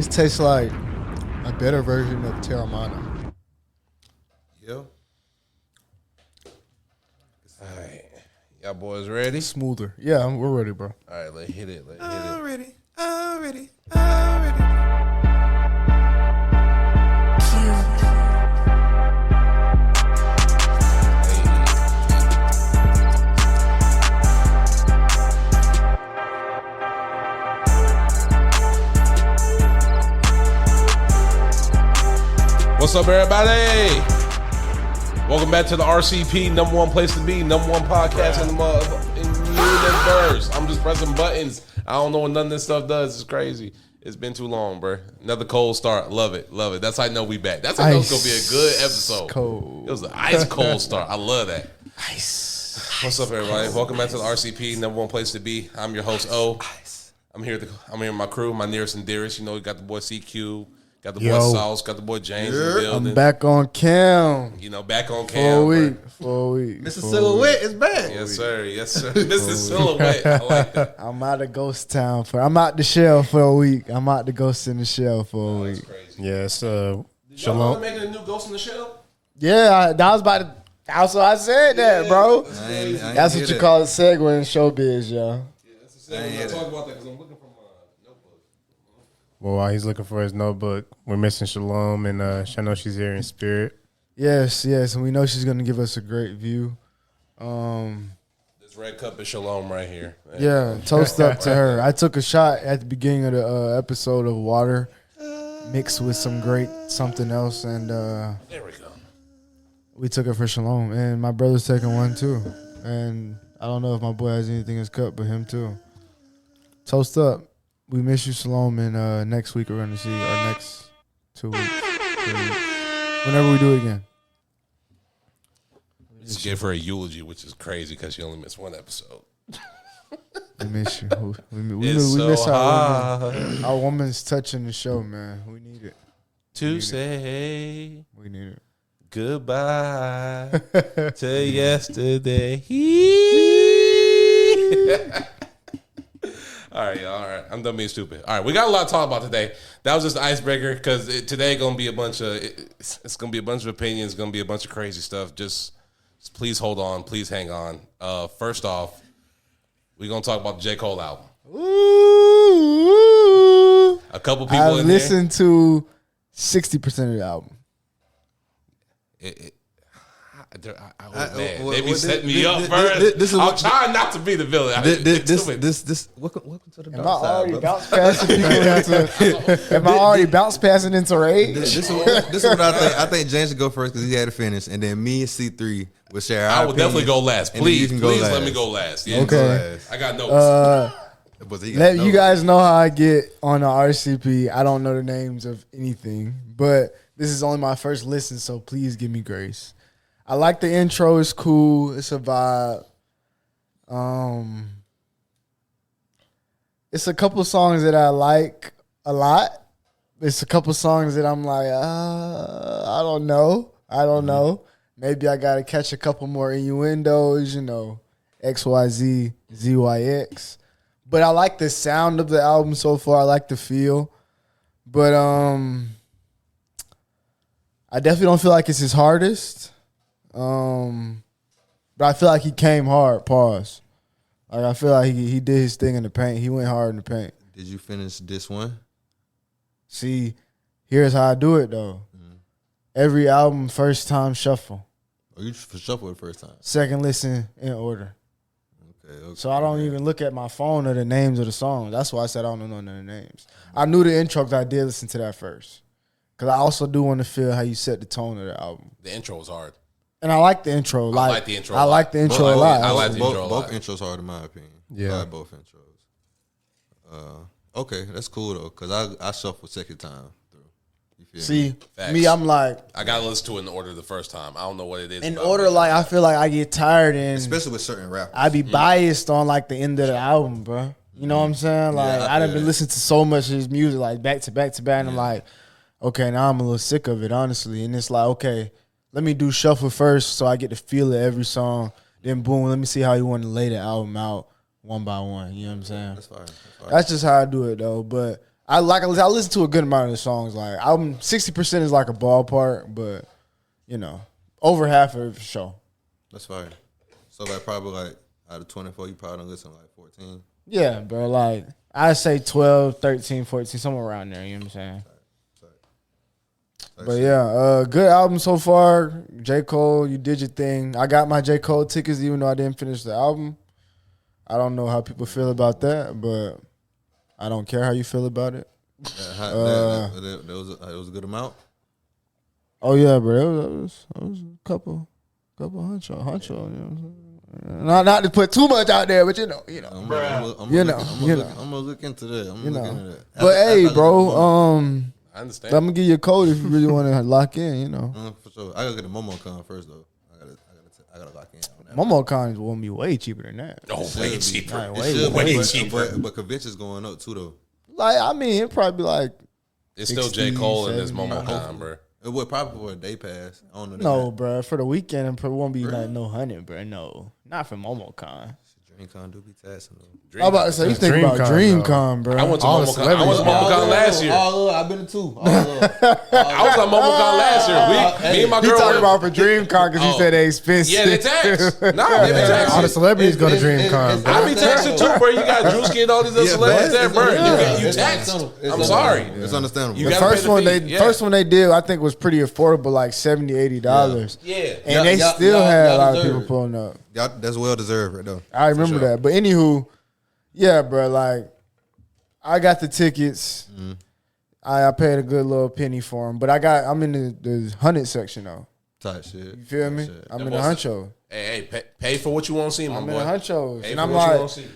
It tastes like a better version of Terramana. Yeah. All right. Y'all boys ready? Smoother. Yeah, we're ready, bro. All right, let's hit it. Already. What's up, everybody? Welcome back to the RCP, number one place to be, number one podcast in the universe. I'm just pressing buttons. I don't know what none of this stuff does. It's crazy. It's been too long, bro. Another cold start. Love it. That's how I know we back. That's how I know it's going to be a good episode. Cold. It was an ice cold start. I love that. Ice. What's up, everybody? Welcome back to the RCP, number one place to be. I'm your host, O. I'm here with my crew, my nearest and dearest. You know, we got the boy CQ. Got the boy Sauce, got the boy James in the building. I'm back on cam. You know, back on cam. For a week. Mr. Silhouette is back. Yes, sir. Mr. Silhouette. I like that. I'm out of ghost town I'm out the shell for a week. I'm out the ghost in the shell for a week. Crazy. Yeah, it's Did y'all know they're making a new Ghost in the Shell? Yeah, that was about to. Also, I said that, bro. That's what you call a segue in showbiz, y'all. Yeah, that's the same. We're talking about that because I'm looking for my notebook. well, while he's looking for his notebook, we're missing Shalom, and I know she's here in spirit. Yes, and we know she's gonna give us a great view. This red cup is Shalom right here. Yeah, toast up to her. I took a shot at the beginning of the episode of water mixed with some great something else, and There we go. we took it for Shalom. And my brother's taking one too. And I don't know if my boy has anything in his cup, but him too. Toast up. We miss you, Shalom. And next week we're going to see our next 2 weeks. 3 weeks. Whenever we do it again. Just give her a eulogy, which is crazy because she only missed one episode. We miss you. We It's so miss hard our woman's touching the show, man. We need it. to say We need it. goodbye to yesterday. All right, y'all. All right, I'm done being stupid. All right, we got a lot to talk about today. That was just the icebreaker because today gonna be a bunch of it's gonna be a bunch of opinions. Gonna be a bunch of crazy stuff. Just please hold on. Please hang on. First off, we're gonna talk about the J. Cole album. Ooh. A couple people I in listened to 60% of the album. Man, they be setting me up first. I'm trying not to be the villain. Welcome to the Am I dark side, already brother. bounce passing people into? Am I already bounce passing into rage? This is what I think. I think James should go first because he had to finish, and then me and C3 will share our I will definitely go last. and then you Please, can go let last. me go last. Yeah, Okay. I got notes. But he got Let no- you guys know how I get on the RCP. I don't know the names of anything, but this is only my first listen, so please give me grace. I like the intro. It's cool. It's a vibe. It's a couple songs that I like a lot. It's a couple songs that I'm like, I don't know. Maybe I got to catch a couple more innuendos, XYZ, ZYX. But I like the sound of the album so far. I like the feel. But I definitely don't feel like it's his hardest. But I feel like he came hard, pause. Like I feel like he did his thing in the paint. He went hard in the paint. Did you finish this one? See, here's how I do it though. Every album, first time shuffle. Or you for shuffle the first time? Second listen in order. Okay. So I don't even look at my phone or the names of the songs. That's why I said I don't know none of the names. I knew the intro because I did listen to that first. Because I also do want to feel how you set the tone of the album. The intro was hard. And I like the intro. I like the intro a I lot. like the intro a I lot. like the intro a lot. Both intros hard in my opinion. Yeah. I like both intros. Okay, that's cool though, because I shuffled second time through. You feel me? See, Facts. me, I'm like, I gotta listen to it in order the first time. I don't know what it is. in about order, it. like, I feel like I get tired and Especially with certain rappers. I be biased on, like, the end of the album, bro. You know what I'm saying? Like, I I done feel been that. listening to so much of his music, like, back to back to back, and I'm like, okay, now I'm a little sick of it, honestly. And it's like, okay, let me do shuffle first so I get to feel it every song. Then boom, let me see how you want to lay the album out one by one. You know what I'm saying? That's fine. That's just how I do it though. But I listen to a good amount of the songs. Like 60% is like a ballpark, but over half of it for sure. That's fine. So like probably like out of 24, you probably don't listen to like 14. Yeah, bro. Like I say 12, 13, 14, somewhere around there. You know what I'm saying? But yeah, good album so far. J. Cole, you did your thing. I got my J. Cole tickets even though I didn't finish the album. I don't know how people feel about that, but I don't care how you feel about it. It was a good amount. Oh yeah, bro. It was a couple huncho. You know what I'm saying? Not to put too much out there, but I'm gonna look into that. I'm looking into that. But hey, bro, I understand. I'm gonna give you a code if you really want to lock in. For sure. I gotta get a MomoCon first though. I gotta lock in on that. MomoCon will be way cheaper than that. Oh, way cheaper. Like, way cheaper. But convention's going up too though. Like I mean, it probably be like It's still J. Cole and this 70, MomoCon, bro. It would probably for a day pass. I don't know. no, bro. For the weekend, it won't be like no 100, bro. No, not for MomoCon. DreamCon do be taxing though. I'm about to say you think about DreamCon, bro. I went to MomoCon last year. I've been to two. I was on MomoCon last year. Me and my He girl talking went. about for DreamCon because he said they expensive. Yeah, they tax. Nah, they be All the taxing. celebrities go to DreamCon. I be taxing too, bro. You got Drewski and all these other celebrities there, bro. You taxed. I'm sorry. It's understandable. You The gotta first pay one the fee. first one they did, I think was pretty affordable, like $70, $80. Yeah. And they still had a lot of people pulling up. That's well deserved right though. I remember that. But anywho, yeah, bro, like I got the tickets. I paid a good little penny for them, but I'm in the 100 section though. Type shit. You feel me? I'm in the huncho. Hey, pay for what you want to see, my I'm boy. in the hunchos, Pay and for I'm what you like, wanna see.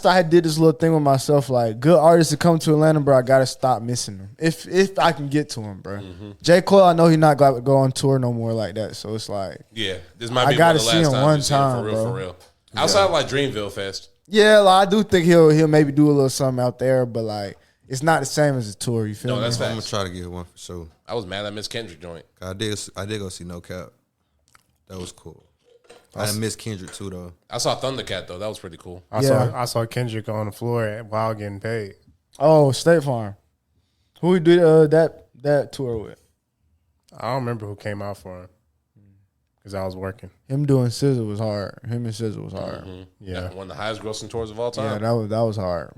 I did this little thing with myself. Like, good artists that come to Atlanta, bro, I gotta stop missing them if I can get to them, bro. J. Cole, I know he's not gonna go on tour no more like that, so it's like, Yeah, this might I be gotta one of the see last him times one you see him time, for real, bro. for real. Outside of like Dreamville Fest. yeah, like, I do think he'll maybe do a little something out there, but like, it's not the same as a tour. You feel No, me? that's I'm gonna facts. try to get one for sure. I was mad at Miss Kendrick joint. I did go see No Cap. That was cool. I miss Kendrick too though. I saw Thundercat though. That was pretty cool. I saw Kendrick on the floor while getting paid. Oh, State Farm. Who we did that tour with? I don't remember who came out for him because I was working. Him doing SZA was hard. Him and SZA was hard. Yeah. One of the highest grossing tours of all Yeah, time. that was hard.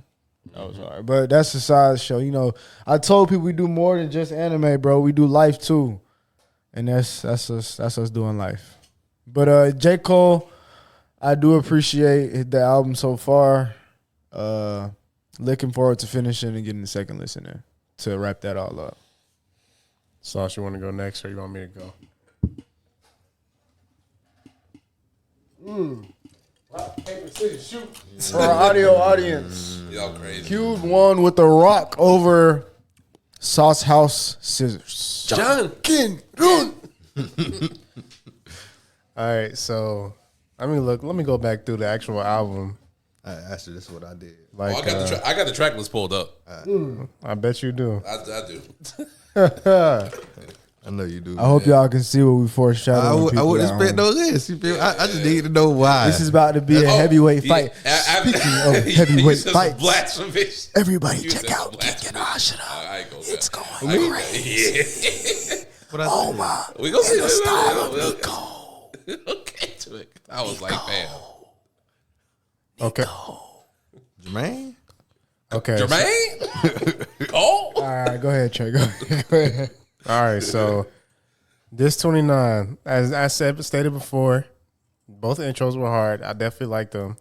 That was hard. But that's the side show. I told people we do more than just anime, bro. We do life too. And that's us doing life. But J. Cole, I do appreciate the album so far. Looking forward to finishing and getting the second listen in to wrap that all up. Sauce, you want to go next or you want me to go? For our audio audience, Y'all crazy. Cube won with the Rock over Sauce House Scissors. John. All right, so let me go back through the actual album. Actually, this is what I did. Like, I got the track list pulled up. I bet you do. I do. I know you do. I hope y'all can see what we foreshadowing. I would expect no less. You feel? I just need to know why. This is about to be a heavyweight fight. Speaking of heavyweight fights, blasphemy. everybody You check said out Kicking Ashina. I ain't gonna It's going crazy. Yeah. What I Oh my! We gonna see The style of this. Nico. Okay, to it. I was like, man. Okay. Jermaine? Okay. Jermaine? Cole? All right, go ahead, Trey. Go ahead. All right, so this 29, as I stated before, both intros were hard. I definitely liked them.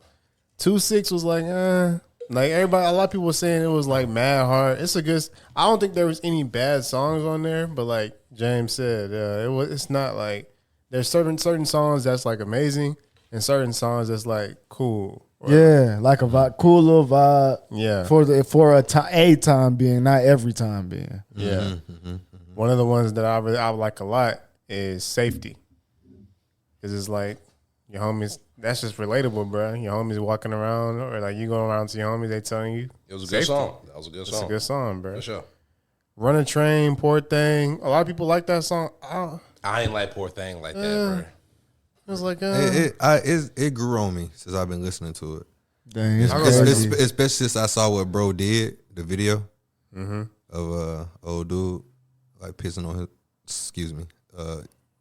2-6 was like everybody, a lot of people were saying it was like mad hard. It's a good. I don't think there was any bad songs on there, but like James said, it's not like there's certain songs that's like amazing and certain songs that's like cool. Yeah, like a vibe, cool little vibe. Yeah. For a time being, not every time being. Yeah. One of the ones that I like a lot is Safety. Because it's like your homies, that's just relatable, bro. Your homies walking around or like you going around to your homies, they telling you. It was a good Safety. song. That was a good It's song. a good song, bro. For sure. Run a Train, Poor Thing. A lot of people like that song. I ain't like Poor Thing like that, bro. It was like, It grew on me since I've been listening to it. Dang, it's crazy. Especially since I saw what Bro did, the video. of old dude like pissing on his. Excuse me.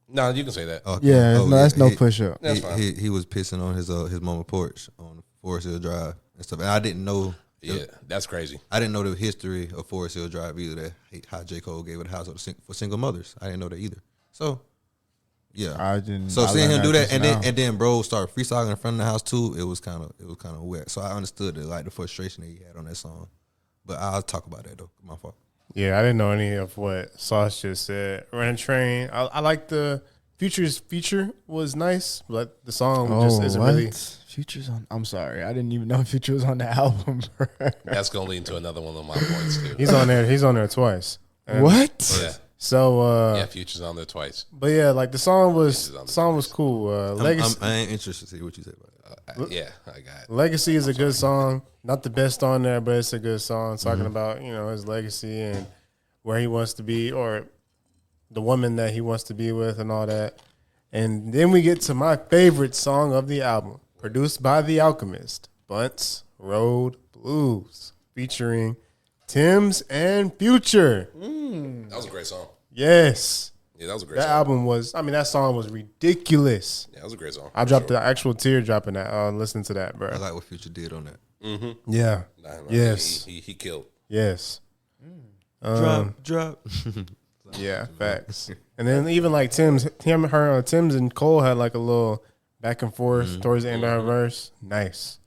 No, you can say that. Okay. Yeah, Oh, no, that's no he- push up. That's fine. He was pissing on his mama porch on Forest Hill Drive and stuff. And I didn't know. Yeah, that's crazy. I didn't know the history of Forest Hill Drive either. That how J. Cole gave it a house for single mothers. I didn't know that either. So, yeah, I didn't. So I seeing him learned do that, just and now. then bro started freestyling in front of the house too. It was kind of wet. So I understood the frustration that he had on that song. But I'll talk about that though. My fault. Yeah, I didn't know any of what Sauce just said. Running Train. I like the Future's feature was nice, but the song just isn't really. Future's on. I'm sorry, I didn't even know Future was on the album. Bro. That's gonna lead to another one of my points too. He's on there. He's on there twice. And What? Yeah, So yeah. Future's on there twice. but yeah, like the song was Future's on there cool. Legacy. I ain't interested to see what you say about it. Yeah, I got it. Legacy is a good song. Not the best on there, but it's a good song. Talking about, his legacy and where he wants to be or the woman that he wants to be with and all that. And then we get to my favorite song of the album, produced by The Alchemist, Bunts Road Blues, featuring Tim's and Future. That was a great song. Yes. Yeah, that was a great That song. album that song was ridiculous. Yeah, that was a great song. I dropped the actual teardrop in that, listening to that, bro. I like what Future did on that. Yeah. Nah, Yes. he killed. Yes. Drop. Yeah, facts. And then even like Tim's and Cole had like a little back and forth towards the end of her verse. Nice.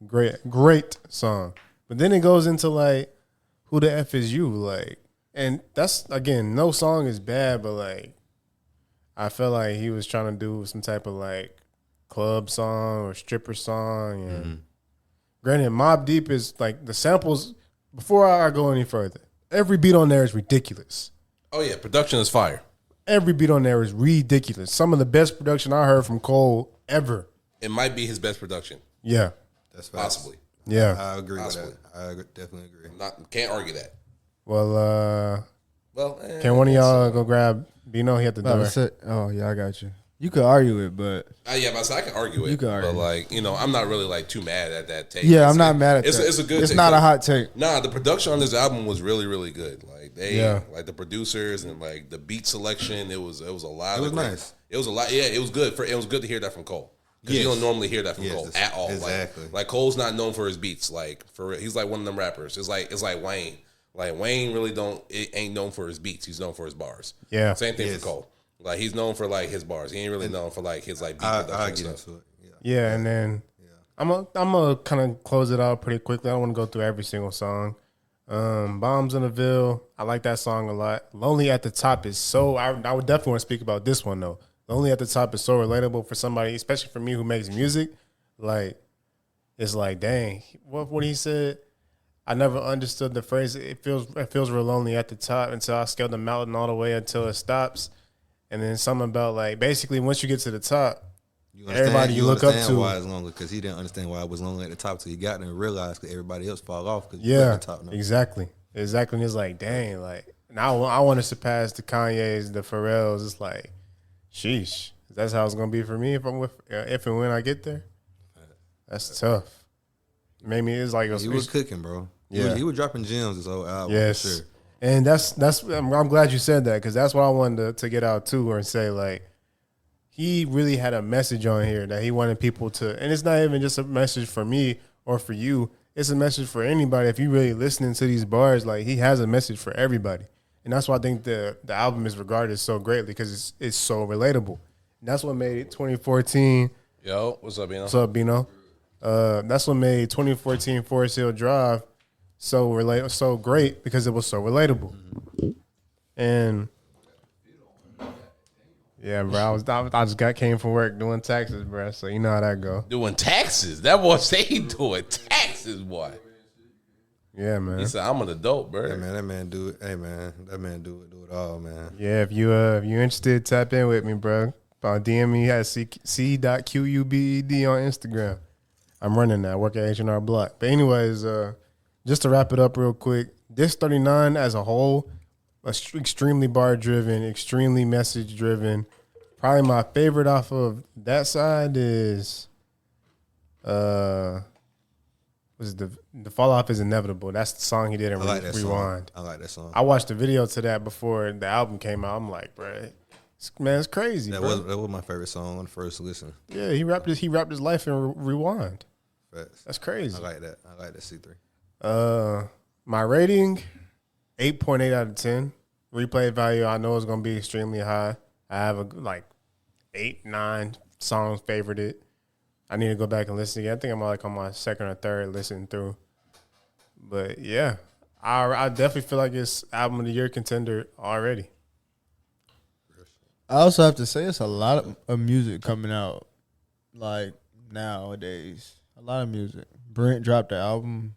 Great song. But then it goes into like, who the F is you? Like, and that's, again, no song is bad, but like, I felt like he was trying to do some type of like club song or stripper song. And granted, Mobb Deep is like the samples, before I go any further, every beat on there is ridiculous. Oh yeah, production is fire. Every beat on there is ridiculous. Some of the best production I heard from Cole ever. It might be his best production, Yeah. That's facts. possibly. Yeah. I agree Possibly. with that. Definitely agree. Can't argue that. Well, Well, can one of y'all go grab Bino? He at the door. Oh yeah, I got you. You could argue it, but yeah, but I can argue it. You can argue. But like, I'm not really like too mad at that take. yeah, I'm not mad at it's, that. It's a good. It's take. not a hot take. Nah, the production on this album was really, really good. Like Yeah. like the producers and like the beat selection. It was a lot. It was of nice. It was a lot. Yeah, it was good. It was good to hear that from Cole. Because you Yes. don't normally hear that from Yes, Cole at all. exactly. Like Cole's not known for his beats. Like for real. He's like one of them rappers. It's like Wayne. Like Wayne really ain't known for his beats. He's known for his bars. Yeah. Same thing Yes. for Cole. Like he's known for like his bars. He ain't really known for like his like beat I production get stuff. into it. Yeah. Yeah, and then I'm gonna kind of close it out pretty quickly. I don't want to go through every single song. Bombs in the Ville, I like that song a lot. Lonely at the Top is so. I would definitely want to speak about this one though. Lonely at the Top is so relatable for somebody, especially for me who makes music. Like, it's like, dang, what he said. I never understood the phrase. It feels real lonely at the top until I scale the mountain all the way until it stops. And then something about like basically once you get to the top, everybody you look up to. Why it's longer because he didn't understand why it was lonely at the top till he got there and realized that everybody else fall off because Yeah, at the top now. exactly. And it's like, dang, like now I want to surpass the Kanye's, the Pharrells. It's like, sheesh, that's how it's gonna be for me if and when I get there. That's tough. Maybe it's like He was cooking, bro. Yeah. He was dropping gems this whole album. yes, For sure. and that's I'm glad you said that because that's what I wanted to get out too, or say like he really had a message on here that he wanted people to, and it's not even just a message for me or for you. It's a message for anybody. If you really listening to these bars, like he has a message for everybody, and that's why I think the album is regarded so greatly because it's so relatable. And that's what made 2014. Yo, what's up, What's up, Bino? That's what made 2014 Forest Hill Drive so great because it was so relatable. And yeah, bro, I just came from work doing taxes, bro. So you know how that go. Doing taxes. That boy say he doing taxes, boy. Yeah, man. He said, I'm an adult, bro. Hey man, that man do it. Hey man, that man do it all, man. Yeah, if you interested, tap in with me, bro. DM me at c.qubed on Instagram. I'm running that. I work at H&R Block. But anyways, just to wrap it up real quick, this 39 as a whole, extremely bar driven, extremely message driven. Probably my favorite off of that side is was the fall off is inevitable. That's the song he did in I like that Rewind. song. I like that song. I watched the video to that before the album came out. I'm like, bro, man, it's crazy. That was my favorite song on the first listen. Yeah, he rapped his life in Rewind. Facts. That's crazy. I like that C3. My rating, 8.8 out of 10. Replay value, I know it's gonna be extremely high. I have 8, 9 songs favorited. I need to go back and listen again. I think I'm on my second or third listen through. But yeah, I definitely feel like it's album of the year contender already. I also have to say it's a lot of music coming out like nowadays. A lot of music. Brent dropped the album.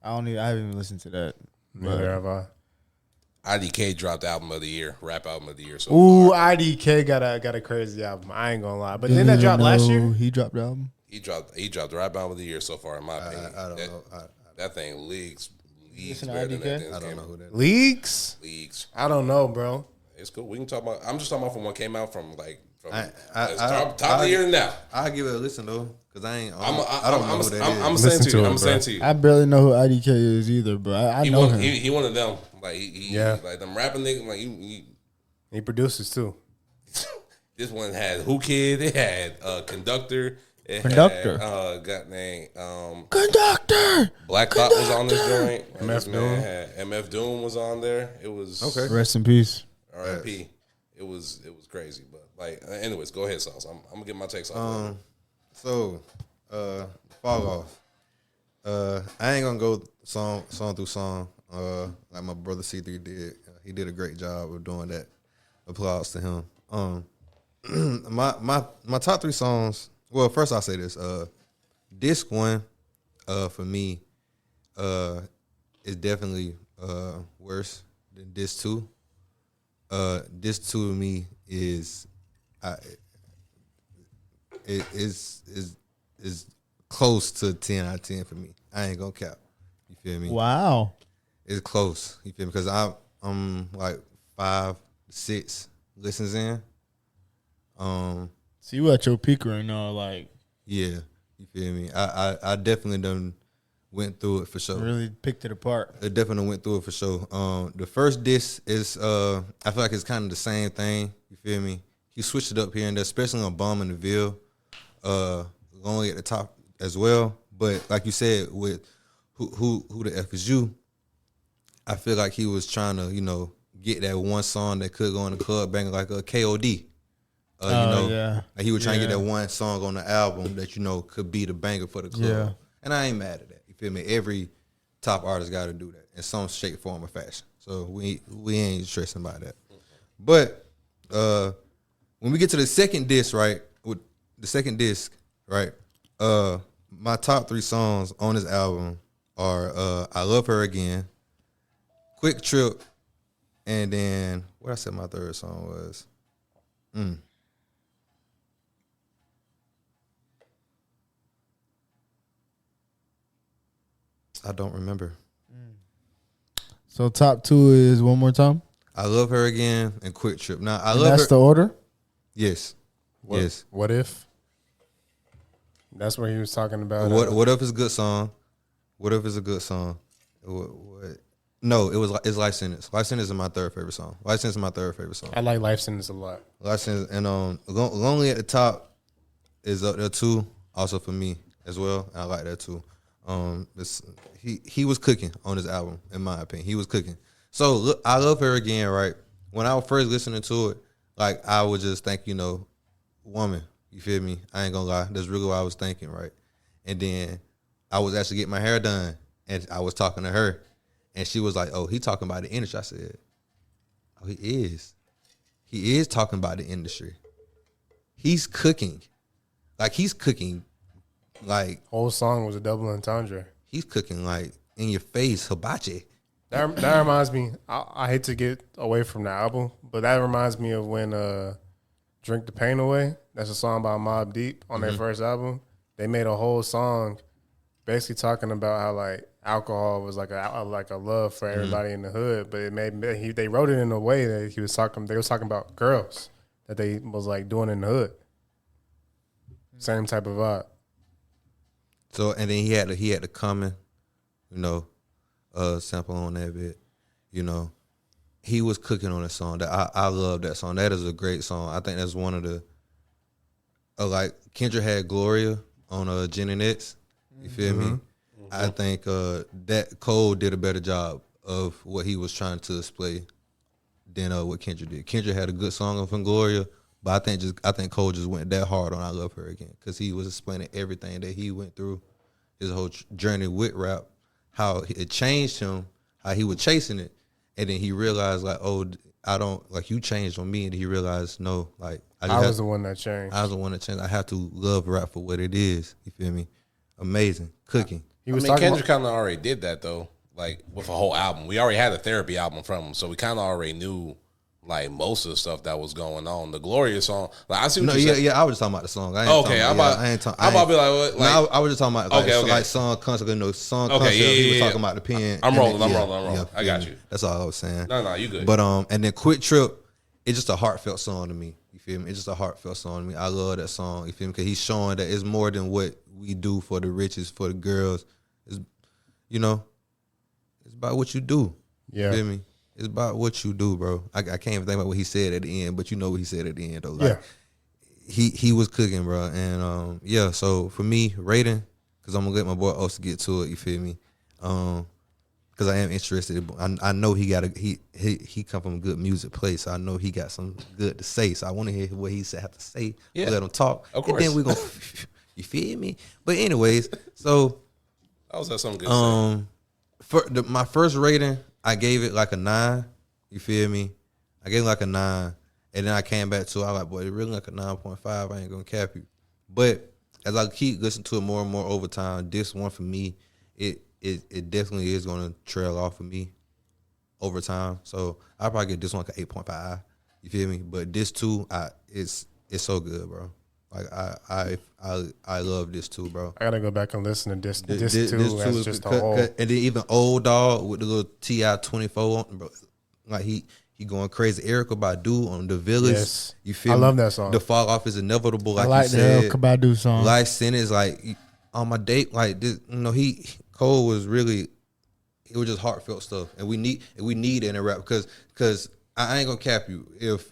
I haven't even listened to that. Neither have I. IDK dropped album of the year, rap album of the year. So Ooh, far. IDK got a crazy album. I ain't gonna lie. But then that dropped last year. He dropped the album. He dropped the rap album of the year so far, in my opinion. I don't know. That thing leagues Listen to better than IDK? that thing I came don't know out. who that is. Leagues? Leagues. I don't know, bro. It's cool. We can talk about. I'm just talking about from what came out from I- top of the year to now. I'll give it a listen though, because I I'm know who that is. I'm Listen saying to to you. it, I'm bro. saying to you. I barely know who IDK is either, but I He know one. him. He one of them. Like Yeah. like them rapping niggas. Like He produces too. this one had Who Kid. It had Conductor. It Conductor. Had, got named Conductor. Black Thought was on this joint. And MF this man Doom. had MF Doom was on there. It was Okay. Rest in peace. R.I.P. It was crazy. But like, anyways, go ahead, Sauce. I'm gonna get my takes off. So, Fall Off. I ain't gonna go song through song like my brother C3 did. He did a great job of doing that. Applause to him. My top 3 songs. Well, first I'll say this. Disc 1, for me, is definitely worse than Disc 2. Disc 2 to me is close to 10 out of 10 for me. I ain't gonna cap. You feel me? Wow. It's close. You feel me? Because I'm like 5, 6 listens in. So you at your peak right now, like Yeah, you feel me? I definitely done went through it for sure. really picked it apart. I definitely went through it for sure. The first disc is I feel like it's kind of the same thing. You feel me? He switched it up here and there, especially on Bomb in the Ville. Lonely at the top as well. But like you said, with who the F is you, I feel like he was trying to, get that one song that could go in the club banger like a KOD. Yeah. Like he was trying to Yeah. get that one song on the album that could be the banger for the club. Yeah. And I ain't mad at that. You feel me? Every top artist got to do that in some shape, form, or fashion. So we ain't stressing about that. But when we get to the second disc, right? With the second disc, right? My top 3 songs on this album are "I Love Her Again," "Quick Trip," and then what I said my third song was. I don't remember. So top 2 is one more time. I Love Her Again and Quick Trip. Now I And love that's her. the order. Yes. Yes. What if? That's what he was talking about. What if it's a good song? What if it's a good song? What? No, it's Life Sentence. Life Sentence is my third favorite song. Life Sentence is my third favorite song. I like Life Sentence a lot. Life Sentence and Lonely at the Top is up there too, also for me as well. And I like that too. He was cooking on this album, in my opinion. He was cooking. So look, I Love Her Again, right? When I was first listening to it, like I would just think, woman, you feel me? I ain't gonna lie. That's really what I was thinking, right? And then I was actually getting my hair done and I was talking to her and she was like, "Oh, he talking about the industry." I said, "Oh, he is. He is talking about the industry. He's cooking. Like he's cooking like Whole song was a double entendre. he's cooking like in your face hibachi." That reminds me. I hate to get away from the album, but that reminds me of when "Drink the Pain Away." That's a song by Mobb Deep on their first album. They made a whole song, basically talking about how like alcohol was like a love for everybody in the hood, but they wrote it in a way that they was talking about girls that they was like doing in the hood. Same type of vibe. So and then he had the Coming, sample on that bit. He was cooking on that song. That I love that song. That is a great song. I think that's one of the like Kendrick had Gloria on Jen and X. You feel me? Mm-hmm. I think that Cole did a better job of what he was trying to display than what Kendrick did. Kendrick had a good song from Gloria, but I think Cole just went that hard on I Love Her Again because he was explaining everything that he went through, his whole journey with rap, how it changed him, how he was chasing it, and then he realized like, oh, I don't like you changed on me, and he realized no, like I was the one that changed. I was the one that changed. I have to love rap for what it is. You feel me? Amazing cooking. Kendrick kind of already did that though, like with a whole album. We already had a therapy album from him, so we kind of already knew like most of the stuff that was going on. The Gloria song, like I see what you said. Yeah, I was just talking about the song. I'm about to be like, what? Like, no, I was just talking about like song concept. Song concept. He was talking about the pen. I'm rolling. I got you. That's all I was saying. No, you good. But and then Quick Trip, it's just a heartfelt song to me. You feel me? It's just a heartfelt song to me. I love that song. You feel me? Because he's showing that it's more than what we do for the riches, for the girls. It's it's about what you do. Yeah. You feel me? It's about what you do, bro. I can't even think about what he said at the end, but you know what he said at the end, though. Like, he was cooking, bro. And, so for me, rating, because I'm going to let my boy Osa get to it, you feel me? Because I am interested. I know he come from a good music place, so I know he got some good to say. So I want to hear what he have to say. Yeah. Let him talk. Of course. And then we're going to, you feel me? But anyways, so. I was at some good to say. My first rating, I gave it like a 9. You feel me? I gave it like a 9. And then I came back to it. I was like, boy, it's really like a 9.5. I ain't going to cap you. But as I keep listening to it more and more over time, this one for me, it definitely is going to trail off for me over time. So I'll probably get this one like an 8.5. You feel me? But this too, it's so good, bro. Like I love this too, bro. I gotta go back and listen to this too. That's just a whole. And then even Old Dog with the little TI 24 on, bro. Like he going crazy. Erykah Badu on The Village. Yes. You feel? I love that song. The fall off is inevitable. Like I like you said, the Erykah Badu song. Life Sentence, like on my date, like this. Cole was really. It was just heartfelt stuff, and we need it in a rap because I ain't gonna cap you if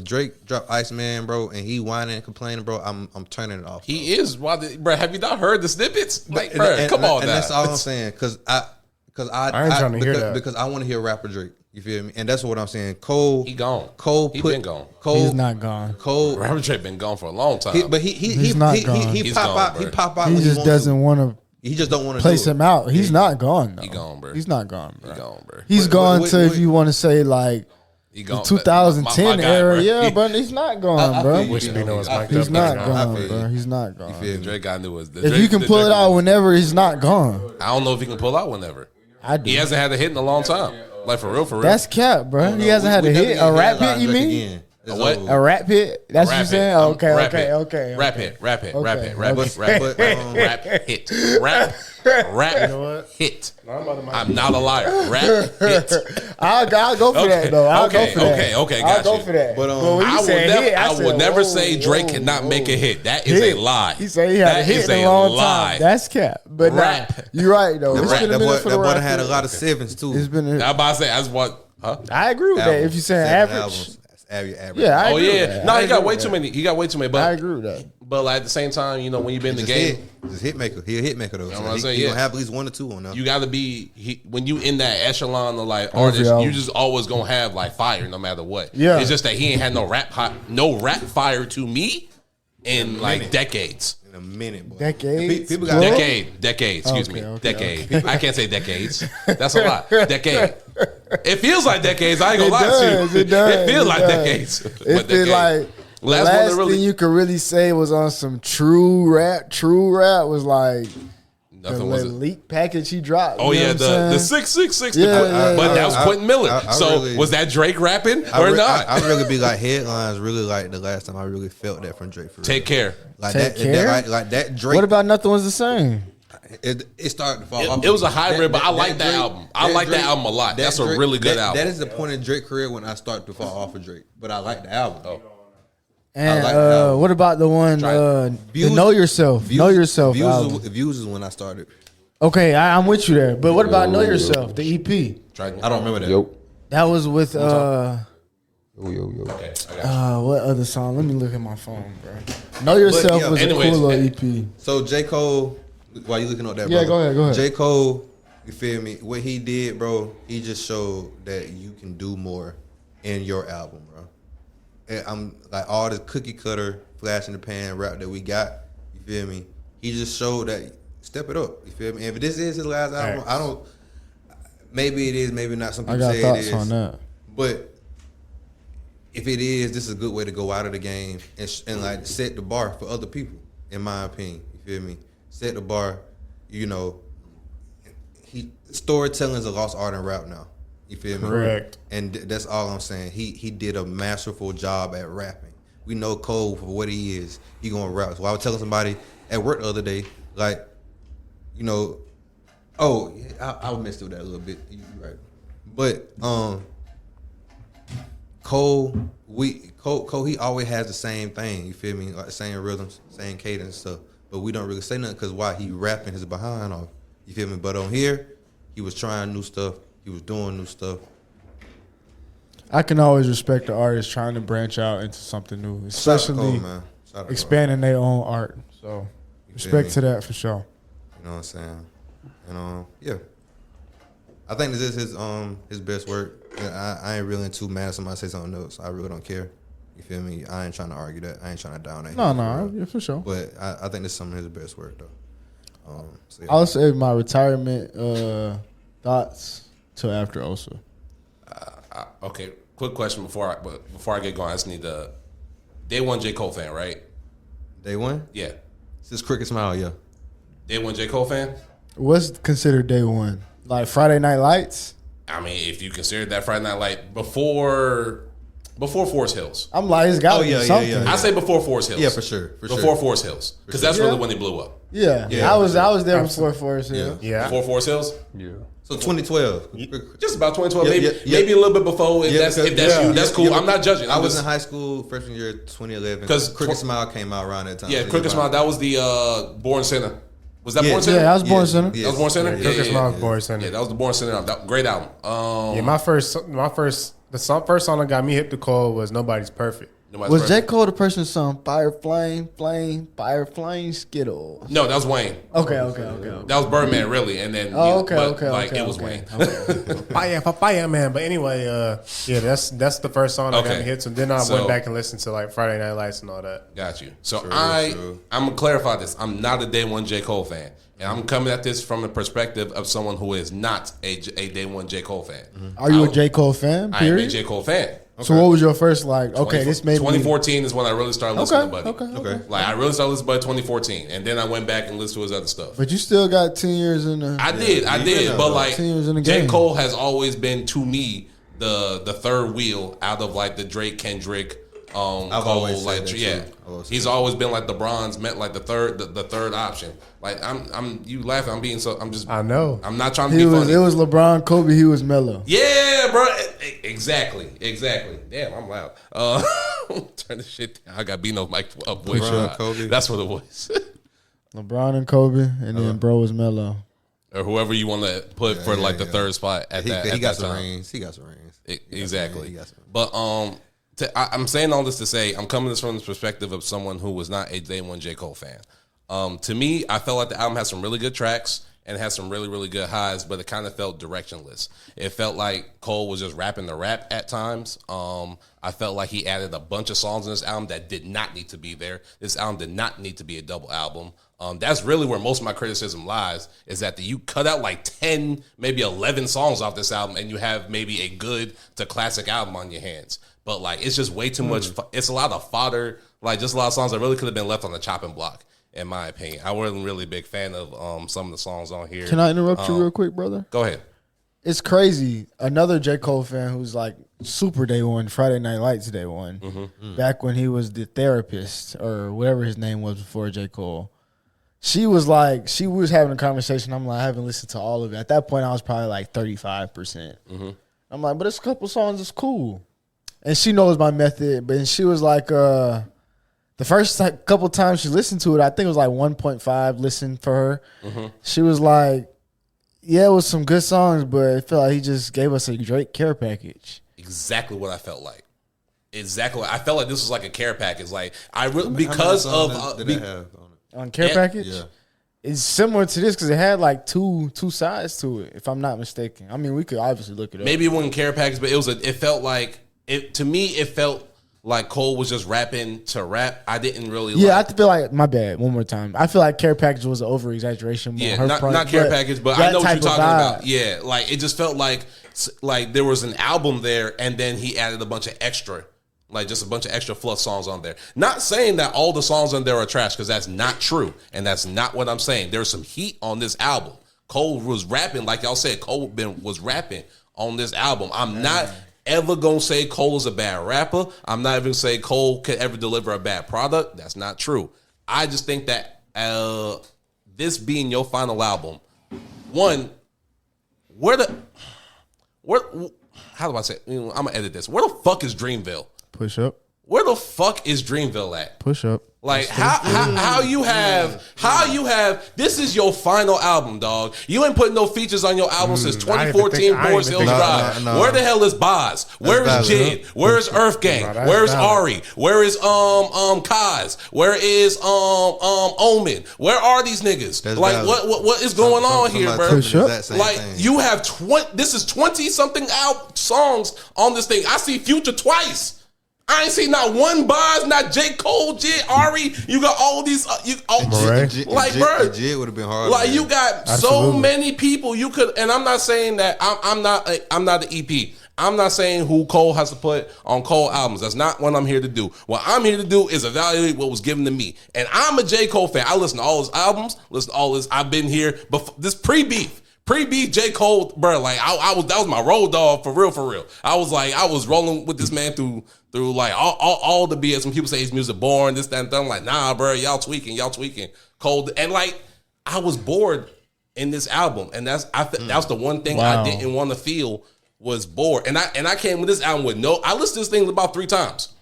Drake dropped Iceman, bro, and he whining and complaining, bro, I'm turning it off. Bro. He is. Bro, have you not heard the snippets? Like, bro, come on, and that's all I'm saying. Because I ain't trying to hear that because I want to hear rapper Drake. You feel me? And that's what I'm saying. Cole, he gone. He been gone. He's not gone. Rapper Drake been gone for a long time. He's not gone. He pop out. He just doesn't want to. He just don't want to place him out. He's not gone. Though. He gone, bro. He's not gone, bro. He gone, bro. He's gone to if you want to say like. The 2010 era, yeah, but he's not gone, bro. He's not gone, bro. He's not gone. Drake I knew was if you can pull it out whenever, he's not gone. I don't know if he can pull out whenever. I do. He hasn't had a hit in a long time. Like for real. That's cap, bro. He hasn't had a hit. A rap hit, you mean? What? A rap hit? That's what you're saying? Okay. Rap hit. Rap hit. You know what? Hit. I'm not a liar. Rap hit. I'll go for that though. I'll go for that. Okay, I'll go for that. But I will never say Drake cannot make a hit. That is a lie. He said he had a hit in a long time. That's cap. But rap. You're right though. That boy had a lot of sevens too. It's been. I'm about to say as what? Huh? I agree with that. If you're saying average. Average. Yeah, I agree with that. No, he got way too many. But I agree with that. But like at the same time, when you've been in the game, just hit maker. He a hit maker though. You know what I'm saying? He gonna have at least 1 or 2 on there. You got to be when you in that echelon of like artists, you just always gonna have like fire no matter what. Yeah, it's just that he ain't had no rap fire to me in like decades. In a minute, boy. Decades. People got decade. Excuse me, decade. Okay. I can't say decades. That's a lot. Decade. It feels like decades. I ain't gonna lie to you. It feels like decades. It feels like the last thing you could really say was on some true rap. True rap was like the leak package he dropped. Oh yeah, the 666. But that was Quentin Miller. So was that Drake rapping or not? I really be like headlines. Really like the last time I really felt that from Drake. For Take care. Like Take that. Care? Like that Drake. What about Nothing Was the Same? It started to fall off. It was a hybrid, but I like that album. I like that album a lot. That's a really good album. That is the point in Drake's career when I started to fall off of Drake. But I like the album. And like the album. what about the one the Know Yourself? Know Yourself album. Views is when I started. Okay, I'm with you there. But what about Know Yourself, the EP? I don't remember that. Yo. That was with Yo. Okay, I got you. what other song? Let me look at my phone, bro. Know Yourself yeah, was anyways, a cool little EP. So J. Cole, while you looking at that, Yeah, bro, go ahead. J. Cole, you feel me? What he did, bro, he just showed that you can do more in your album, bro. And I'm like all the cookie cutter, flash in the pan rap that we got. You feel me? He just showed that step it up. You feel me? And if this is his last album, I don't. Maybe it is, maybe not. Some I people got say it thoughts is. on that. But if it is, this is a good way to go out of the game and like set the bar for other people, in my opinion. You feel me? Set the bar. You know, storytelling is a lost art in rap now. You feel me? Correct. And that's all I'm saying. He did a masterful job at rapping. We know Cole for what he is. He gonna rap. So I was telling somebody at work the other day, like, you know, oh, yeah, I messed with that a little bit. You right. But Cole, he always has the same thing. You feel me? Like the same rhythms, same cadence stuff. But we don't really say nothing because why? He rapping his behind off. You feel me? But on here, he was trying new stuff. He was doing new stuff. I can always respect the artist trying to branch out into something new, especially expanding their own art. So respect to that for sure. You know what I'm saying? And yeah, I think this is his best work. I ain't really too mad if somebody say something else. I really don't care. You feel me? I ain't trying to argue that. I ain't trying to down that. No, yeah, for sure. But I think this is some of his best work though. So yeah. I'll save my retirement thoughts till after Osa. Okay, quick question before I get going. I just need the Day One J. Cole fan, right? Day one? Yeah. This is Cricket Smile, yeah. Day One J. Cole fan? What's considered day one? Like Friday Night Lights? I mean, if you consider that Friday Night Light before Forest Hills. I'm like, it's got to be something. yeah. I say before Forest Hills. Yeah, for sure. Before Forest Hills. Because that's really when they blew up. Yeah. I was there before Forest Hills. Yeah. Before Forest Hills? Yeah. So 2012. Just about 2012, Yeah, maybe a little bit before. If that's you, that's cool. Yeah, I'm not judging. I was in high school freshman year 2011 because Cricket Smile came out around that time. Yeah, Cricket Smile. That was the Born Center. Was that Yeah. Born Center? Yeah, that was Born Center. That was Born Center. Yeah, Cricket Smile, yeah. Born Center. Yeah, that was the Born Center album. Great album. The first song that got me hip to Cole was Nobody's Perfect. Nobody's Was J. perfect. Cole the person's song? Fire, flame, Skittles. No, that was Wayne. Okay. That was Birdman, really, and then it was Wayne. Papaya Man. But anyway, yeah, that's the first song that got Okay. me hit. So then I So- went back and listened to like Friday Night Lights and all that. Got you. So True. I'm gonna clarify this. I'm not a Day One J. Cole fan, and I'm coming at this from the perspective of someone who is not a Day One J. Cole fan. Are you a J. Cole fan? I am a Period. J. Cole fan. So what was your first like? Okay, this made me. 2014 is when I really started listening to Buddy. Okay. Like I really started listening to Buddy 2014, and then I went back and listened to his other stuff. But you still got 10 years in the. I did, but like 10 years in the J. game. Cole has always been to me the third wheel out of like the Drake, Kendrick, Cole. always said Like that, yeah, too. I've always said he's always been like the bronze, meant like the third option. Like I'm you laughing. I'm just I know. I'm not trying to He be was. funny. It was LeBron, Kobe. He was Melo. Yeah, bro. Exactly. Damn, I'm loud. Turn this shit down. I got Bino's mic up. Voice. LeBron, Kobe. That's what it was. LeBron and Kobe, and then bro was Melo. Or whoever you want to put for like the third spot at that. He at got that some time. rings. He got some rings. Exactly. He got some. But I'm saying all this to say I'm coming this from the perspective of someone who was not a Day One J. Cole fan. To me, I felt like the album had some really good tracks and had some really, really good highs, but it kind of felt directionless. It felt like Cole was just rapping the rap at times. I felt like he added a bunch of songs in this album that did not need to be there. This album did not need to be a double album. That's really where most of my criticism lies, is that you cut out like 10, maybe 11 songs off this album and you have maybe a good to classic album on your hands. But like, it's just way too much. It's a lot of fodder, like just a lot of songs that really could have been left on the chopping block, in my opinion. I wasn't really a big fan of some of the songs on here. Can I interrupt you real quick, brother? Go ahead. It's crazy. Another J. Cole fan who's like super day one, Friday Night Lights day one, back when he was the therapist or whatever his name was before J. Cole. She was having a conversation. I'm like, I haven't listened to all of it. At that point, I was probably like 35%. I'm like, but it's a couple songs that's cool. And she knows my method, but she was like, the first couple times she listened to it, I think it was like 1.5 listen for her. Mm-hmm. She was like, yeah, it was some good songs, but it felt like he just gave us a Drake care package. Exactly what I felt like. Exactly. I felt like this was like a care package. Like because of did it have on care package. Yeah. It's similar to this because it had like two sides to it, if I'm not mistaken. I mean, we could obviously look it up. Maybe it wasn't care package, but it felt like to me. It felt like Cole was just rapping to rap. I didn't really. Yeah, I feel like my bad. One more time. I feel like care package was an over exaggeration. Yeah, not care package, but I know what you're talking about. Yeah, like it just felt like there was an album there, and then he added a bunch of extra. Like just a bunch of extra fluff songs on there. Not saying that all the songs on there are trash, because that's not true. And that's not what I'm saying. There's some heat on this album. Cole was rapping, like y'all said, Cole was rapping on this album. I'm not ever going to say Cole is a bad rapper. I'm not even going to say Cole could ever deliver a bad product. That's not true. I just think that this being your final album, one, how do I say it? I'm going to edit this. Where the fuck is Dreamville? Push up. Where the fuck is Dreamville at? Push up. Like how you have this is your final album, dog. You ain't putting no features on your album since 2014 Boris Hills Drive. Where the hell is Boz? Where is Jid? Where is Earth Gang? Where is Ari? Where is Kaz? Where is Omen? Where are these niggas? That's like valid. what is going on here, bro? Like you have 20. This is 20 something out songs on this thing. I see Future twice. I ain't seen not one Boz, not J. Cole, Jid, Ari. You got all these, bro. Jid would have been hard. Like you got so many people you could, and I'm not saying that I'm not the EP. I'm not saying who Cole has to put on Cole albums. That's not what I'm here to do. What I'm here to do is evaluate what was given to me. And I'm a J. Cole fan. I listen to all his albums. Listen to all his. I've been here before this pre-beef. Pre-beef J. Cole, bro, like that was my road dog for real. I was rolling with this man through like all the BS. When people say his music boring, this, that, and that, I'm like, nah, bro, y'all tweaking. Cole, and like I was bored in this album, and that was the one thing I didn't want to feel was bored. And I came with this album with I listened to this thing about 3 times.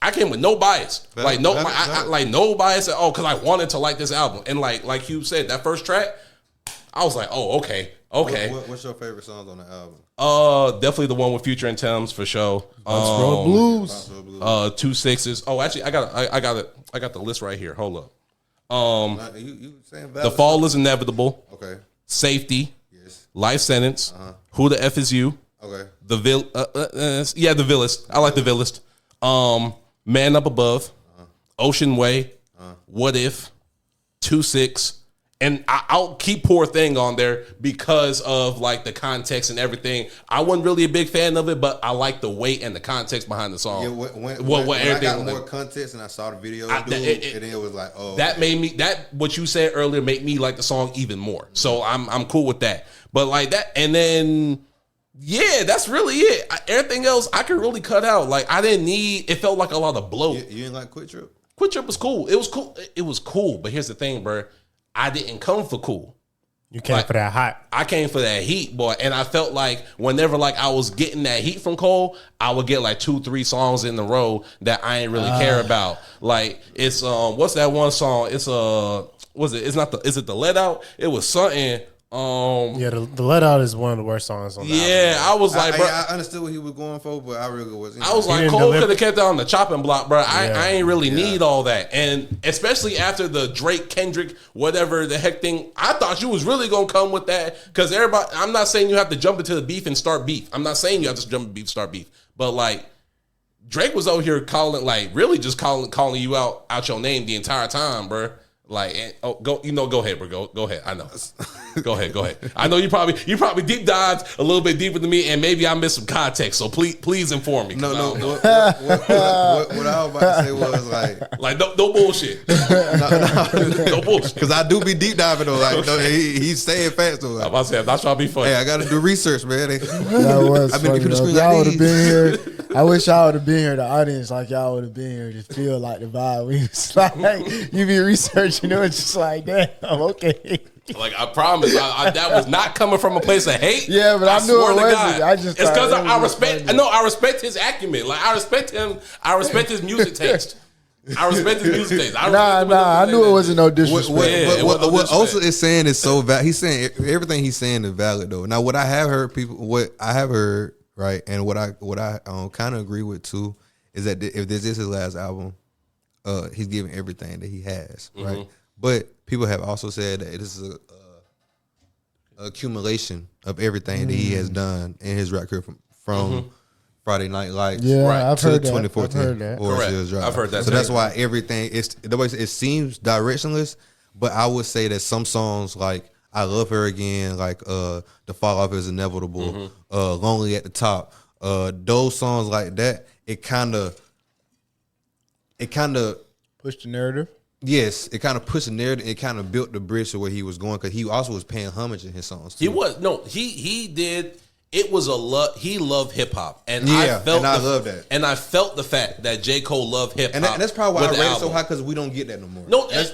I came with no bias, no bias at all, because I wanted to like this album. And like you said, that first track, I was like, oh, okay. What's your favorite songs on the album? Definitely the one with Future and Thames for sure. Road Blues. 2 6s. Oh, actually, I got the list right here. Hold up. You saying The Fall is Inevitable. Okay. Safety. Yes. Life Sentence. Who the F is You? Okay. The Villist. I like the Villist. Man Up Above. Ocean Way. What If? 2 6. And I'll keep Poor Thing on there because of like the context and everything. I wasn't really a big fan of it, but I like the weight and the context behind the song. Yeah, when I got more context and I saw the video, and then it was like, oh, that made me what you said earlier made me like the song even more. So I'm cool with that. But like that, and then yeah, that's really it. Everything else I could really cut out. Like I didn't need. It felt like a lot of bloat. You didn't like Quick Trip? Quick Trip was cool. It was cool. It was cool. But here's the thing, bro. I didn't come for cool. You came for that hot. I came for that heat, boy. And I felt like whenever like I was getting that heat from Cole, I would get like 2-3 songs in a row that I ain't really care about. Like it's what's that one song? It's is it the Let Out? It was something. The Let Out is one of the worst songs on the album. I was like, bro, I understood what he was going for, but I really wasn't. I was like, Cole could have kept that on the chopping block, bro. I ain't really need all that, and especially after the Drake, Kendrick, whatever the heck thing. I thought you was really gonna come with that because everybody. I'm not saying you have to jump into the beef and start beef. I'm not saying you have to jump into beef, start beef, but like Drake was over here calling, like really just calling you out your name the entire time, bro. Like, go ahead, bro. Go ahead. I know. Go ahead. I know you probably deep dived a little bit deeper than me, and maybe I missed some context. So please inform me. No. What I was about to say was like no bullshit. No bullshit. Because I do be deep diving though. Like he's saying fast though. I'm about to say I'm not trying to be funny. Hey, I got to do research, man. That was funny. Y'all would have been here. I wish y'all would have been here. The audience, like y'all would have been here to feel like the vibe. We was like, you be researching. It's just like, damn, okay. Like I promise, that was not coming from a place of hate. Yeah, but I knew it wasn't. It's because I respect. No, I respect his acumen. Like I respect him. I respect his music taste. I respect his music taste. I knew it wasn't no disrespect. What Osa is saying is so valid. He's saying everything he's saying is valid though. Now, what I have heard, right, and what I kind of agree with too is that if this is his last album, he's giving everything that he has, right? But people have also said that this is a accumulation of everything that he has done in his rap career from Friday Night Lights, I've to heard 2014. I've heard that. Correct. I've heard that. So that's why everything it seems directionless, but I would say that some songs like I Love Her Again, like the Fall Off Is Inevitable, Lonely at the Top, those songs like that, it kind of Push the narrative. Yes, it kind of pushed the narrative. It kind of built the bridge to where he was going because he also was paying homage in his songs too. He did. It was he loved hip hop, and I love that, and I felt the fact that J. Cole loved hip hop, and that's probably why I rate it so high because we don't get that no more. No, that's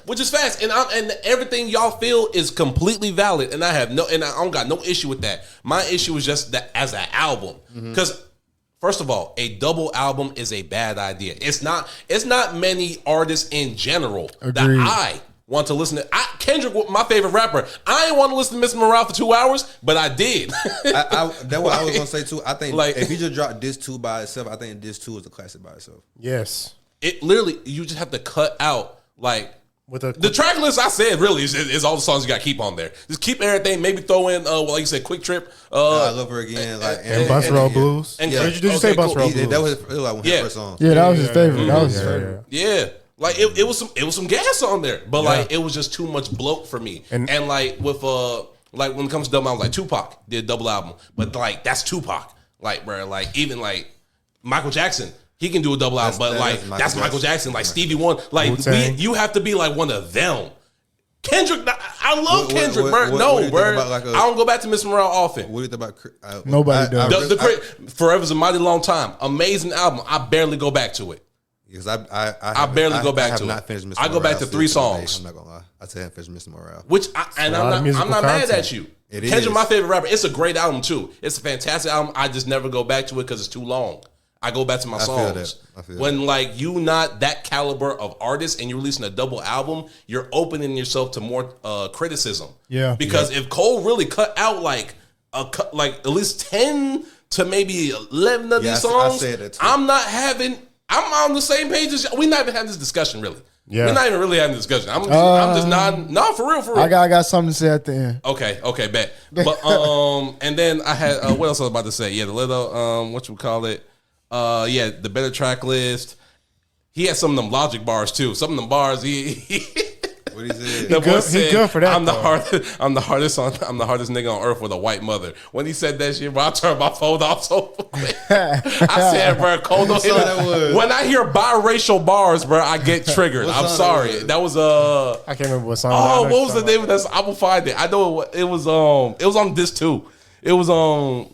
which is facts, and everything y'all feel is completely valid, and I don't got no issue with that. My issue is just that as an album, because first of all, a double album is a bad idea. It's not many artists in general that I want to listen to. Kendrick, my favorite rapper. I didn't want to listen to Mr. Morale for 2 hours, but I did. That's what I was gonna say too. I think if you just drop Diss 2 by itself, I think Diss 2 is a classic by itself. Yes. It literally, you just have to cut out with the track list. I said really is all the songs you got to keep on there. Just keep everything. Maybe throw in like you said, Quick Trip. I Love Her Again, and Bus Road Blues. Did you say Bus Road Blues? That was one of his first songs. Yeah, that was his favorite. That was his favorite. Yeah. Like it was some gas on there, but like it was just too much bloat for me. And like with like when it comes to double albums, like Tupac did a double album, but like that's Tupac. Like bro, like even like Michael Jackson, he can do a double album, but that's Michael Jackson. Like Stevie Wonder, like you have to be like one of them. Kendrick, I love Kendrick, bro. No, bro, I don't go back to Mr. Morale often. What do you think about? Nobody does. Forever's a Mighty Long Time, amazing album. I barely go back to it. Because I barely go back to it. Finished Mr. I go back to 3 songs. I'm not gonna lie. I said I finished Mr. Morale. I'm not mad at you. Kendrick, is my favorite rapper. It's a great album too. It's a fantastic album. I just never go back to it because it's too long. I go back to my songs. I feel when like you not that caliber of artist and you're releasing a double album, you're opening yourself to more criticism. Yeah. Because if Cole really cut out like at least 10 to maybe 11 of these songs, I said that too. I'm on the same page as we're not even having this discussion really. Yeah. We're not even really having this discussion. I'm just nodding. No, for real. I got something to say at the end. Okay, bet. But and then I had what else I was about to say? Yeah, the little what you call it? The better track list. He had some of them logic bars too. Some of them bars he What he said? He good for that. I'm the hardest nigga on earth with a white mother. When he said that shit, bro, I turned my phone off so quick. I said, bro, Cole don't hit it. When I hear biracial bars, bro, I get triggered. I'm sorry. That was I can't remember what song. Oh, what was the name of that? I will find it. I know it was on this too. It was on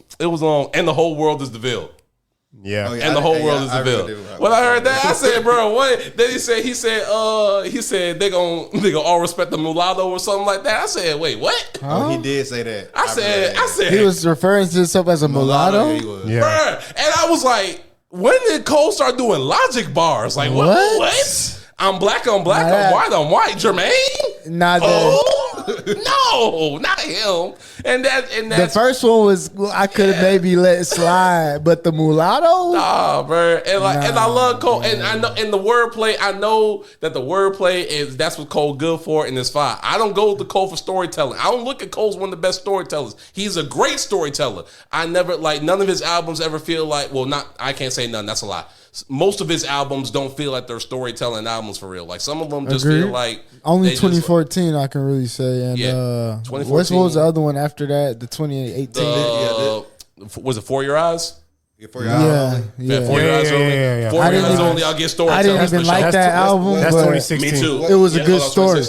And the Whole World Is DeVille. Yeah. And the whole world is the bill. When I heard that, I said, bro, what? Then he said they gonna all respect the mulatto or something like that. I said, wait, what? Oh, he did say that. I said he was referring to himself as a mulatto. Yeah. Bruh. And I was like, when did Cole start doing logic bars? Like what? I'm black on black, I'm white, Jermaine? Not that. No, not him. And that's the first one was I could have maybe let it slide, but the mulatto? Nah, bro. And I love Cole. And I know in the wordplay, I know that the wordplay that's what Cole good for, and it's fine. I don't go to Cole for storytelling. I don't look at Cole as one of the best storytellers. He's a great storyteller. I never none of his albums ever feel like, I can't say none, that's a lie. Most of his albums don't feel like they're storytelling albums for real. Like some of them just feel like only 2014 I can really say. And 2014. What was the other one after that? The 2018. Was it For Your Eyes? Yeah, For Your Eyes. Yeah. For Your Eyes only. Yeah. For Your Eyes only. I'll get storytelling. I didn't even like that album. That's but 2016. Me too. It was a good story.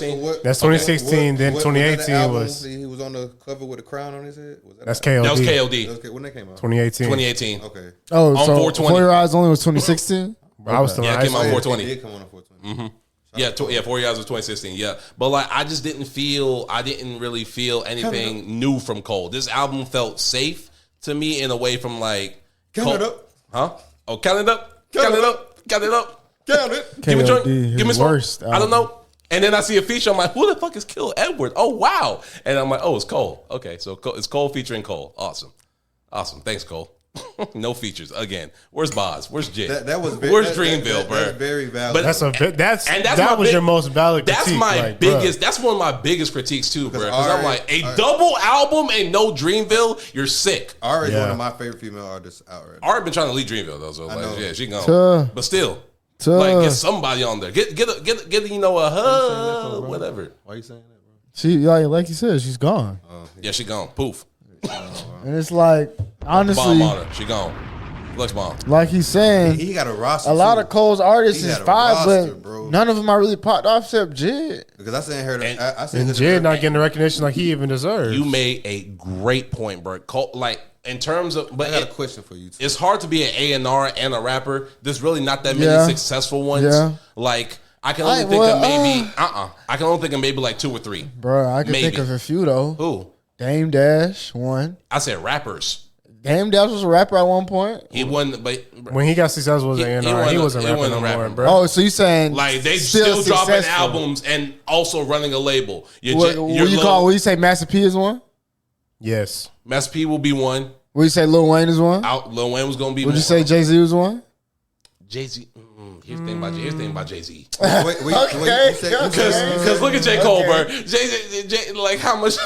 That's 2016. Then 2018 was. He was on the cover with a crown on his head. That's KOD. That was KOD. When that came out? 2018. Okay. Oh, on so 420. For Your Eyes only was 2016. I was still it came out on 420. It did come on 420. Yeah, 4 Years was 2016. Yeah, but like I didn't really feel anything new from Cole. This album felt safe to me in a way from like Count it up, huh? Oh, count it up, count it up, count it up, Count it. Give me a joint. KOD, Give me his some. worst I don't know. And then I see a feature. I'm like, who the fuck is Kill Edward? Oh, wow. And I'm like, oh, it's Cole. Okay, so it's Cole featuring Cole. Awesome. Thanks, Cole. No features again. Where's Boz? Where's Jit? Where's Dreamville, bro? That's very valid. But that was your most valid critique. That's my like, biggest. Bruh. That's one of my biggest critiques too, bro. Because I'm like, double album and no Dreamville, you're sick. Ari is one of my favorite female artists out right now. Ari been trying to lead Dreamville though, so like, yeah, she gone. But still, like, get somebody on there. Get you know whatever. Why are you saying that, bro? She like you said, she's gone. Yeah, she gone. Poof. And it's like, honestly, bomb on her. She gone. Flex bomb. Like he's saying, He got a roster. a lot of Cole's artists He is got a fire, roster, but bro. none of them are really popped off except Jid. Because I seen her. I seen And this Jid not getting the recognition like he even deserves. You made a great point, bro. Cole, like in terms of, but I got a question for you too. It's hard to be an A&R and a rapper. There's really not that many successful ones. Yeah. Like I can only think of maybe I can only think of maybe like 2 or 3. Bro, I can think of a few though. Who? Dame Dash, one. I said rappers. Dame Dash was a rapper at one point. He wasn't, but when he got successful as an A&R, he wasn't rapping no more, bro. Oh, so you saying like they still dropping successful. albums and also running a label. What you say Master P is one? Yes. Master P will be one. Would you say Lil Wayne is one? Lil Wayne was gonna be. Would you say Jay Z was one? Jay Z. Here's the thing about Jay Z. Wait, Because look at J. Cole, bro. Jay, like how much?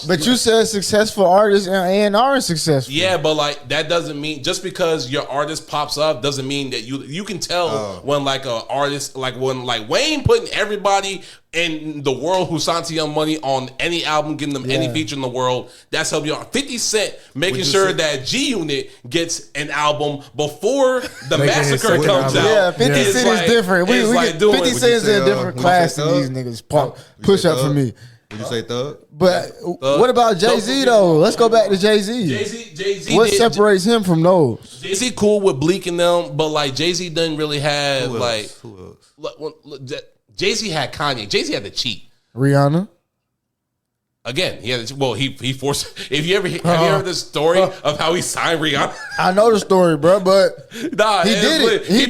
But you said successful artists and A&R is successful. Yeah, but like that doesn't mean just because your artist pops up doesn't mean that you can tell when like a artist like when like Wayne putting everybody in the world who signed to Young Money on any album, giving them any feature in the world. That's helping you out. 50 Cent making sure that G Unit gets an album before the Massacre comes out. Yeah, 50 Cent is different. We like get 50 Cent is in a different class than these niggas. Push up for me. Would you say Thug? But what about Jay-Z though? Let's go back to Jay-Z. Jay-Z What separates him from those? Jay-Z cool with Bleak and them, but like Jay-Z doesn't really have Who else? Jay-Z had Kanye. Jay-Z had to cheat. Rihanna. Again, he had to, he forced. If you ever have you heard the story of how he signed Rihanna? I know the story, bro, but Nah, he did it. He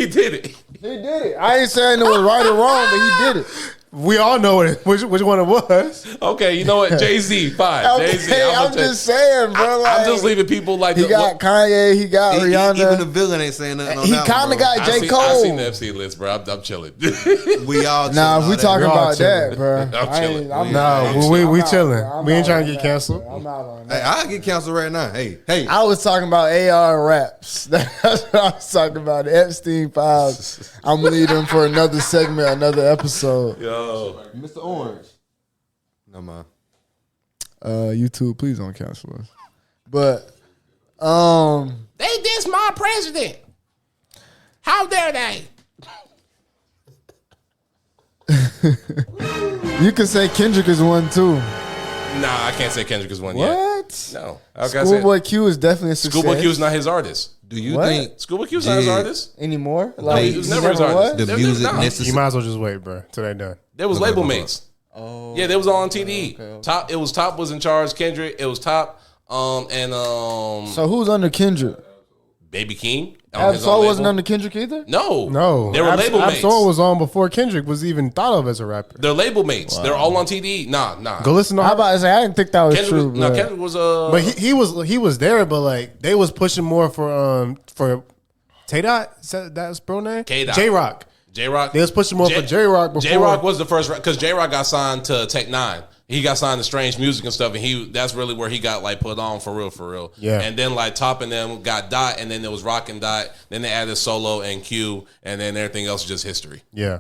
did it. I ain't saying it was right or wrong, but he did it. We all know which one it was. Okay, you know what? Jay-Z, fine. Okay, Jay-Z, I'm just saying, bro. I'm just leaving people like he got Kanye, he got Rihanna. Even the villain ain't saying nothing on He that kind one, of bro. got J. I Cole. seen the FC list, bro. I'm chilling. We all Nah, if we talking about that, chilling. bro. I'm chilling. We chilling. We ain't trying to get canceled. I'm out on Hey, that. I'll get canceled right now. Hey. I was talking about AR raps. That's what I was talking about. The Epstein files. I'm gonna leave them for another segment, another episode. Yo. Mr. Orange. No, man. YouTube, please don't cancel us. But They diss my president. How dare they? you can say Kendrick is one too. Nah, I can't say Kendrick is one yet. What? No. Schoolboy Q is definitely a success. Schoolboy Q is not his artist. Do you What? think Schoolboy Q is not his artist. Anymore? He was never his never artist. was? the music Nah. You necessary? might as well just wait, bro, till they done. There was label mates. Oh, Yeah, they was all on TD. okay. Top. It was Top was in charge. Kendrick. It was Top. So who's under Kendrick? Baby King. on his own Absol label. wasn't under Kendrick either? No. They were label mates. Absol was on before Kendrick was even thought of as a rapper. They're label mates. They're all on TD. Nah. Go listen to How about I say I didn't think that was Kendrick true. was, no, but- Kendrick was But he was there, but like they was pushing more for Tay Dot. Is that's bro name? K-Dot. J Rock. J Rock. They was pushing more for J Rock before. J Rock was the first because J Rock got signed to Tech Nine. He got signed to Strange Music and stuff, and that's really where he got like put on for real. Yeah. And then like Top and them got Dot, and then there was Rock and Dot. Then they added Solo and Q, and then everything else is just history. Yeah.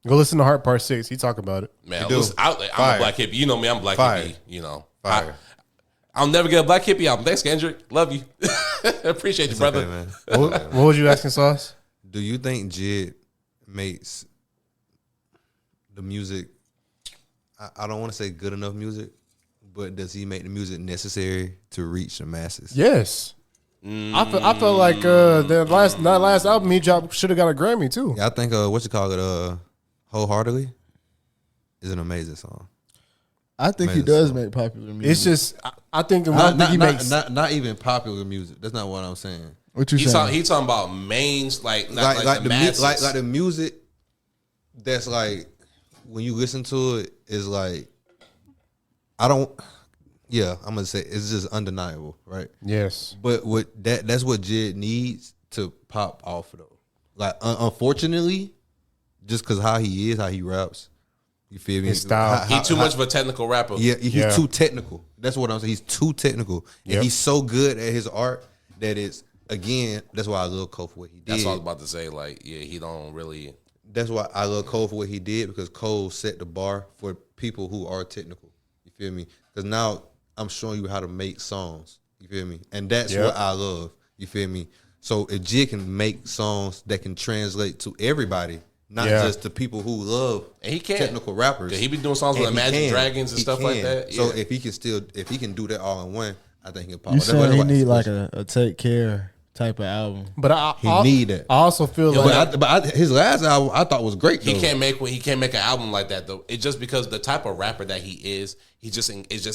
Go listen to Heart Part 6. He talk about it. Man, do. listen, I'm a black hippie. You know me, I'm a black Fire. hippie. You know, Fire. I'll never get a black hippie album. Thanks, Kendrick. Love you. Appreciate you, brother. Okay, man. What was you asking, Sauce? Do you think Jid makes the music? I don't want to say good enough music, but does he make the music necessary to reach the masses? Yes. I felt like that last album he dropped should have got a Grammy too. Yeah, I think Wholeheartedly is an amazing song. I think he Man, does so- make popular music. It's just I think Not even popular music. That's not what I'm saying. what you saying? He talking about mains like the the masses. like the music that's like when you listen to it is like I'm gonna say it's just undeniable, right? yes. But that's what Jid needs to pop off though. Like unfortunately, just because how he is, how he raps, you feel me? His style. He too much of a technical rapper. Yeah, he's Yeah. too technical. That's what I'm saying. He's too technical, Yep. and he's so good at his art that it's again. That's why I love Cole for what he did. That's what I was about to say. Like, yeah, he don't really. That's why I love Cole for what he did because Cole set the bar for people who are technical. You feel me? Because now I'm showing you how to make songs. You feel me? And that's Yep. what I love. You feel me? So if Jid can make songs that can translate to everybody, not Yeah. just the people who love And he can. technical rappers. Yeah, he be doing songs with And he Imagine can. Dragons and He stuff like can. that. So Yeah. if he can do that all in one, I think he can pop. You That's why- saying he that's why- need like a take care type of album? But I need it. I also feel like But his last album I thought was great. He though. can't make an album like that though. It's just because the type of rapper that he is just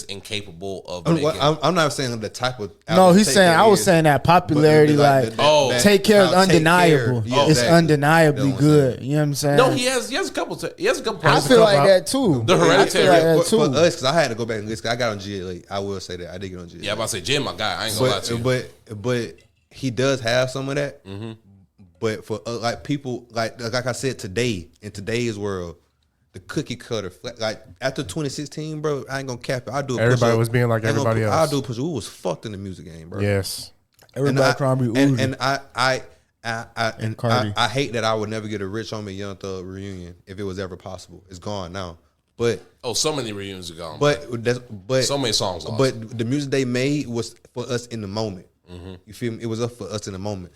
incapable of making. I'm not saying the type of. No, album he's Take saying Care I was is, saying that but popularity, it'd be like, that Take Care is how Take Care- undeniable. yeah, It's exactly. undeniably That's what I'm good. saying. You know what I'm saying? No, he has a couple. He has a couple. I feel like that too. The Hereditary. I feel like that for too. us, because I had to go back and listen. 'Cause I got on G late. I will say that I did get on G. Yeah, I'm about to say Jim, my guy. I ain't gonna lie to you. But he does have some of that. Mm-hmm. But for like people like I said today in today's world, the cookie cutter like after 2016, bro. I ain't gonna cap it. I do. Everybody was being like everybody else. I do push. Who was fucked in the music game, bro? yes. Everybody trying to be Uzi. and And Cardi. I hate that I would never get a Rich Homie Young Thug reunion if it was ever possible. It's gone now. But So many reunions are gone. but so many songs lost. But the music they made was for us in the moment. Mm-hmm. You feel me? It was up for us in the moment.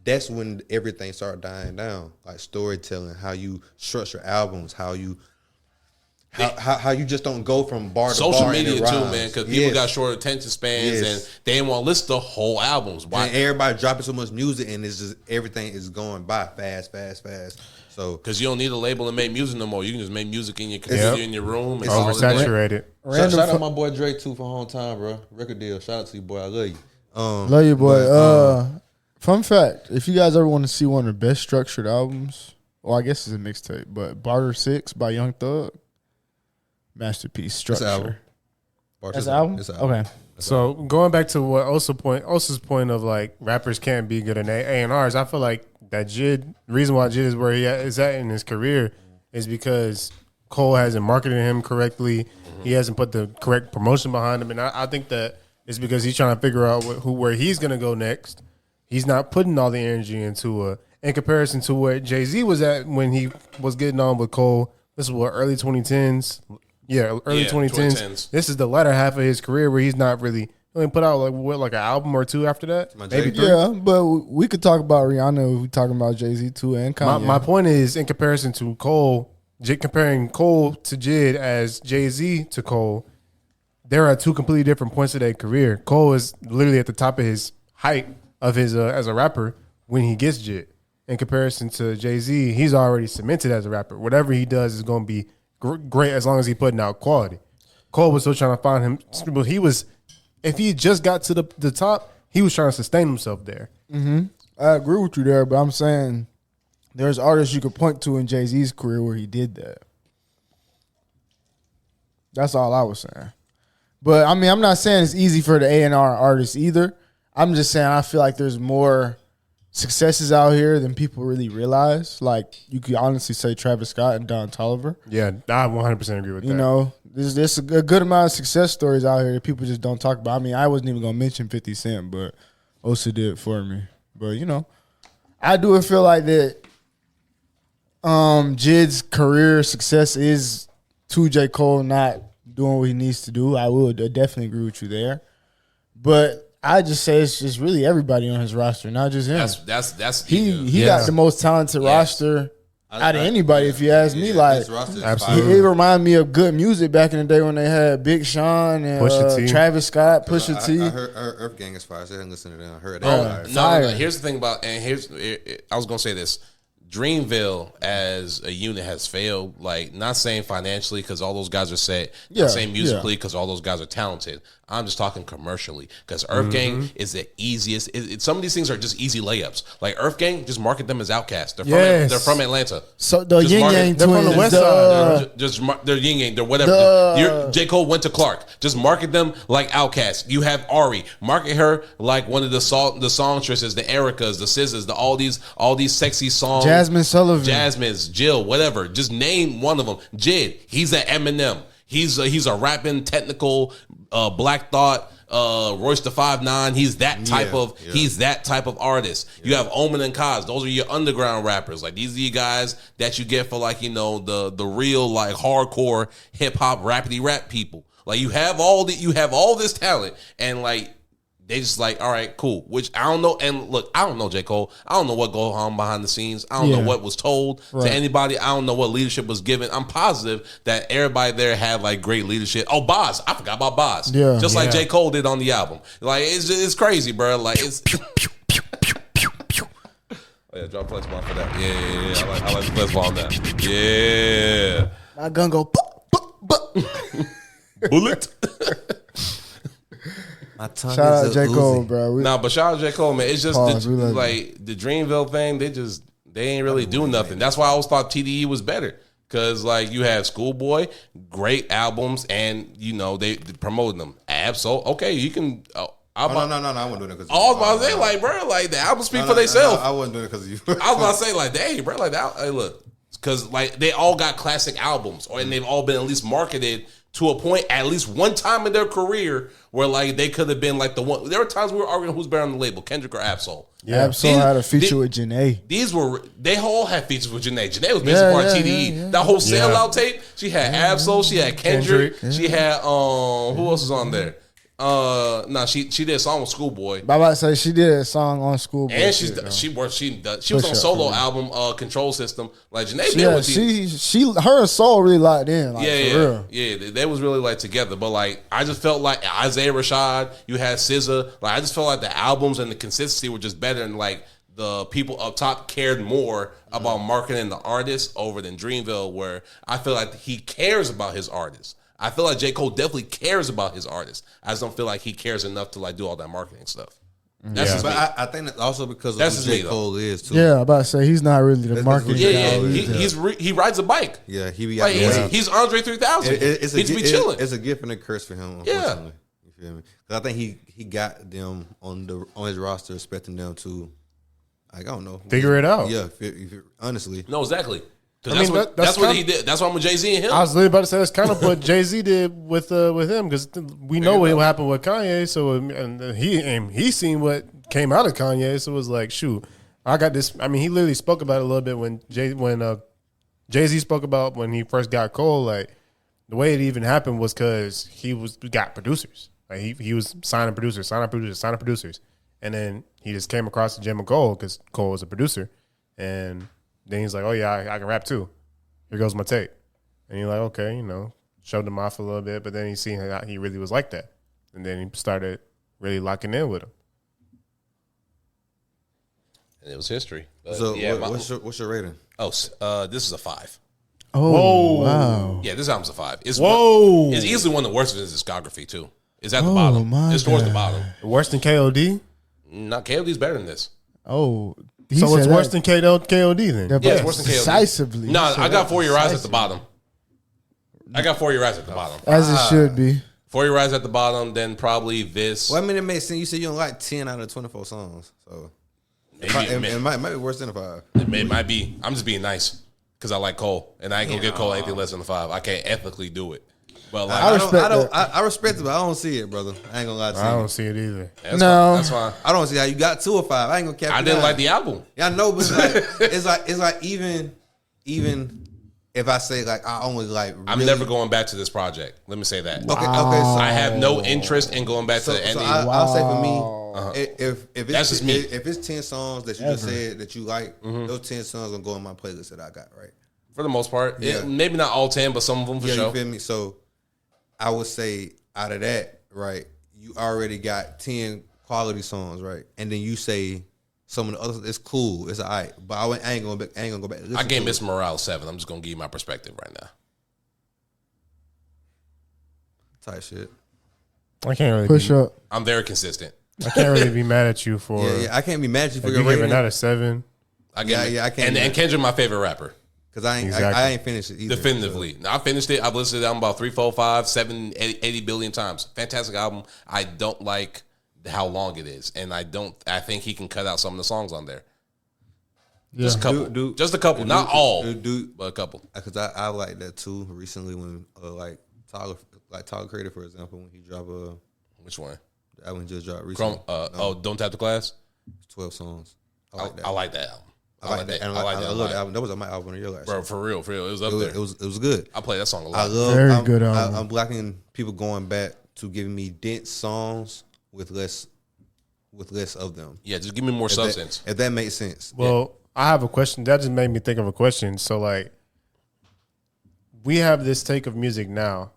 That's when everything started dying down, like storytelling, how you structure albums, how you just don't go from bar to bar. social and it media too, rhymes. man, because people got short attention spans Yes. and they didn't want to listen to whole albums. Why? And everybody dropping so much music, and it's just everything is going by fast. So Because you don't need a label and make music no more. You can just make music in your computer in your room. And call it a day. Oversaturated. shout out my boy Drake too for Home Time, bro. Record deal. Shout out to you, boy. I love you. Love you, boy. Fun fact: if you guys ever want to see one of the best structured albums, well, I guess it's a mixtape, but Barter 6 by Young Thug, masterpiece structure. album. That's the album. It's an album. Okay. So going back to what Osa's point of like rappers can't be good at A&Rs, I feel like that reason why Jid is where he is at in his career is because Cole hasn't marketed him correctly. He hasn't put the correct promotion behind him, and I think that it's because he's trying to figure out where he's gonna go next. He's not putting all the energy into in comparison to where Jay-Z was at when he was getting on with Cole. This is what, early 2010s. Yeah, early 2010s. This is the latter half of his career where he's not really. He only put out like an album or two after that, maybe three. Yeah, but we could talk about Rihanna. We talking about Jay-Z too and Kanye. My point is, in comparison to Cole, comparing Cole to Jid as Jay-Z to Cole, there are two completely different points of their career. Cole is literally at the top of his height of his as a rapper when he gets Jid. In comparison to Jay-Z, he's already cemented as a rapper. Whatever he does is going to be great as long as he's putting out quality. Cole was still trying to find him. If he just got to the top, he was trying to sustain himself there. I agree with you there, but I'm saying there's artists you could point to in Jay-Z's career where he did that. That's all I was saying. But I mean, I'm not saying it's easy for the A&R artists either. I'm just saying I feel like there's more successes out here than people really realize. Like you could honestly say Travis Scott and Don Toliver. Yeah, I 100% agree with that. You know, there's a good amount of success stories out here that people just don't talk about. I mean, I wasn't even gonna mention 50 Cent, but Osa did for me. But you know, I do feel like that. Jid's career success is to J. Cole not doing what he needs to do. I would definitely agree with you there, but I just say it's just really everybody on his roster, not just him. That's He got the most talented roster out of anybody. If you ask me, like Absolutely. it reminded me of good music back in the day when they had Big Sean and Pusha T. Travis Scott, Pusha T. I heard Earth Gang is fire. So I didn't listen to them. I heard No, that. no. Here's the thing about, I was gonna say this. Dreamville as a unit has failed. Like, not saying financially because all those guys are set. Yeah, Not saying musically because all those guys are talented. I'm just talking commercially because Earth Gang is the easiest. Some of these things are just easy layups. Like Earth Gang, just market them as Outkast. They're from Atlanta. So the Just Yin market- Yang they're twins, from the West Side. They're Yin Yang. They're whatever. J. Cole went to Clark. Just market them like Outkast. You have Ari. Market her like one of the songstresses, the Ericas, the SZAs, all these sexy songs. Jasmine Sullivan. Jasmine's, Jill, whatever. Just name one of them. Jid. He's an Eminem. He's a rapping technical Black Thought. Royce the 5'9", he's that type of artist. You have Omen and Kaz, those are your underground rappers. Like, these are you guys that you get for, like, the real, like, hardcore hip hop rapidy rap people. Like, you have all this talent, and like they just like, all right, cool. Which I don't know. And look, I don't know J. Cole. I don't know what goes on behind the scenes. I don't know what was told to anybody. I don't know what leadership was given. I'm positive that everybody there had like great leadership. Oh, Boz. I forgot about Boz. Yeah. Just like J. Cole did on the album. Like, it's crazy, bro. Like, it's... Oh, yeah, drop flex ball for that. Yeah. I like the flex ball on that. Yeah. My gun go. Bullet. Shout out J. Cole, bro. But shout out J. Cole, man. It's just Pause, the Dreamville thing. They ain't really doing nothing. That's why I always thought TDE was better. Cause like you had Schoolboy, great albums, and they promoted them. Absol, okay, you can. No, I wasn't doing it because. I was about to say, like, bro, like the albums speak for themselves. I wasn't doing it because of you. I was about to say, like, dang, bro, like that. Hey, look, because like they all got classic albums, and they've all been at least marketed to a point at least one time in their career where like they could have been like the one. There were times we were arguing who's better on the label, Kendrick or Absol. Yeah, Absol had a feature with Janae. They all had features with Janae. Janae was basically part of TDE. Yeah. That whole sellout tape, she had Absol, she had Kendrick. She had who else was on there? She did a song with Schoolboy. I'm about to say she did a song on Schoolboy. And she was on solo album Control System. Like Janae been with her and Soul really locked in. Like, they was really like together. But like I just felt like Isaiah Rashad, you had SZA. Like I just felt like the albums and the consistency were just better, and like the people up top cared more about marketing the artist over than Dreamville, where I feel like he cares about his artist. I feel like J. Cole definitely cares about his artist. I just don't feel like he cares enough to like do all that marketing stuff. That's just me. I think that's also because of who J. Cole is too. Yeah, I'm about to say he's not really the marketing guy. He rides a bike. Yeah, he's Andre 3000. He's be chilling. It's a gift and a curse for him. Unfortunately, you feel me? Because I think he got them on his roster, expecting them to, like, I don't know, figure it out. Yeah, honestly, no, exactly. That's what he did. That's why I'm with Jay-Z and him. I was literally about to say that's kind of what Jay-Z did with him, because we know what happened with Kanye. So he seen what came out of Kanye. So it was like, shoot, I got this. I mean, he literally spoke about it a little bit when Jay-Z spoke about when he first got Cole. Like the way it even happened was because he got producers. Like he was signing producers, and then he just came across the gem of Cole because Cole was a producer, and then he's like, oh, yeah, I can rap too. Here goes my tape. And you're like, okay, showed him off a little bit. But then he seen how he really was like that. And then he started really locking in with him. And it was history. But so what's your rating? Oh, this is a 5. Oh, whoa. Wow. Yeah, this album's a 5. It's easily one of the worst of his discography, too. It's at the bottom. It's towards the bottom. Worse than KOD? Not KOD's better than this. Oh, so it's worse than KOD then? Yeah, it's worse than KOD. Decisively. No, I got For Your Eyes at the bottom. As it should be. For Your Eyes at the bottom, then probably this. Well, I mean, it makes sense. You said you don't like 10 out of 24 songs. So it might be worse than a 5. It might be. I'm just being nice because I like Cole. And I ain't going to give Cole anything less than a 5. I can't ethically do it. But like, I respect it, but I don't see it, brother. I ain't gonna lie to you. I don't see it either. That's fine. I don't see how you got 2 or 5. I ain't gonna cap. I didn't like the album. Yeah, I know, but it's like even if I say like I only like, really, I'm never going back to this project. Let me say that. Okay. So I have no interest in going back to any. I'll say for me, if it's 10 songs that you just said that you like, those 10 songs gonna go in my playlist that I got, right? For the most part, maybe not all 10, but some of them for sure. You feel me? So I would say out of that, right, you already got 10 quality songs, right? And then you say Some of the others, it's cool. It's all right. But I ain't gonna go back. I gave Mr. Morale 7. I'm just gonna give you my perspective right now. Type shit. I can't really Push up. I'm very consistent. I can't really be mad at you for. Yeah, I can't be mad at you for Like your you giving rating. that a 7. I can't. And Kendrick, my favorite rapper. Because I Exactly. ain't finished it either. Definitively. Now, I finished it. I've listened to the album about 3, 4, 5, 7, 80 billion times. Fantastic album. I don't like how long it is. And I think he can cut out some of the songs on there. Yeah. Just a couple. Just a couple. Not all, but a couple. Because I like that too recently when Tyler Creator, for example, when he dropped Which one? the album he just dropped recently. Don't Tap the Class? 12 songs. I like that. I like that album. I like that. And I love the album. That was my album of the year last year. Bro, for real. It was up there. It was good. I play that song a I lot. love Very good album. I'm blocking people going back to giving me dense songs with less of them. Yeah, just give me more substance. If that makes sense. Well, I have a question. That just made me think of a question. So, like, we have this take of music now,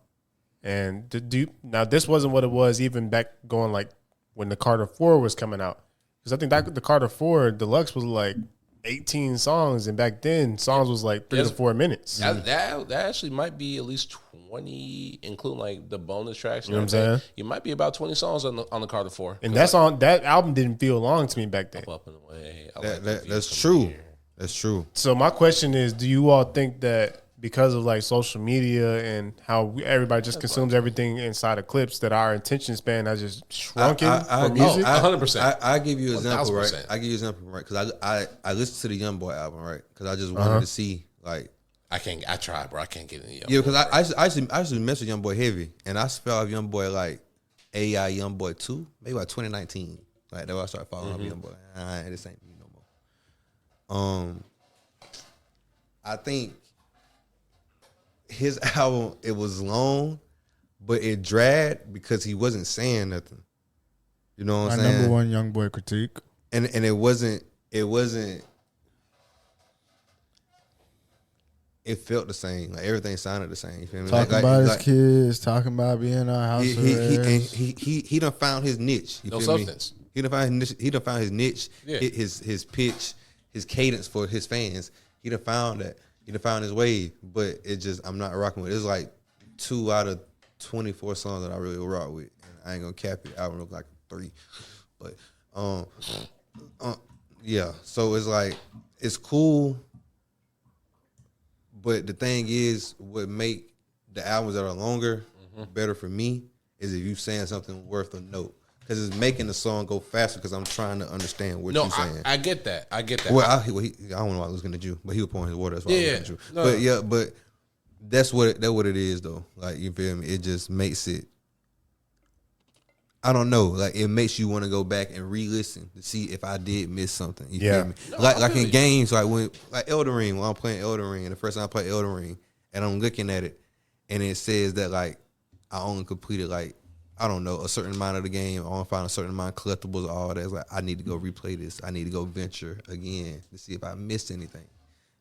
and now this wasn't what it was even back going like when the Carter 4 was coming out. Because I think that the Carter 4 Deluxe was like 18 songs, and back then songs was like 3 to 4 minutes. That actually might be at least 20, including like the bonus tracks. You know what I'm saying? You might be about 20 songs on the Carter 4. And that album didn't feel long to me back then. Up and away. That's true. That's true. So my question is, do you all think that because of like social media and how everybody just consumes everything inside of clips, that our attention span has just shrunken for music? 100%. I give you an example, right? 1000%. I give you an example, right? Because I listened to the YoungBoy album, right? Because I just wanted to see, like, I tried, bro. I can't get any. yeah, because I used to mess with YoungBoy heavy, and I fell off YoungBoy like AI YoungBoy 2, maybe like 2019. Like that's when I started following YoungBoy. This ain't me no more. I think his album, it was long, but it dragged because he wasn't saying nothing. You know what I'm My saying? number one young boy critique. And it wasn't. It felt the same. Like everything sounded the same. You feel me? Talking about his kids, talking about being our house arrest. He done found his niche. You No feel substance. Me? He done found his niche. He done found his niche. Yeah. His pitch, his cadence for his fans. He done found that. He done found his way. But it just, I'm not rocking with it. It's like 2 out of 24 songs that I really rock with. And I ain't gonna cap it. I look like 3. But yeah. So it's like, it's cool. But the thing is, what make the albums that are longer better for me is if you saying something worth a note. Because it's making the song go faster because I'm trying to understand what you're saying. I get that. Well, I don't know why I was looking at you, but he was pouring his water. That's why I was looking at you. No. But that's what it is, though. Like, you feel me? It just makes it, I don't know. Like, it makes you want to go back and re-listen to see if I did miss something. You feel me? No, Like in games, like Elden Ring, when I'm playing Elden Ring, and the first time I play Elden Ring, and I'm looking at it, and it says that, like, I only completed, like, I don't know, a certain amount of the game. I want to find a certain amount of collectibles, all that. It's like, I need to go replay this. I need to go venture again to see if I missed anything.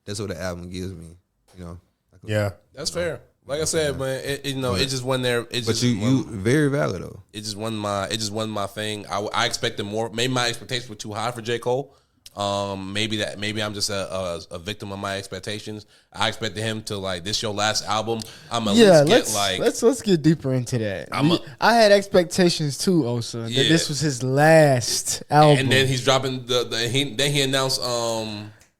That's what the album gives me, you know? Yeah. That's fair. Like I said, man, it just went there. But you very valid though. It just wasn't my thing. I expected more. Maybe my expectations were too high for J. Cole. Maybe I'm just a victim of my expectations. I expected him to, like, this your last album. Let's get deeper into that. I had expectations too, Osa, that this was his last album, and then he's dropping he announced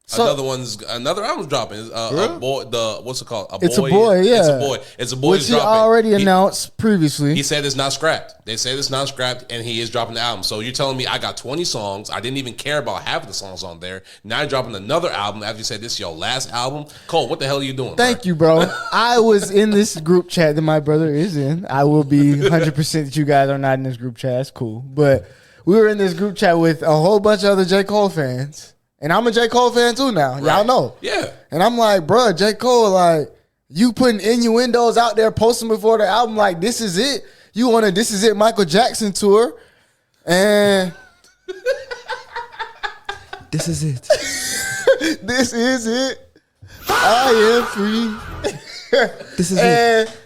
another album's dropping. A boy, what's it called? It's a boy, yeah. It's a boy. It's a boy. Which he already announced previously. He said it's not scrapped. They said it's not scrapped, and he is dropping the album. So you're telling me I got 20 songs. I didn't even care about half of the songs on there. Now you're dropping another album after you said this is your last album. Cole, what the hell are you doing? Thank you, bro. I was in this group chat that my brother is in. I will be 100% that you guys are not in this group chat. It's cool. But we were in this group chat with a whole bunch of other J. Cole fans. And I'm a J. Cole fan too now. Right. Y'all know. Yeah. And I'm like, bro, J. Cole, like, you putting innuendos out there, posting before the album, like, this is it. You want a This Is It Michael Jackson tour. And this is it. This is it. I am free. This is it.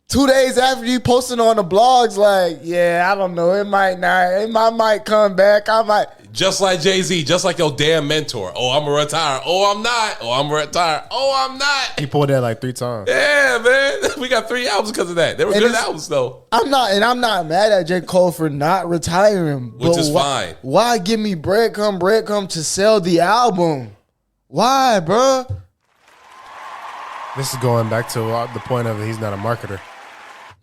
2 days after you posting on the blogs, like, yeah, I don't know, it might come back. I might. Just like Jay-Z, just like your damn mentor. Oh, I'm gonna retire. Oh, I'm not. Oh, I'm gonna retire. Oh, I'm not. He pulled that like 3 times. Yeah, man. We got 3 albums because of that. They were good albums, though. I'm not mad at J. Cole for not retiring. Which is fine. Why give me breadcrumb to sell the album? Why, bro? This is going back to the point of he's not a marketer.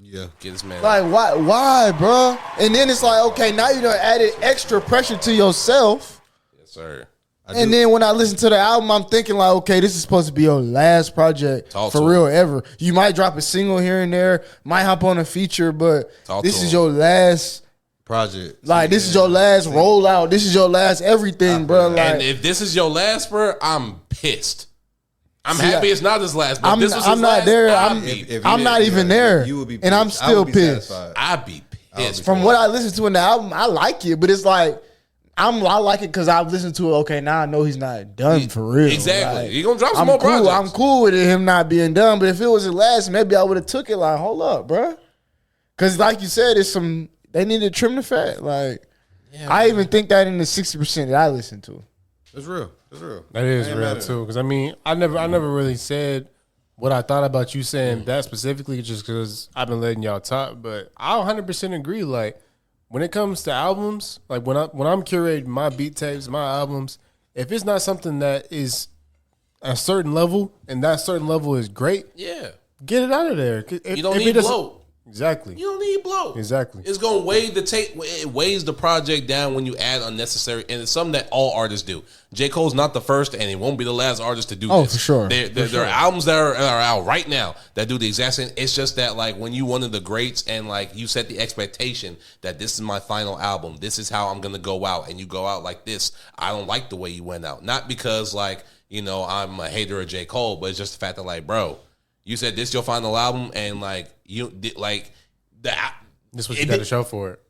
Yeah. Get this man. Like, why, bro? And then it's like, okay, now you done added extra pressure to yourself. Yes, sir. And then when I listen to the album, I'm thinking like, okay, this is supposed to be your last project for real ever. You might drop a single here and there, might hop on a feature, but this is your last project. Like, this is your last rollout. This is your last everything, bro. Like, and if this is your last, bro, I'm pissed. I'm happy it's not his last, but this was his I'm not last, there. I'm not even there. You would be pissed. And I'm still pissed. I'd be pissed. From what I listened to in the album, I like it, but it's like, I like it because I've listened to it. Okay, now I know he's not done for real. Exactly. Like, He's going to drop some more projects. I'm cool with him not being done, but if it was his last, maybe I would have took it like, hold up, bro. Because like you said, they need to trim the fat. Like, I even think that in the 60% that I listen to. It's real. It's real. That is real too. Because I mean, I never really said what I thought about you saying that specifically, just because I've been letting y'all talk. But I 100% agree. Like, when it comes to albums, like when I'm curating my beat tapes, my albums, if it's not something that is a certain level and that certain level is great, get it out of there. You don't need bloat. Exactly. You don't need bloat. Exactly. It's going to weigh the tape. It weighs the project down when you add unnecessary, and it's something that all artists do. J. Cole's not the first, and he won't be the last artist to do this. Oh, for sure. There are albums that are out right now that do the exact same. It's just that, like, when you one of the greats and, like, you set the expectation that this is my final album, this is how I'm going to go out, and you go out like this, I don't like the way you went out. Not because, like, you know, I'm a hater of J. Cole, but it's just the fact that, like, bro, you said this your final album, and like you like that. This is what you got to show for it.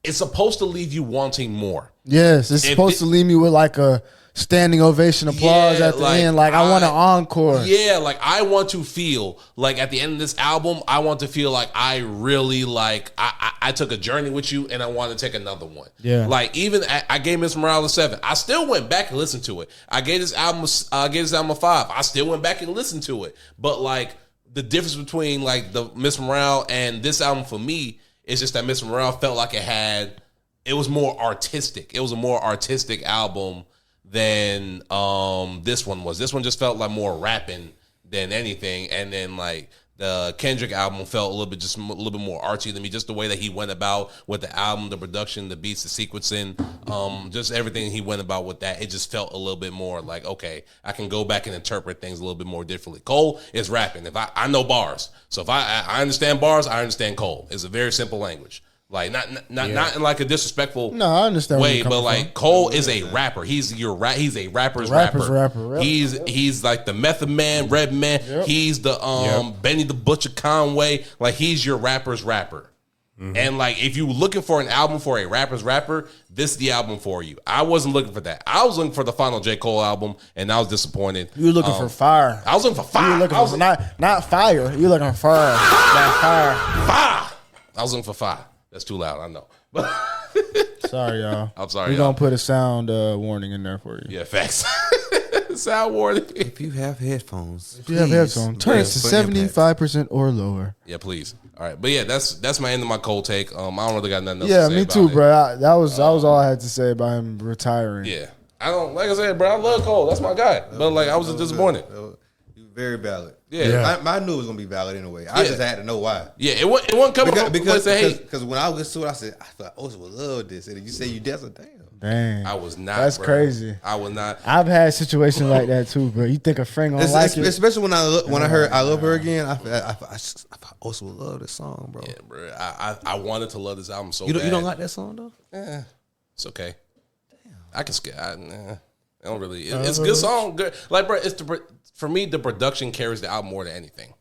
It's supposed to leave you wanting more. Yes, it's supposed to leave me with like a standing ovation applause at the end. Like, I want an encore. Yeah, like I want to feel like at the end of this album, I want to feel like I really like I took a journey with you, and I want to take another one. Yeah, like even I gave Miss Morales a 7. I still went back and listened to it. I gave this album a 5. I still went back and listened to it. But like the difference between like the Miss Morale and this album for me is just that Miss Morale felt like it was more artistic. It was a more artistic album than this one was. This one just felt like more rapping than anything, and then like the Kendrick album felt a little bit more artsy to me. Just the way that he went about with the album, the production, the beats, the sequencing, just everything he went about with that. It just felt a little bit more like, okay, I can go back and interpret things a little bit more differently. Cole is rapping. If I know bars, so if I understand bars, I understand Cole. It's a very simple language. Like not in like a disrespectful I understand way, but like Cole is a rapper. He's a rapper's rapper. He's like the Method Man, Red Man. Yep. He's the Benny the Butcher Conway. Like he's your rapper's rapper. Mm-hmm. And like if you were looking for an album for a rapper's rapper, this is the album for you. I wasn't looking for that. I was looking for the final J. Cole album, and I was disappointed. You were looking for fire. I was looking for fire. You were looking for not fire. You were looking for fire. Not fire. Fire. I was looking for fire. That's too loud, I know. Sorry, y'all. I'm sorry. We're going to put a sound warning in there for you. Yeah, facts. Sound warning. If you have headphones, turn it to 75% or lower. Yeah, please. All right. But yeah, that's my end of my Cole take. I don't really got nothing else to say me about too, it. bro. That was all I had to say about him retiring. Yeah. Like I said, bro, I love Cole. That's my guy. But like I was disappointed. Very valid. Yeah. I knew it was gonna be valid anyway. I just had to know why. Yeah, it wasn't coming because when I listened to it, I said, I thought Osa would love this. And you say you desperate, damn. I was not. That's crazy. I was not. I've had situations like that too, bro. You think a friend gonna like it? Especially when I heard I Love Her Again, I thought Osa would love this song, bro. Yeah, bro. I wanted to love this album so bad. You don't like that song though? Yeah, it's okay. Damn. I can skip. I don't really. It's a good song. Good. Like, bro, for me, the production carries the album more than anything.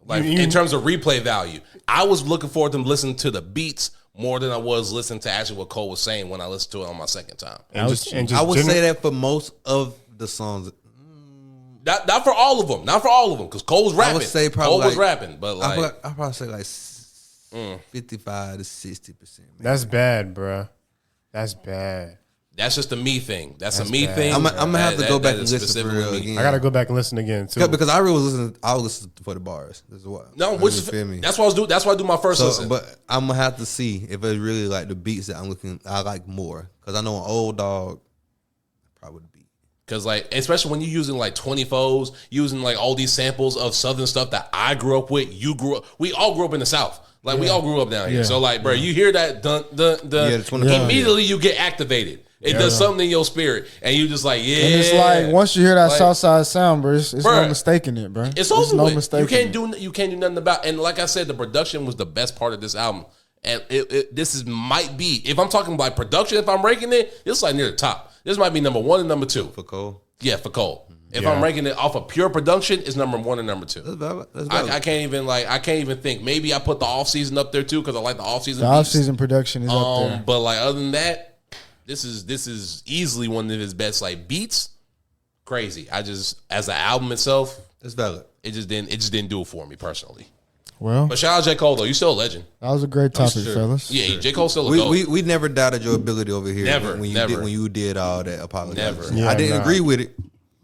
Like in terms of replay value, I was looking forward to listening to the beats more than I was listening to actually what Cole was saying when I listened to it on my second time. I would say that for most of the songs, Not for all of them. Not for all of them. Because Cole's rapping. I would say probably Cole was like- rapping, but like I'll probably say like 55 to 60%. That's bad, bro. That's bad. that's just a me thing. That's a That's me bad. thing. I'm gonna have to go back that and is listen for specifically real me. again. I gotta go back and listen again too. Because I really was listening. I was listening for the bars. This is what. No, which is feel me. that's what I was doing. That's why I do my first So, listen. but I'm gonna have to see if it's really like the beats that I like more. Because I know an old dog probably the beat. Because like, especially when you're using like 24s, using like all these samples of Southern stuff that I grew up with, you grew up, we all grew up in the South. Like we all grew up down here. Yeah. So like, bro, you hear that dun dun dun, Yeah, the 24, immediately you get activated. It does something in your spirit, and you just like, yeah. And it's like once you hear that Like, Southside sound, bro, it's bruh, no mistaking it, bro. It's over no with. mistaking You can't do nothing about. And like I said, the production was the best part of this album. And might be, if I'm talking about production, if I'm ranking it, it's like near the top. This might be number 1 and number 2. For Cole. Yeah, for Cole. If Yeah. I'm ranking it off of pure production, it's number 1 and number 2. That's valid. That's valid. I can't even think. Maybe I put the off season up there too because I like the off season. The off-season production is up there. But like other than that, this is easily one of his best like beats. Crazy. I just as an album itself, That's valid. it just didn't do it for me personally. Well, But shout out J. Cole though, you still a legend. that was a great topic, sure. fellas. Yeah, J. Cole's still a goat. We never doubted your ability over here. Never, when never. you did all that apology. Never. Yeah, I didn't nah. agree with it.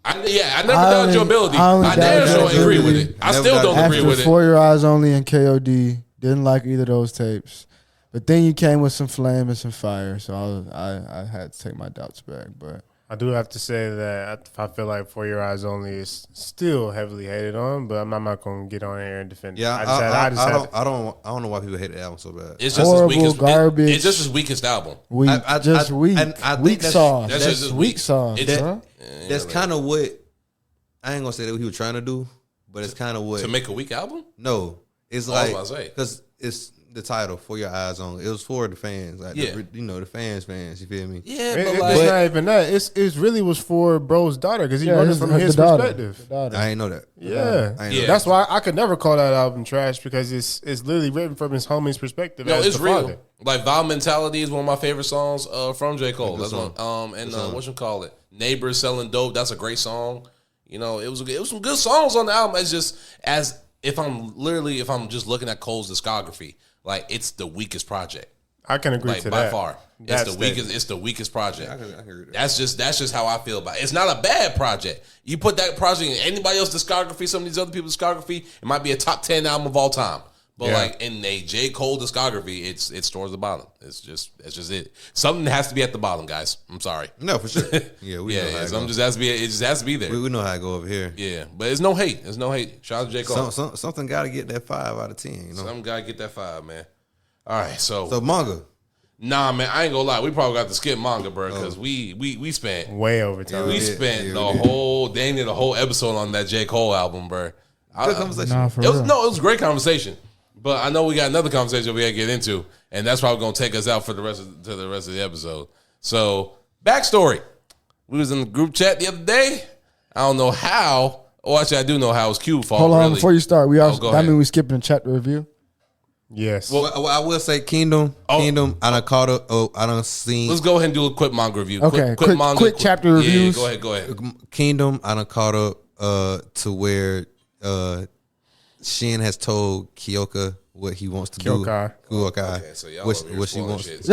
I never doubted your ability. I only I damn doubted sure your agree with ability. it. I Never still doubted don't it. agree After with it. For Your Eyes Only and KOD, didn't like either of those tapes. But then you came with some flame and some fire, so I had to take my doubts back. But I do have to say that I feel like For Your Eyes Only is still heavily hated on, but I'm not gonna get on here and defend it. Yeah, I don't know why people hate the album so bad. It's just Horrible, his weakest garbage. It's just his weakest album. weak, I weak, and I think weak that's- sauce. that's just weak sauce. It's- Huh? That's kind of what I ain't gonna say that what he was trying to do, but it's kind of what To make a weak album? no, it's Oh, I was like about to say. because it's the title For Your Eyes Only. It was for the fans, like Yeah. the fans. You feel me? Yeah, It's but like not even that. It really was for bro's daughter because he Yeah, wrote it his- from the his daughter. perspective. The daughter. I ain't know that. Yeah. I ain't Yeah. know That's why I could never call that album trash because it's literally written from his homie's perspective. no, as it's the real. father. Like Vile Mentality is one of my favorite songs from J. Cole. Good That's one. song. And song. what you call it? Neighbors Selling Dope. That's a great song. You know, it was some good songs on the album. It's just if I'm just looking at Cole's discography, like it's the weakest project. I can agree Like to by that. far, That it's the statement. weakest. It's the weakest project. I can agree with that. That's just how I feel about it. It's not a bad project. You put that project in anybody else's discography, some of these other people's discography, it might be a top 10 album of all time. But Yeah. like in a J. Cole discography, it's towards the bottom. It's just it. Something has to be at the bottom, guys. I'm sorry. No, for sure. Yeah, we know how it Something go. just has to be. It just has to be there. We know how it go over here. Yeah, but it's no hate. There's no hate. Shout out to J. Cole. Something got to get that 5 out of 10. You know. Some guy get that 5, man. All right, So manga. nah, man, I ain't gonna lie. We probably got to skip manga, bro, because we spent Way over time. we Yeah, spent yeah, the we did. whole episode on that J. Cole album, bro. Good conversation. Nah, for It was real. a great conversation, but I know we got another conversation we gotta get into, and that's probably gonna take us out for the rest of the episode. So backstory: we was in the group chat the other day. I don't know how. Oh, actually, I do know how. It was Cube's fault. Hold on, really. before you start, we also go that ahead. mean we skipping the chapter review. Yes. Well, I will say Kingdom. Kingdom. I done caught up. Oh, I done seen Let's go ahead and do a quick manga review. Okay, quick manga, quick chapter reviews. Yeah, go ahead. Kingdom. I done caught up to where Shin has told Kyoka what he wants to Kyokai. do. Kyokai. Okay, so y'all what over here what she spoiling wants. shit.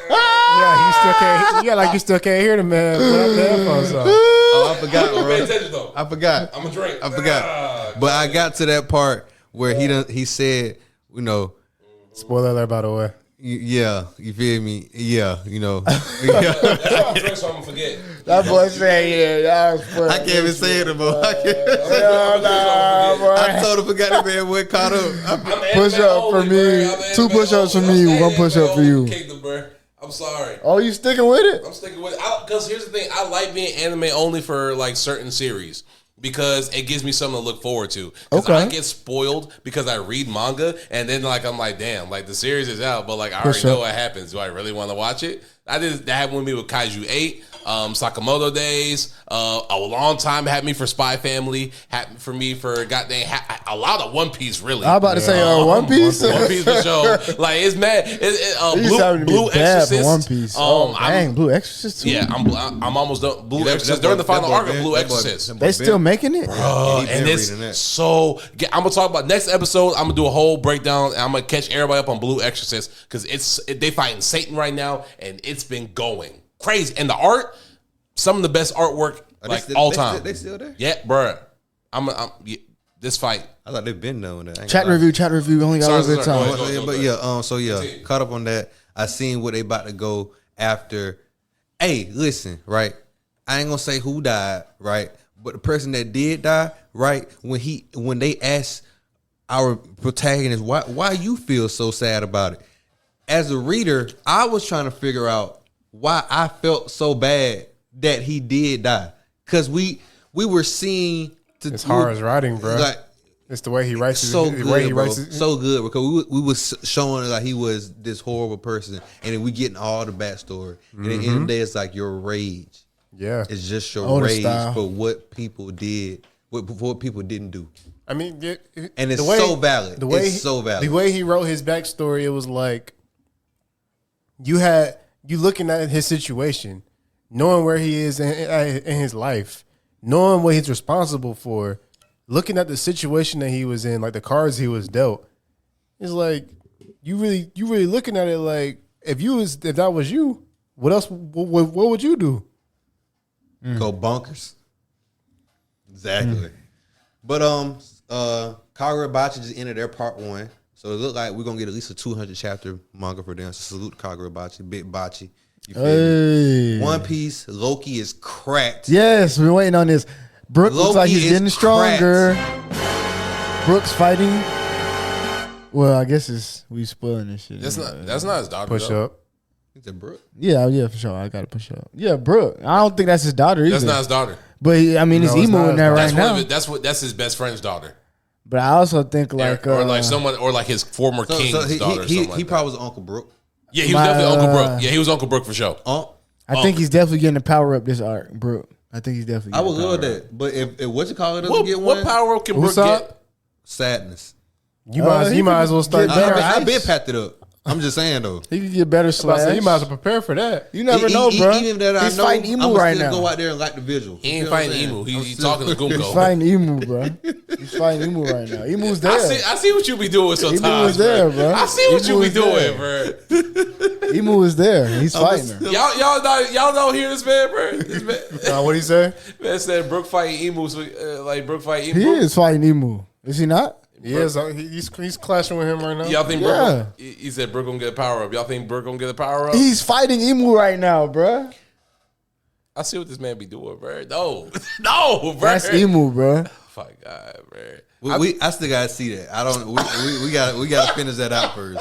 Yeah, you still can't. Yeah, like you still can't hear the man. Put up the headphones on. Oh, I forgot, Pay bro. attention though. I forgot. I'm a drink. I forgot. But I got to that part where he said, you know, Spoiler alert, by the way. yeah, you feel me? Yeah, you know. I'm a drink, so I'm gonna forget. That boy said, yeah, I can't even say it anymore. I can't. I totally forgot that man went caught up. Push up for me. 2 push-ups for me, 1 push-up for you. I'm sorry. Oh, you sticking with it? I'm sticking with it. Because here's the thing. I like being anime only for like certain series. Because it gives me something to look forward to. Because Okay. I get spoiled because I read manga and then like I'm like, damn, like the series is out, but like I already sure. know what happens. Do I really want to watch it? That happened with me with Kaiju 8. Sakamoto Days. A long time had me for Spy Family. Had for me for goddamn a lot of One Piece. Really, I'm about to say One Piece. One Piece for sure. Like it's mad. Blue Exorcist. One Piece. Dang, Blue Exorcist too. Yeah, I'm almost done. Blue Exorcist during the final arc of Blue Exorcist. They still making it. And it's so. I'm gonna talk about next episode. I'm gonna do a whole breakdown. And I'm gonna catch everybody up on Blue Exorcist because they fighting Satan right now, and it's been going crazy. And the art, some of the best artwork all time. They still there? Yeah, bro. This fight. I thought they've been doing that. Chat review. Only got a little bit of time. Caught up on that. I seen what they about to go after. Hey, listen, right? I ain't gonna say who died, right? But the person that did die, right? When they asked our protagonist why you feel so sad about it, as a reader, I was trying to figure out why I felt so bad that he did die, because we were seeing. It's hard as writing, bro. Like, it's the way he writes it. So good, so good, because we was showing like he was this horrible person, and then we getting all the backstory. And at the end of the day, it's like your rage. Yeah, it's just your rage for what people did, what people didn't do. I mean, and it's so valid. It's so valid. The way he wrote his backstory, it was like you looking at his situation, knowing where he is in his life, knowing what he's responsible for, looking at the situation that he was in, like the cards he was dealt. It's like you really looking at it like if that was you, what else? What would you do? Go bonkers. Exactly. But Kagurabachi just ended their part 1. So it looked like we're gonna get at least a 200 chapter manga for them. So salute Kagurabachi, big bachi. You feel me? One Piece, Loki is cracked. Yes, we're waiting on this. Brook looks like he's getting stronger. Brook's fighting. Well, I guess we spoiling this shit. That's not his daughter. Push up. Is it Brook? Yeah, for sure. I gotta push up. Yeah, Brook. I don't think that's his daughter either. That's not his daughter. But it's emo in there right now. That's his best friend's daughter. But I also think or like his former king's daughter. He probably was Uncle Brook. Yeah, he was definitely Uncle Brook. Yeah, he was Uncle Brook for sure. I think he's definitely getting the power up this arc, Brook. I think he's definitely. I would love that, but if what you call it doesn't get what power up can Brook get? Sadness. You might as well start. I've been packed it up. I'm just saying though. He could get better slash. You might as well prepare for that. You never know, bro. Even that he's fighting Emu right now. Go out there and like the visual. He ain't fighting Emu. He's talking to Gunko. He's fighting Emu, bro. He's fighting Emu right now. Emu's there. I see what you be doing sometimes. Emu is there, bro. I see what you be doing, bro. Emu is there. He's fighting her. Y'all don't hear this man, bro. This man, what he say? Man said Brook fighting Emu, like Brook fighting Emu. He is fighting Emu. Is he not? Yes, he's clashing with him right now. Y'all think Brook? He said Brook gonna get a power up. Y'all think Brook gonna get a power up? He's fighting Emu right now, bro. I see what this man be doing, bro. No, bro. That's Emu, bro. Oh my God, bro. I still gotta see that. I don't. We gotta finish that out first.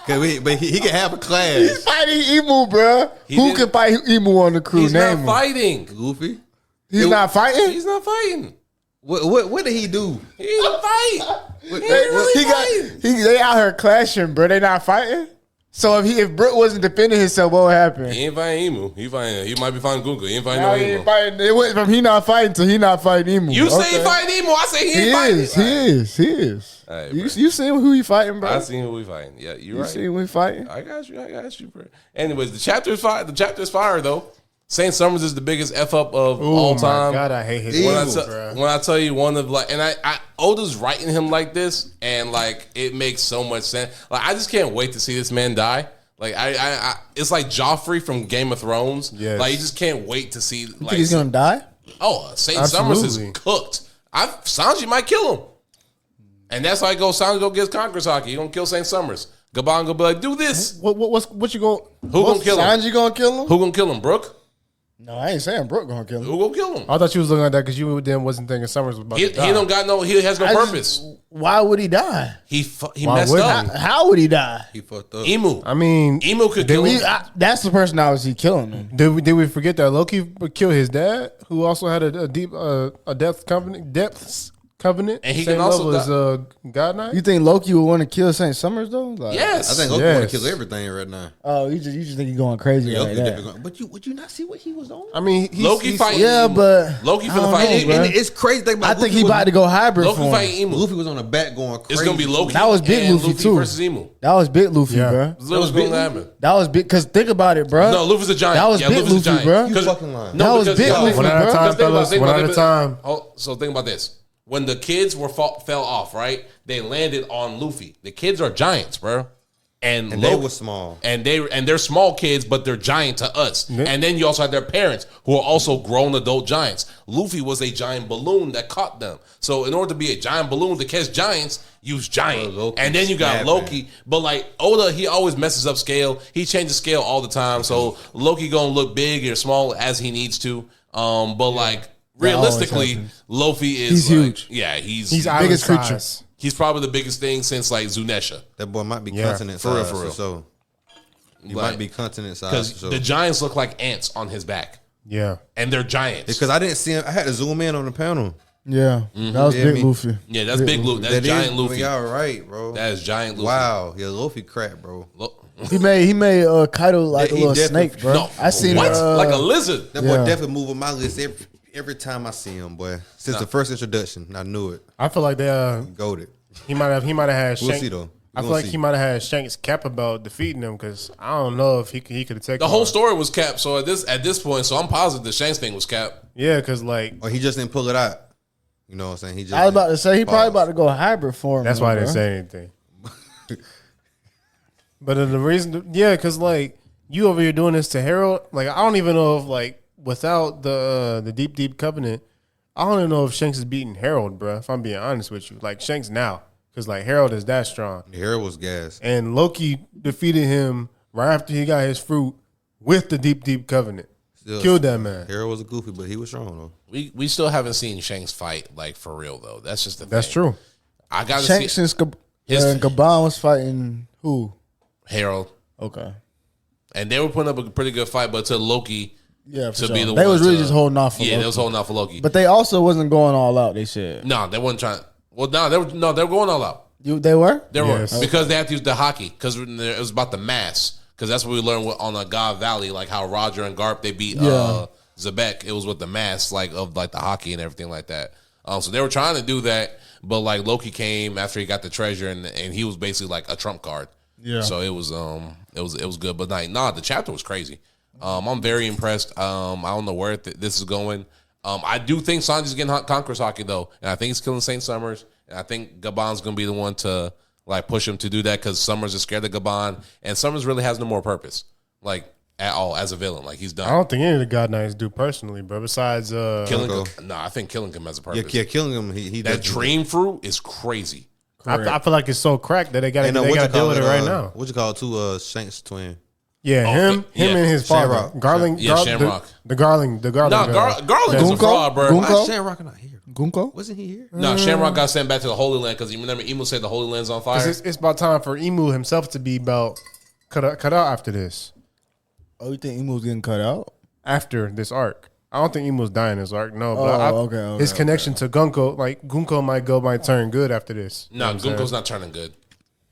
But he can have a class. He's fighting Emu, bro. Who can fight Emu on the crew? He's not fighting. Goofy. He's not fighting. He's not fighting. What did he do? He didn't fight. They out here clashing, bro. They not fighting. So if Brook wasn't defending himself, what would happen? He ain't fighting Emu. He might be fighting Gunga. He ain't fighting no Emu. It went from he not fighting to he not fighting Emu. You say he fighting Emu. I say he ain't fighting. He is. Right, you seen who he fighting, bro? I seen who he fighting. Yeah, you right. You seen who he fighting? I got you, bro. Anyways, the chapter is fire. The chapter is fire though. Saint Summers is the biggest F up of all time. God, I hate his when I tell you one of like, and I Oda's writing him like this, and like it makes so much sense. Like I just can't wait to see this man die. Like I it's like Joffrey from Game of Thrones. Yes. Like you just can't wait to see. Like, think he's gonna die? Oh, Saint Summers is cooked. Sanji might kill him, and that's how he goes. Sanji go get Conqueror's Haki. He gonna kill Saint Summers. Gabon gonna be like, do this. What you going? Who gonna kill him? Sanji gonna kill him? Who gonna kill him? Brook? No, I ain't saying Brook gonna kill him. Who gonna kill him? I thought you was looking at that because you then wasn't thinking Summers was about to die. He don't got no. He has no purpose. Why would he die? He messed up. How would he die? He fucked up. Emu. I mean, Emu could kill him. That's the person I was killing him. Did we forget that Loki killed his dad, who also had a deep depths Covenant, And he same can also level as God Knight. You think Loki would want to kill Saint Summers though? Like, Yes. I think Loki Yes. want to kill everything right now. Oh, you just think he's going crazy Loki like that? definitely going- But would you not see what he was on? I mean, Loki fighting. Yeah, but Loki I finna don't fight know, Emu. bro. And it's crazy. Thing I about think he about to go hybrid Loki for him. fighting Emu. Luffy was on the back going crazy. It's gonna be Loki. That was Big and Luffy, too. versus Emu. That was big Luffy, Yeah. bro. That was going to happen. That was big. Cause think about it, bro. No, Luffy's a giant. That was big Luffy's a Luffy, giant. bro. You 'Cause- fucking lying. No, That was because- big yo, Luffy, One at a bro. time, Because think about- fellas. think One about at a it. time. So think about this. When the kids fell off, right? They landed on Luffy. The kids are giants, bro. And And they were small. And they're small kids, but they're giant to us. And then you also have their parents who are also grown adult giants. Luffy was a giant balloon that caught them. So in order to be a giant balloon to catch giants, use giant. Well, Loki and then you got snapping. Loki. But like Oda, he always messes up scale. He changes scale all the time. So Loki gonna look big or small as he needs to. But like realistically, happens. Luffy is He's like, huge. Yeah, he's He's biggest island creature. size. He's probably the biggest thing since like Zunesha. That boy might be Yeah. continent For real, size. for real. So he Like, might be continent size. Because So. the giants look like ants on his back, Yeah. and they're giants. Because I didn't see him. I had to zoom in on the panel. Yeah, Mm-hmm. that was Yeah, big me. Luffy. Yeah, that's big Luffy. That's That is- giant Luffy. Y'all right, bro. That is giant Luffy. Wow. Yeah, Luffy crap, bro. Look. He made Kaido like Yeah, a he little definitely- snake, bro. No, I seen what? Like a lizard. That boy Yeah. definitely moving my list every time I see him, boy. Since the first introduction, I knew it. I feel like they Goated. he might have had We'll Shanks. see, though. I We'll feel like see. he might have had Shanks cap about defeating him because I don't know if he could have taken The whole him. story was capped. So at this point, so I'm positive the Shanks thing was capped. Yeah, because like Or he just didn't pull it out. You know what I'm saying? He just I was about to say he probably Pause. about to go hybrid for him. that's why I bro. didn't say anything. But the reason, yeah, because like you over here doing this to Harold, like I don't even know if like without the deep covenant, I don't even know if Shanks is beating Harold, bro. If I'm being honest with you, like Shanks now, because like Harold is that strong, The hair was gas. and Loki defeated him right after he got his fruit with the deep covenant. Still, Killed that man. Hair was a goofy, but he was strong though. We still haven't seen Shanks fight like for real though. That's just the thing. That's true. I gotta Shanks see since His- Gabon was fighting who? Harold, Okay, and they were putting up a pretty good fight, but to Loki, yeah, for to sure. be the They one was really to- just holding off for yeah, Loki. they was holding out for Loki. But they also wasn't going all out. They said no, they weren't trying. Well, no, they were going all out. they were. They Yes. were because they had to use the hockey because it was about the mass because that's what we learned on God Valley, like how Roger and Garp they beat Yeah. Zebek. It was with the mass like of like the hockey and everything like that. So they were trying to do that, but like Loki came after he got the treasure and he was basically like a trump card. Yeah. So it was good, but like the chapter was crazy. I'm very impressed. I don't know where this is going. I do think Sanji's getting Conqueror's hockey though, and I think he's killing Saint Summers, and I think Gabon's gonna be the one to like push him to do that because Summers is scared of Gabon, and Summers really has no more purpose, like at all as a villain. Like he's I done. don't think any of the God Knights do personally, bro. Besides, Killing Go. him, I think killing him has a Yeah, purpose. yeah, killing him. He That does- dream fruit is crazy. I feel like it's so cracked that they got to And, what you deal call with it right now. What you call it? Two Shanks twin. Yeah, him yeah. and his father, Shamrock. Garling, Yeah, Shamrock. the Garling. No, Garland Garland is a Gunko? fraud, bro. Gunko? Why is Shamrock not here? Gunko. Wasn't he here? No, Shamrock got sent back to the Holy Land because you remember Emo said the Holy Land's on fire. It's about time for Emu himself to be about cut out after this. Oh, you think Emu's getting cut out? After this arc, I don't think Emu's dying this arc. No, but okay, his connection to Gunko, like Gunko might turn good after this. No, Gunko's not turning good.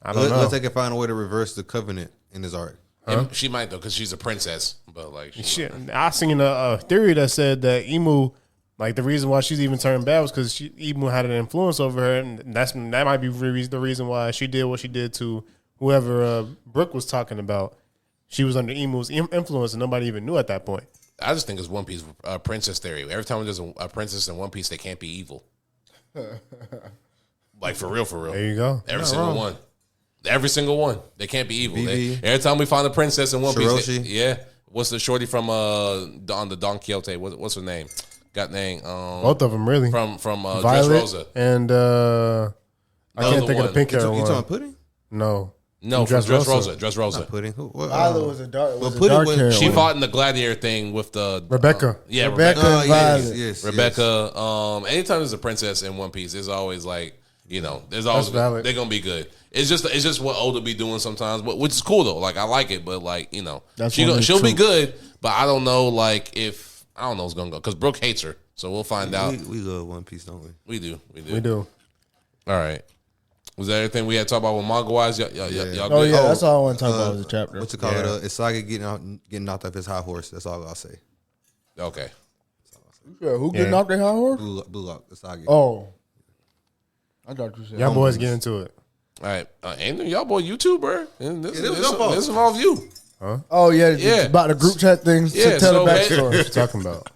I don't know. Let's take and find a way to reverse the covenant in his arc. And she might though, because she's a princess. But like, Shit, I seen a theory that said that Emu, like the reason why she's even turned bad was because Emu had an influence over her, and that might be the reason why she did what she did to whoever Brooke was talking about. She was under Emu's influence, and nobody even knew at that point. I just think it's One Piece princess theory. Every time there's a princess in One Piece, they can't be evil. Like for real, for real. There you go. Every single one. Every single one. They can't be evil. BB. Every time we find a princess in One Piece, Shiroshi. yeah. What's the shorty from on the Don Quixote? What's her name? Got name? Both of them really. From Dress Violet Rosa. and I can't other think of one. the pink You hair talking one. about pudding? No, No, from Dress Rosa. Dress Rosa. Pudding. Who? What, Violet was a dark. Was a Pudding dark was- hair. She one. fought in the gladiator thing with the Rebecca. yeah, Rebecca. Rebecca. and yes, Violet. yes, Rebecca. Anytime there's a princess in One Piece, it's always like, there's always valid. they're gonna be good. It's just what Oda be doing sometimes, but which is cool though. Like I like it, but like That's she'll one be of good. But I don't know, like if I don't know what's gonna go because Brooke hates her So we'll find out. We love One Piece, don't we? We do. We do. All right. Was that everything we had to talk about with manga wise? Y'all Oh good? yeah, that's all I want to talk about was the chapter. What's it called? It's Saga getting knocked off his high horse. That's all I'll say. Okay. Yeah, who getting off their high horse? Blue Lock, the Saga. Oh, I thought you said Y'all boys get into it. All right. Ain't y'all boy YouTuber? And this your involves you. Oh yeah, Yeah. about the group chat things. Yeah, to tell so the What backstory. you talking about?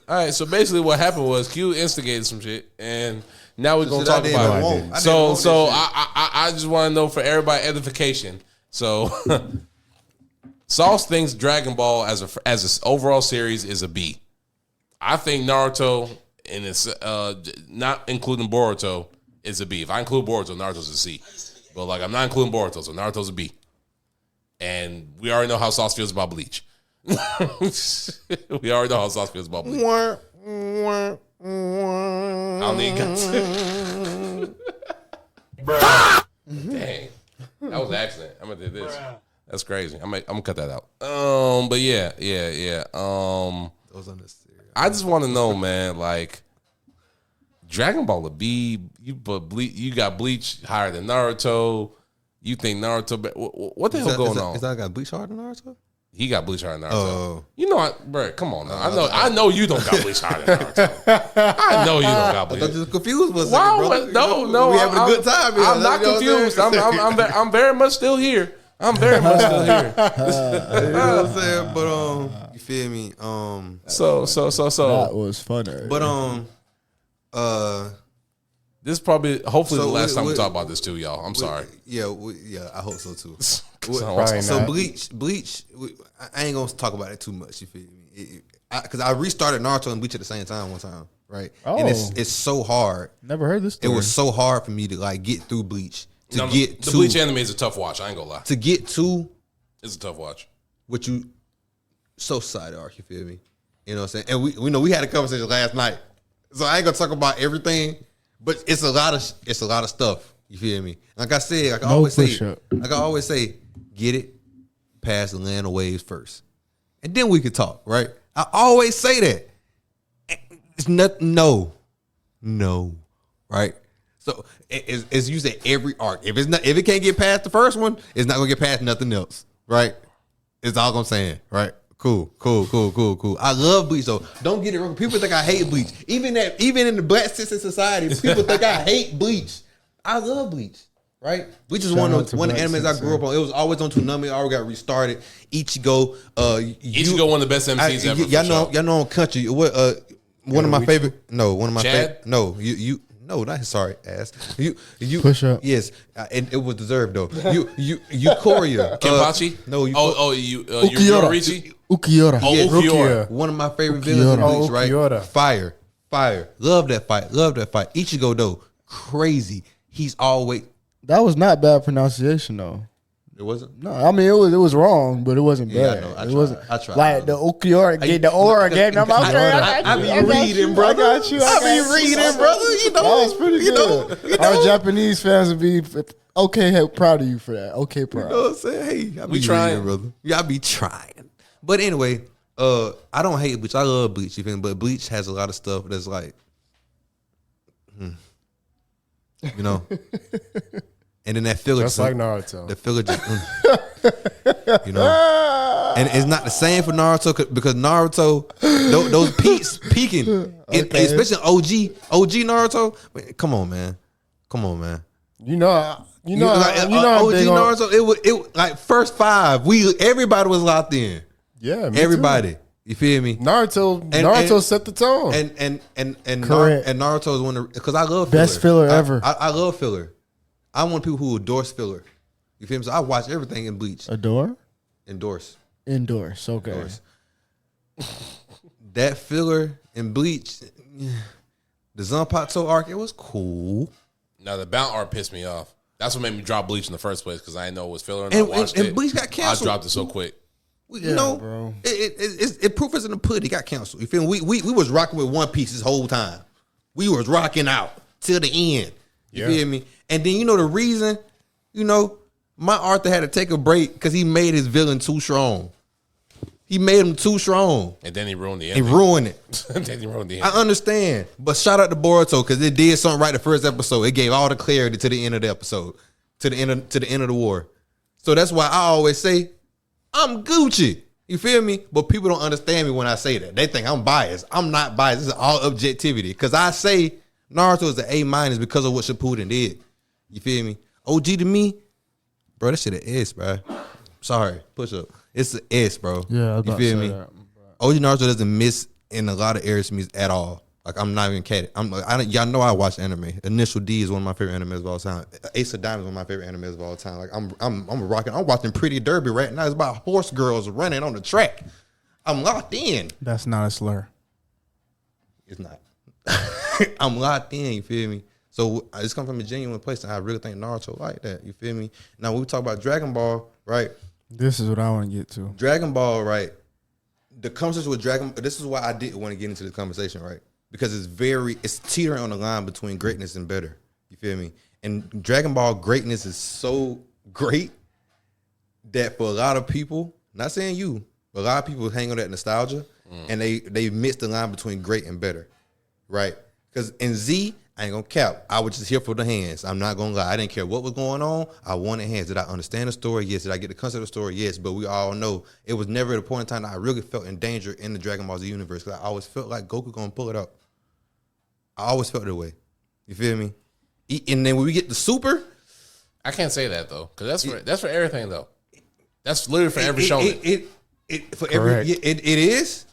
All right. So basically, what happened was Q instigated some shit, and now we're gonna Shit I talk didn't about it. want. I didn't So want so this shit. I just want to know for everybody edification. So Sauce thinks Dragon Ball as a overall series is a B. I think Naruto and it's not including Boruto is a B. If I include Boruto, Naruto's a C. But like I'm not including Boruto, so Naruto's a B. And we already know how Sauce feels about Bleach. We already know how Sauce feels about Bleach. I don't need guts. Dang. That was an accident. I'm gonna do this. That's crazy. I'm gonna cut that out. But yeah. Those unnecessary. I just want to know, man, like Dragon Ball a B, you got Bleach higher than Naruto. You think Naruto what the hell going on? Is that got Bleach hard than Naruto? He got Bleach higher than Naruto. Oh. You know, bro, come on now. I know you don't got Bleach higher than Naruto. I know you don't got I thought Bleach. you was confused for a second, Wow, brother. no, We having a good time here. I'm not You know what I'm confused. saying? I'm very much still here. I'm very much still here. You know what I'm saying? But you feel me? So. That was funny. But This is probably, hopefully, So the last time we we- talk about this too, y'all. I'm sorry. Yeah, I hope so too. Probably So not. Bleach. I ain't gonna talk about it too much. You feel me? Because I restarted Naruto and Bleach at the same time one time, right? And it's so hard. Never heard this It story. was so hard for me to like get through Bleach No, get the to Bleach anime is a tough watch. I ain't gonna lie. to get to It's a tough watch. what you so side arc. You feel me? You know what I'm saying? And we know we had a conversation last night, so I ain't gonna talk about everything, but it's a lot of stuff. You feel me? Like I said, like I always say, get it past the land of waves first, and then we could talk. Right? I always say that. It's not no, right? So it's usually every arc. If it can't get past the first one, it's not gonna get past nothing else, right? It's all I'm saying, right? Cool. I love Bleach though. Don't get it wrong. People think I hate Bleach. Even in the Black Sister Society, people think I hate Bleach. I love Bleach, right? Bleach is one of the animes I grew up on. It was always on Toonami. I already got restarted. Ichigo, Ichigo, one of the best MCs ever. Y'all know on Country. What? One of my favorite. No, one of my Chad? favorite. No, you. No, not sorry, ass. You Push up. Yes, and it was deserved though. You Korea. Kenpachi? No, you. Yororichi? Ukiura. Oh, Yes. Ukiura. One of my favorite villains in Ukiura. Bleach, right? Ukiura. Fire. Love that fight. Ichigo though, crazy. He's always. That was not bad pronunciation though. It wasn't. No, I mean it was wrong, but it wasn't Yeah, I bad. know. I It tried. wasn't I tried. like the Ukiura get the aura again. I'm okay. I be reading, brother. I got you. I be reading, brother. You know, That was pretty you know, good. you Our know. Japanese fans would be okay. Proud of you for that. Okay, proud. You know what I'm saying? Hey, I be trying. reading, brother. Yeah, I be trying. But anyway, I don't hate Bleach. I love Bleach, you feel me? But Bleach has a lot of stuff that's like, you know. And then that filler, Just like Naruto. the filler just, you know. And it's not the same for Naruto because Naruto, those peaks peaking, Okay. especially OG Naruto. Come on, man. You know, I'm OG big on- Naruto. It like first five. Everybody was locked in. Yeah, me Everybody. You feel me? too. Naruto and- set the tone. And Correct. Naruto is one of because I love filler. Best filler ever. I love filler. I want people who endorse filler. You feel me? So I watch everything in Bleach. Adore Endorse. indoors. Okay. Endorse. That filler in Bleach, the Zanpakuto arc, it was cool. Now the Bound art pissed me off. That's what made me drop Bleach in the first place because I didn't know it was filler and I watched And it. Bleach got canceled. I dropped it so quick. You know, bro. it proof is in the pudding. It got canceled. You feel me? We was rocking with One Piece this whole time. We was rocking out till the end. You feel me? And then you know the reason, my Arthur had to take a break because he made his villain too strong. He made him too strong. And then he ruined the He ending. ruined it. And then he ruined the I ending. understand, but shout out to Boruto because it did something right the first episode. It gave all the clarity to the end of the episode, to the end of the war. So that's why I always say I'm Gucci. You feel me? But people don't understand me when I say that. They think I'm biased. I'm not biased. This is all objectivity. Because I say Naruto is an A- because of what Shippuden did. You feel me? OG to me, bro, that shit an S, bro. Sorry, push up. It's an S, bro. Yeah, I was you about feel to me? say that. OG Naruto doesn't miss in a lot of areas for me at all. Like I'm not even kidding. Y'all know I watch anime. Initial D is one of my favorite animes of all time. Ace of Diamonds is one of my favorite animes of all time. Like I'm rocking. I'm watching Pretty Derby right now. It's about horse girls running on the track. I'm locked in. That's not a slur. It's not. I'm locked in. You feel me? So I just come from a genuine place, and I really think Naruto like that. You feel me? Now when we talk about Dragon Ball, right? This is what I want to get to. Dragon Ball, right? The conversation with Dragon. This is why I didn't want to get into this conversation, right? Because it's teetering on the line between greatness and better. You feel me? And Dragon Ball greatness is so great that for a lot of people, not saying you, but a lot of people hang on that nostalgia, and they mix the line between great and better, right? Because in Z, I ain't gonna cap. I was just here for the hands. I'm not gonna lie. I didn't care what was going on. I wanted hands. Did I understand the story? Yes. Did I get the concept of the story? Yes. But we all know it was never at a point in time that I really felt in danger in the Dragon Ball Z universe because I always felt like Goku gonna pull it up. I always felt that way. You feel me? And then when we get the Super, I can't say that though, because that's for everything though. That's literally for every shonen.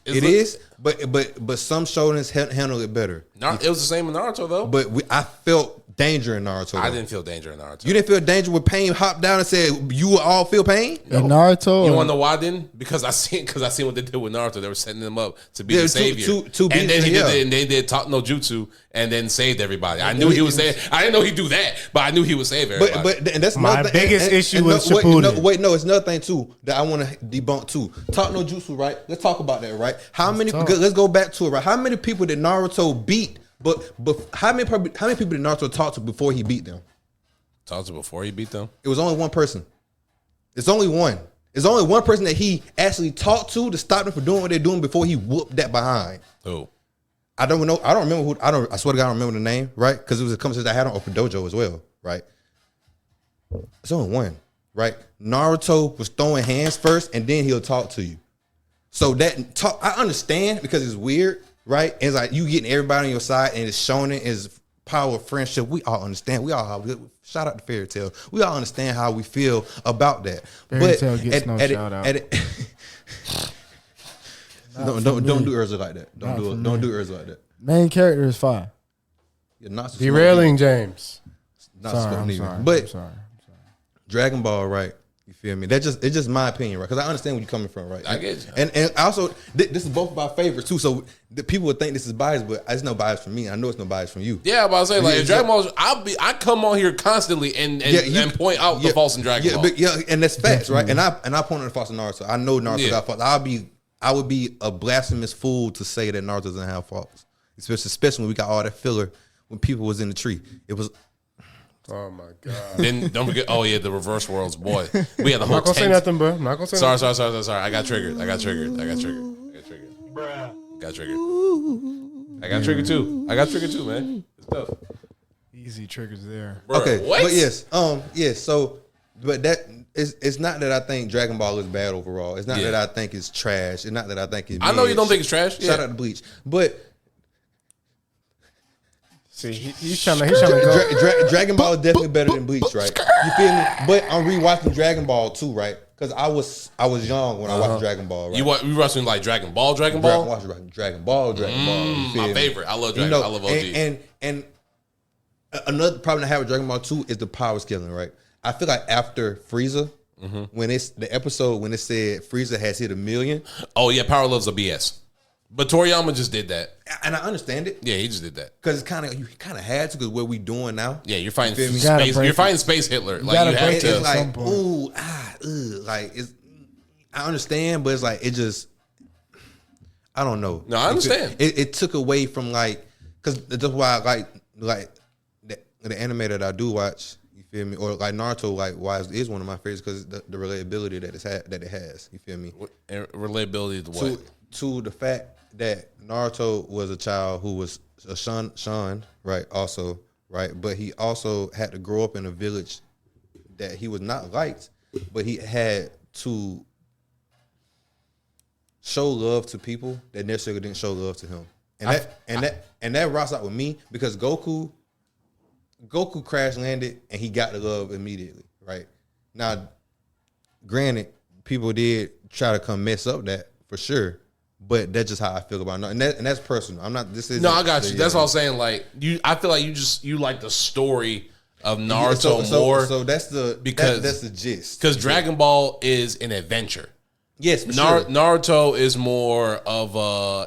It is. But some shonens handle it better. It was the same in Naruto though. But I felt danger in Naruto. I didn't feel danger in Naruto. You didn't feel danger when Pain hopped down and said you will all feel pain? In Naruto, You want to know why I didn't? Because I seen what they did with Naruto. They were setting them up to be the savior. And then he did it, and they did no jutsu, and then saved everybody. I knew he was saved. I didn't know he'd do that, but I knew he would save everybody. But and that's My biggest issue with Shippuden. No, it's another thing too that I want to debunk too. Talk no jutsu, right? Let's talk about that, right? Let's go back to it, right? How many people did Naruto beat? But how many people did Naruto talk to before he beat them? Talk to before he beat them. It was only one person. It's only one. It's only one person that he actually talked to stop them from doing what they're doing before he whooped that behind. Who? I don't know. I don't remember who. I swear to God, I don't remember the name. Right? Because it was a conversation I had on Open Dojo as well. Right? It's only one. Right? Naruto was throwing hands first, and then he'll talk to you. So that talk, I understand because it's weird. Right? It's like you getting everybody on your side, and it's shonen is power of friendship. We all understand. We all have. Shout out to Fairy Tail. We all understand how we feel about that. Fairy Tail gets no shout out. Don't do Urza like that. Don't do Urza like that. main character is fine. You're not so Derailing James. not Sorry, so I'm either. sorry. But I'm sorry. Dragon Ball, right? You feel me? It's just my opinion, right? Because I understand where you're coming from, right? I get you. And also, this is both of our favorites too. So the people would think this is biased, but it's no bias from me. I know it's no bias from you. Yeah, but I was saying like Yeah, in Dragon Ball, I come on here constantly and point out the faults in Dragon Ball. And that's facts, right? And I point out the faults in Naruto. I know Naruto got faults. I would be a blasphemous fool to say that Naruto doesn't have faults, especially when we got all that filler when people was in the tree. It was. Oh my god. Then don't forget. Oh yeah, the reverse worlds, boy. We had the I'm whole. not gonna say 10 nothing, bro. I'm not gonna say nothing. Sorry. I got triggered. I got triggered too. I got triggered too, man. It's tough. Easy triggers there. Bruh, Okay, what? but yes. So, but that it's not that I think Dragon Ball is bad overall. It's not that I think it's trash. It's not that I think it's. I know you don't think it's trash. Shout out to Bleach, but See, he's trying to go. Dragon Ball is definitely better than Bleach, right? You feel me? But I'm rewatching Dragon Ball too, right? Because I was young when I watched Dragon Ball. Right? You watching like Dragon Ball? Dragon Ball. You feel My me? favorite. I love Dragon. I love OG. And another problem I have with Dragon Ball 2 is the power scaling, right? I feel like after Frieza, when it's the episode when it said Frieza has hit 1 million. Oh yeah, Power Levels are BS. But Toriyama just did that. And I understand it. Yeah, he just did that. Because you kind of had to, because what we doing now. Yeah, you're fighting feel me? space. You're fighting Space Hitler. Like you have It's to. like, like it's. I understand, but it's like it just. I don't know. No, I understand. It took away from because that's why I like the anime that I do watch. You feel me? Or like Naruto, like why is one of my favorites because the relatability that it has. You feel me? Relatability to what? To the fact that Naruto was a child who was a Sean, right? Also, right, but he also had to grow up in a village that he was not liked, but he had to show love to people that necessarily didn't show love to him, and that rocks out with me because Goku crash landed and he got the love immediately, right? Now, granted, people did try to come mess up that for sure, but that's just how I feel about it, and that's personal. I'm not. This is no, I got you. That's all I'm saying. Like I feel like you like the story of Naruto more. So that's the gist. Because Dragon Ball is an adventure. Yes, for sure. Naruto is more of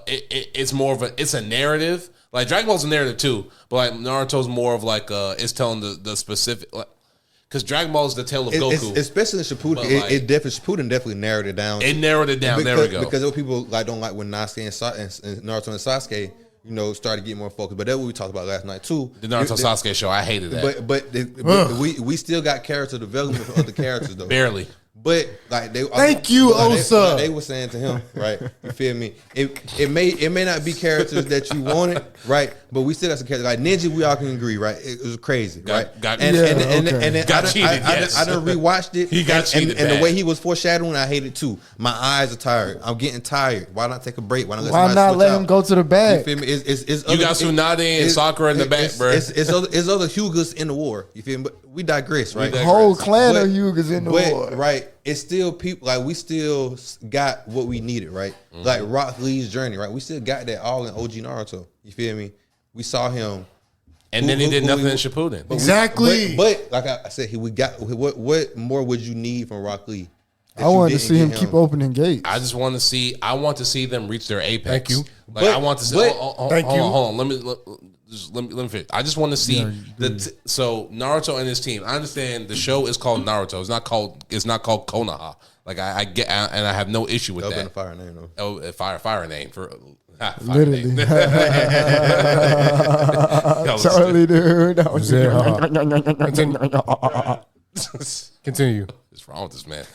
it's a narrative. Like Dragon Ball's a narrative too, but like Naruto's more of like it's telling the specific. Because Dragon Ball is the tale of Goku, especially in Shippuden. Shippuden definitely narrowed it down. It narrowed it down. There we go. Because there were people like don't like when Naruto and Sasuke, started getting more focused. But that's what we talked about last night too. The Naruto Sasuke show, I hated that. But we still got character development for other characters though. Barely. But like Thank you, Osa. They were saying to him, right? You feel me? It may not be characters that you wanted, right? But we still got some characters. Like Ninja, we all can agree, right? It was crazy, right? Got cheated. I done rewatched it. He got cheated. And the way he was foreshadowing, I hate it too. My eyes are tired. I'm getting tired. Why not take a break? Why not let him go to the back? You feel me? It's you got Tsunade and Sakura in the back, bro. It's other Hyugas in the war. You feel me? But we digress, right? The whole clan of Hyugas in the war. Right. It's still people, like we still got what we needed, right? Mm-hmm. Like Rock Lee's journey, right? We still got that all in OG Naruto. You feel me? We saw him. And then he did nothing in Shippuden. Exactly. But like I said, we got what more would you need from Rock Lee? I wanted to see him keep opening gates. I want to see them reach their apex. Thank you. Like I want to see. Thank you. Hold on. Let me finish. I just want to see so Naruto and his team. I understand the show is called Naruto. It's not called Konoha. Like I get, and I have no issue with that. Been a fire name though. Oh, a fire name for literally. Name. Charlie, dude. Continue. What's wrong with this man?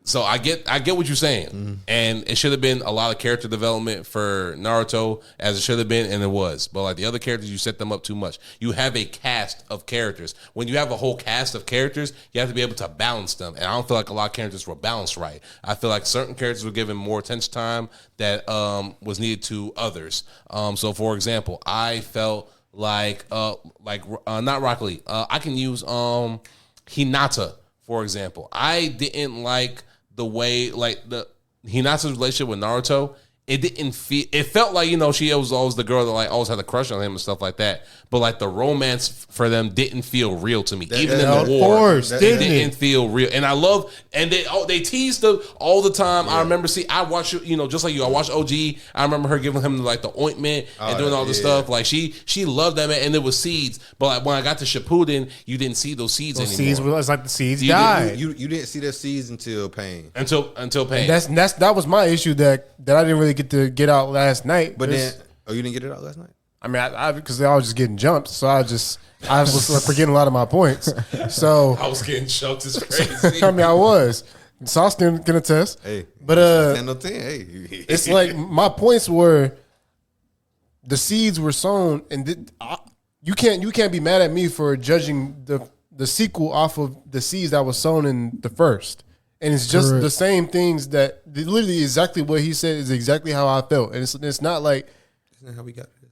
So I get what you're saying, and it should have been a lot of character development for Naruto as it should have been, and it was. But like the other characters, you set them up too much. You have a cast of characters. When you have a whole cast of characters, you have to be able to balance them, and I don't feel like a lot of characters were balanced right. I feel like certain characters were given more attention time that was needed to others. So for example, I felt like not Rock Lee. I can use Hinata for example. I didn't like the way like the Hinata's relationship with Naruto. It didn't feel. It felt like she was always the girl that like always had a crush on him and stuff like that. But like the romance for them didn't feel real to me. Even in the war, it didn't feel real. And I love and they teased them all the time. Yeah. I remember I watched just like you. I watched OG. I remember her giving him like the ointment and doing all this stuff. Like she loved that man, and there was seeds. But like when I got to Shippuden, you didn't see those seeds anymore. Seeds was like the seeds died. You didn't see their seeds until Pain. Until Pain. And that was my issue that I didn't really get to get out last night. But then, you didn't get it out last night? I mean, I because I was just getting jumped, so I was forgetting a lot of my points. So I was getting jumped. It's crazy. I mean, I was. Sauce can attest. Hey, but 10 or 10. Hey, it's like my points were the seeds were sown, and you can't be mad at me for judging the sequel off of the seeds that was sown in the first. And it's just the same things that literally exactly what he said is exactly how I felt. And it's not like. Isn't that how we got this?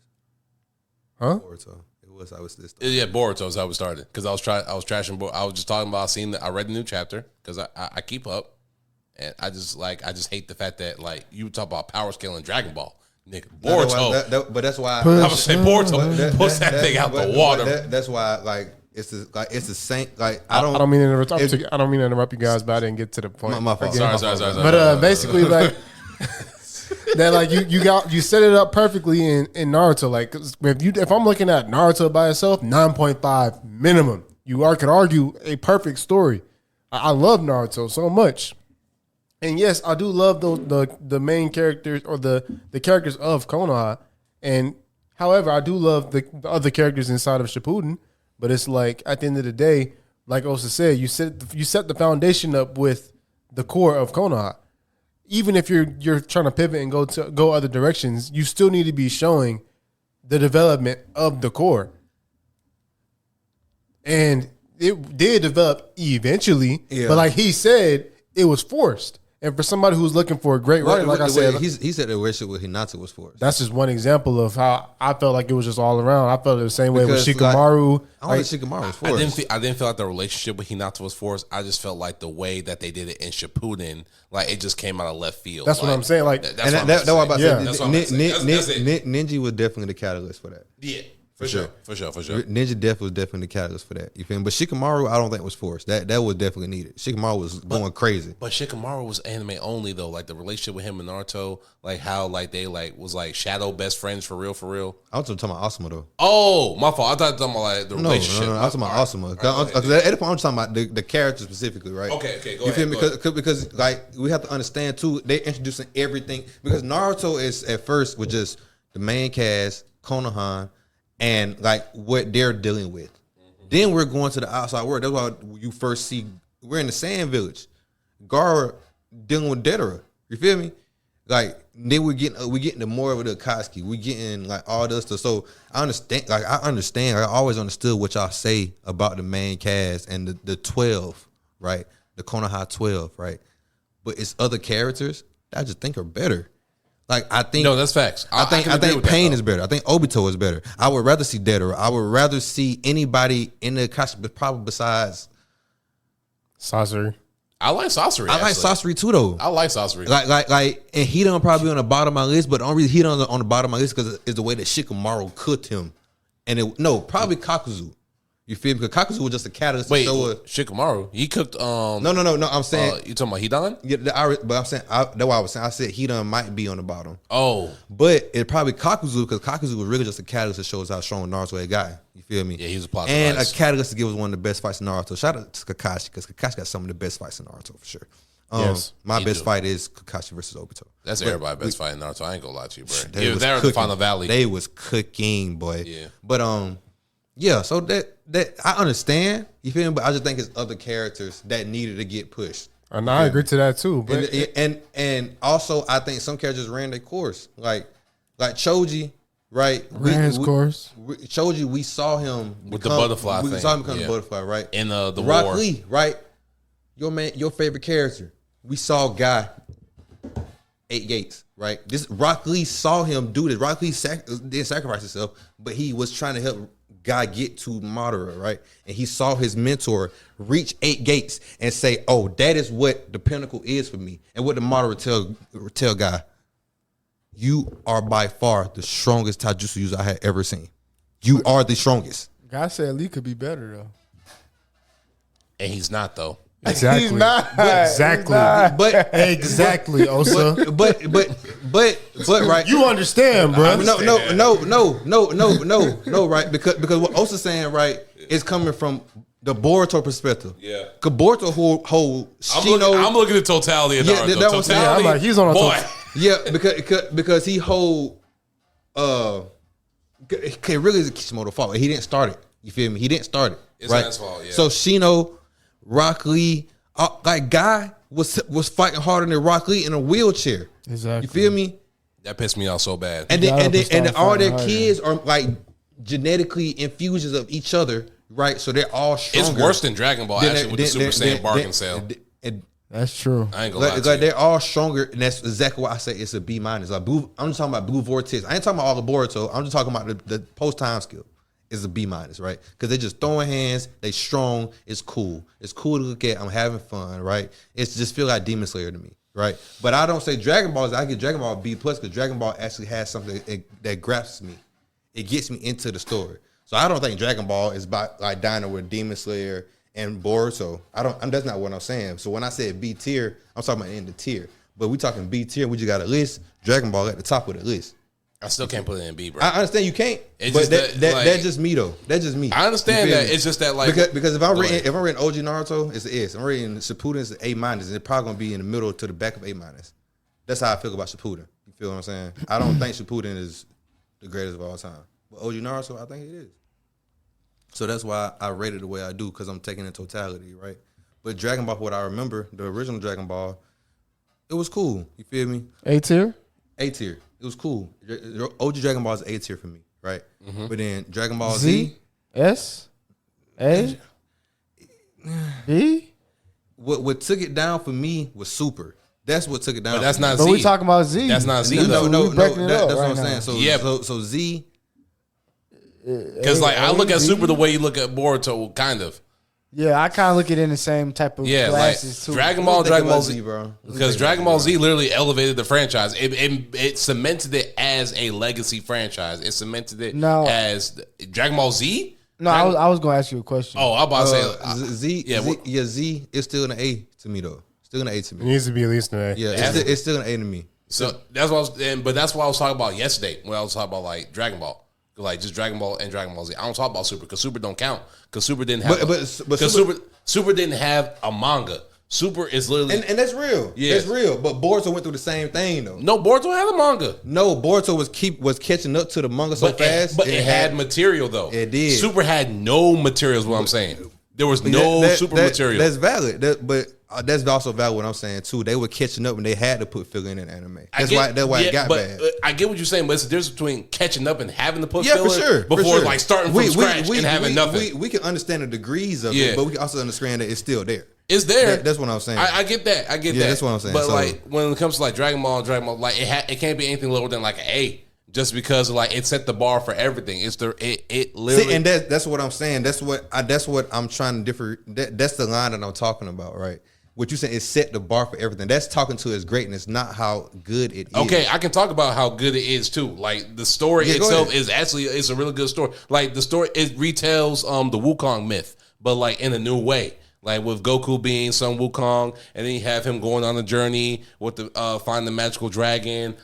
Huh? Boruto. It was how it's this. Yeah, Boruto is how it started. Because I was trashing. I was just talking about I read the new chapter because I keep up, and I just hate the fact that like you talk about power scale in Dragon Ball, nigga. Boruto. But that's why I would say Boruto puts that thing out the water. That's why like. It's the same. Like I don't mean to interrupt. I don't mean to interrupt you guys, but I didn't get to the point. My fault. Sorry. But basically, like that, like you set it up perfectly in Naruto. Like if I'm looking at Naruto by itself, 9.5 minimum. You could argue a perfect story. I love Naruto so much, and yes, I do love the main characters or the characters of Konoha. And however, I do love the other characters inside of Shippuden. But it's like at the end of the day, like Osa said, you set the foundation up with the core of Konoha. Even if you're trying to pivot and go other directions, you still need to be showing the development of the core. And it did develop eventually, but like he said, it was forced. And for somebody who's looking for a great writer, like I said, he said the relationship with Hinata was forced. that's just one example of how I felt like it was just all around. I felt it the same way with Shikamaru. I don't think Shikamaru was forced. I didn't feel like the relationship with Hinata was forced. I just felt like the way that they did it in Shippuden, like it just came out of left field. That's what I'm saying. Like That's what I'm about to say. That's Ninja was definitely the catalyst for that. Yeah. For sure. Ninja Death was definitely the catalyst for that. You feel me? But Shikamaru, I don't think was forced. That was definitely needed. Shikamaru was going crazy. But Shikamaru was anime only though. Like the relationship with him and Naruto, like how like they like was like shadow best friends for real. I was talking about Asuma though. Oh, my fault. I thought you were talking about like the relationship. No, I was talking about Asuma. Because at the point I'm talking about the character specifically, right? Okay, go you ahead. feel me? Because like we have to understand too, they introducing everything. Because Naruto is at first was just the main cast, Konoha, and like what they're dealing with. Then we're going to the outside world. That's why you first see we're in the Sand Village. Gara dealing with Deidara. You feel me? Like then we getting to more of the Akatsuki. We getting like all this stuff. So I understand. Like I understand. I always understood what y'all say about the main cast and the 12, right? The Konoha 12, right? But it's other characters that I just think are better. Like I think no, that's facts. I think Pain is better. I think Obito is better. I would rather see Deidara. I would rather see anybody in the Akatsuki, probably besides Sasori. I like Sasori. I like Sasori too, though. I like Sasori. Like, and he don't probably on the bottom of my list. But the only reason he don't on the bottom of my list because it's the way that Shikamaru cooked him, and probably Kakuzu. You feel me? Because Kakuzu was just a catalyst to show it. Shikamaru, he cooked. No. I'm saying you talking about Hidan? Yeah, but I'm saying that's what I was saying. I said Hidan might be on the bottom. Oh, but it probably Kakuzu because Kakuzu was really just a catalyst that shows how strong Naruto had got. You feel me? Yeah, he was a plot and device. A catalyst to give us one of the best fights in Naruto. Shout out to Kakashi because Kakashi got some of the best fights in Naruto for sure. Yes, my best fight is Kakashi versus Obito. That's everybody's best fight in Naruto. I ain't gonna lie to you, bro. They was they're in the Final Valley. They was cooking, boy. Yeah, but yeah. So that I understand. You feel me? But I just think it's other characters that needed to get pushed. And I agree to that too. But and also I think some characters ran their course, like Choji, right? Ran his course. Choji, we saw him with the butterfly. We saw him become the butterfly, right? In the Rock war. Lee, right? Your favorite character. We saw Guy 8 Gates, right? This Rock Lee saw him do this. Rock Lee didn't sacrifice himself, but he was trying to help Guy get to Madara, right? And he saw his mentor reach 8 Gates and say, "Oh, that is what the pinnacle is for me." And what the Madara tell Guy, "You are by far the strongest taijutsu user I had ever seen. You are the strongest." Guy said Lee could be better though, and he's not though. Exactly. He's not. Exactly. But exactly, Osa. But right. You understand, bro. No, right? Because what Osa's saying, right, is coming from the Boruto perspective. Yeah. Because Boruto whole Shino. I'm looking at totality of Naruto. Yeah, that was saying, totality. I'm like, he's on a boy. Yeah, because he whole really is a Kishimoto fault. He didn't start it. You feel me? He didn't start it. It's right? his fault. Yeah. So Shino, Rock Lee, like Guy was fighting harder than Rock Lee in a wheelchair. Exactly. You feel me? That pissed me off so bad. And then all their harder. kids are like genetically infusions of each other, right? So they're all stronger. It's worse than Dragon Ball actually with the Super Saiyan bargain sale. That's true. I ain't gonna lie to Like you. they're all stronger, and that's exactly why I say it's a B minus. Like I'm just talking about Blue Vortex. I ain't talking about all the Boruto. I'm just talking about the post time skill. Is a B minus, right? Because they just throwing hands, they strong, it's cool. It's cool to look at, I'm having fun, right? It's just feel like Demon Slayer to me, right? But I don't say Dragon Ball, I get Dragon Ball B plus because Dragon Ball actually has something that grasps me. It gets me into the story. So I don't think Dragon Ball is about like Dino with Demon Slayer and Boruto. That's not what I'm saying. So when I said B tier, I'm talking about in the tier. But we talking B tier, we just got a list. Dragon Ball at the top of the list. I still can't put it in B, bro. I understand you can't, It's but just that's just me though. That's just me. I understand You feel that. me? It's just that like because if I'm reading OG Naruto, it's an S. I'm reading Shippuden, it's an A minus, and it's probably gonna be in the middle to the back of A minus. That's how I feel about Shippuden. You feel what I'm saying? I don't think Shippuden is the greatest of all time, but OG Naruto, I think it is. So that's why I rate it the way I do, because I'm taking in totality, right? But Dragon Ball, what I remember, the original Dragon Ball, it was cool. You feel me? A tier? A tier. It was cool. OG Dragon Ball is A tier for me, right? But then Dragon Ball Z? S? A? B? What took it down for me was Super. That's what took it down. But that's not But Z. we talking about Z. That's not Z. No, though. we breaking it up that's what right I'm saying. now. So, Yeah. so Z. Because like I look at Super the way you look at Boruto, kind of. Yeah, I kind of look at it in the same type of Yeah, glasses like too. Dragon Ball, Dragon Ball Z, bro. because Dragon Ball Z literally elevated the franchise. It cemented it as a legacy franchise. It cemented it as Dragon Ball Z. No, I was going to ask you a question. Oh, I'm about to say Z. Yeah, Z is still an A to me though. Still an A to It me. needs to be at least an A. Yeah, it's still an A to me. so. That's what but that's what I was talking about yesterday when I was talking about like Dragon Ball. Like just Dragon Ball and Dragon Ball Z. I don't talk about Super because Super don't count because Super didn't have. But Super didn't have a manga. Super is literally and that's real. Yeah. That's real. But Boruto went through the same thing though. no Boruto had a manga. No, Boruto was catching up to the manga so fast. But it had material though. It did. Super had no materials. What I'm saying, there was no Super material. That's valid. But that's also valid. What I'm saying too. They were catching up and they had to put filler in anime. That's why it got bad. I get what you're saying, but it's the difference between catching up and having to put Yeah, filler for sure. before like starting from scratch and having nothing. We can understand the degrees of Yeah. it, but we can also understand that it's still there. It's there. That's what I'm saying. I get that. I get that. That's what I'm saying. But So- like when it comes to like Dragon Ball, like it can't be anything lower than like an A, just because like it set the bar for everything. It's it literally. See, and that's what I'm saying. That's what I'm trying to differ. That's the line that I'm talking about, right? What you saying is set the bar for everything. That's talking to its greatness, not how good it is. Okay, I can talk about how good it is too. Like the story Yeah, go itself ahead. is actually it's a really good story. Like the story it retells the Wukong myth, but like in a new way. Like with Goku being some Wukong, and then you have him going on a journey with the find the magical dragon.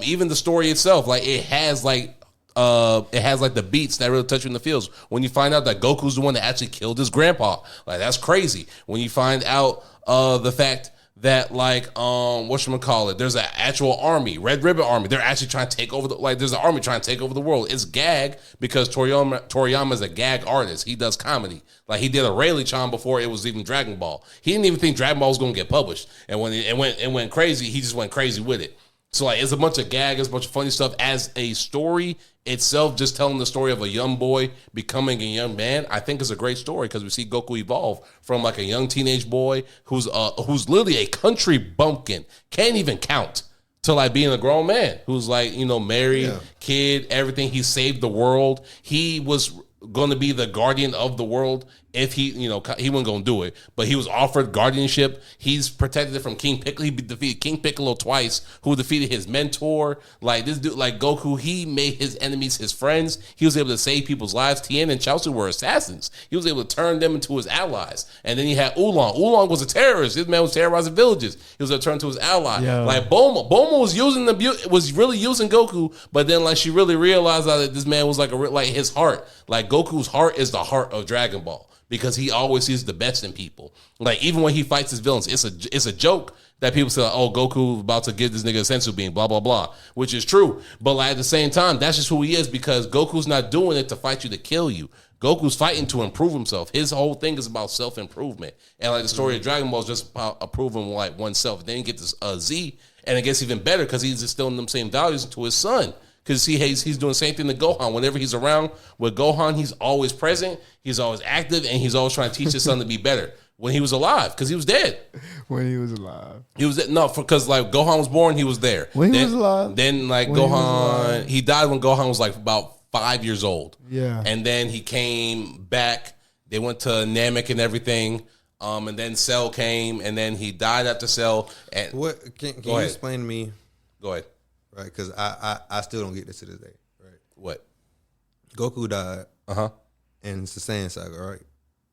Even the story itself, like it has like the beats that really touch you in the feels. When you find out that Goku's the one that actually killed his grandpa, like that's crazy. When you find out the fact that like whatchamacallit, there's an actual army, Red Ribbon Army. They're actually trying to take over there's an army trying to take over the world. It's gag because Toriyama is a gag artist. He does comedy. Like he did a Rayleigh-chan before it was even Dragon Ball. He didn't even think Dragon Ball was gonna get published. And when it went crazy, he just went crazy with it. So like it's a bunch of gag, it's a bunch of funny stuff. As a story itself, just telling the story of a young boy becoming a young man, I think is a great story because we see Goku evolve from like a young teenage boy who's literally a country bumpkin, can't even count, to like being a grown man who's like, married, kid, everything. He saved the world. He was going to be the guardian of the world if he wasn't going to do it, but he was offered guardianship. He's protected it from King Piccolo. He defeated King Piccolo twice, who defeated his mentor. Like this dude, like Goku, he made his enemies his friends. He was able to save people's lives. Tien and Chaozu were assassins. He was able to turn them into his allies. And then he had Oolong. Oolong was a terrorist. This man was terrorizing villages. He was able to turn to his ally. Yeah. Like Bulma was really using Goku, but then like she really realized that this man was like his heart. Like Goku's heart is the heart of Dragon Ball. Because he always sees the best in people. Like even when he fights his villains, it's a joke that people say, "Oh, Goku about to give this nigga a sensu bean," blah blah blah, which is true. But like at the same time, that's just who he is because Goku's not doing it to fight you to kill you. Goku's fighting to improve himself. His whole thing is about self improvement, and like the story of Dragon Ball is just about improving like oneself. Then you get this Z, and it gets even better because he's instilling them same values into his son. Because he's doing the same thing to Gohan. Whenever he's around with Gohan, he's always present, he's always active, and he's always trying to teach his son to be better. When he was alive, because he was dead. When he was alive. He was because like Gohan was born, he was there. When he was alive? Then like When he was Gohan, alive. he died when Gohan was like about 5 years old. Yeah. And then he came back. They went to Namek and everything. And then Cell came, and then he died after Cell. And What can you ahead. explain to me? Go ahead. Right, because I still don't get this to this day. Right, What? Goku died. Uh-huh. And it's the Saiyan saga, right?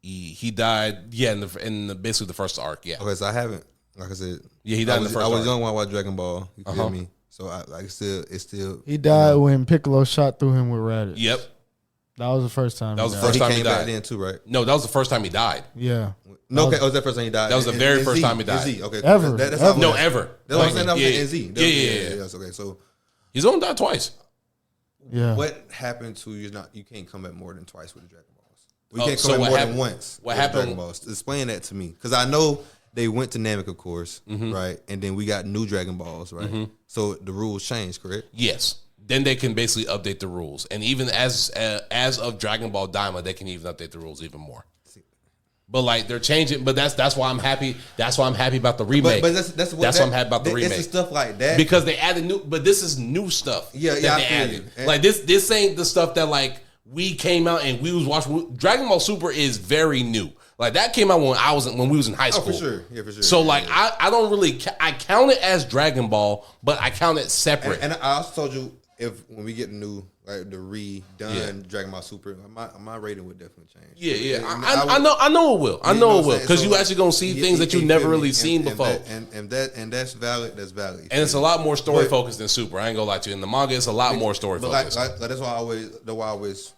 He died, in the basically the first arc, yeah. Okay, so I haven't, like I said, Yeah, he died in the first I was arc. young when I watched Dragon Ball. You feel Uh-huh. me? So it's still. He died when Piccolo shot through him with Raditz. Yep. That was the first time. That was he the died. first He time he came back died. then too, right? No, that was the first time he died. Yeah. No, okay, was that first time he died? That was the very first time he died. Z, okay, Ever. That's Ever. how No, I'm- ever. That's what I'm saying. That was Yeah. in Z. Yeah. Yes, okay. So He's only died twice. Yeah. what happened to you? You can't come back more than twice with the Dragon Balls. We can't so come what more happened- than once. what with happened- Dragon Ball. Explain that to me, because I know they went to Namek, of course, right? And then we got new Dragon Balls, right? So the rules changed, correct? Yes. Then they can basically update the rules, and even as of Dragon Ball Daima, they can even update the rules even more. But like they're changing, but that's why I'm happy. That's why I'm happy about the remake. But that's why I'm happy about the remake. It's the stuff like that because they added new. But this is new stuff. Yeah, that yeah, they I feel added. you. Like this ain't the stuff that like we came out and we was watching. Dragon Ball Super is very new. Like that came out when we was in high school. Oh, for sure. Yeah, for sure. So like I don't really I count it as Dragon Ball, but I count it separate. And I also told you when we get the new, like the redone Dragon Ball Super, my rating would definitely change. Yeah. And I know it will. I you know what it I'm will saying? because So, you actually gonna see things that you you never feel me? really seen before. And that's valid. That's valid. And it's a lot more story focused than Super. I ain't gonna lie to you. In the manga, it's a lot more story But focused. like that's why I always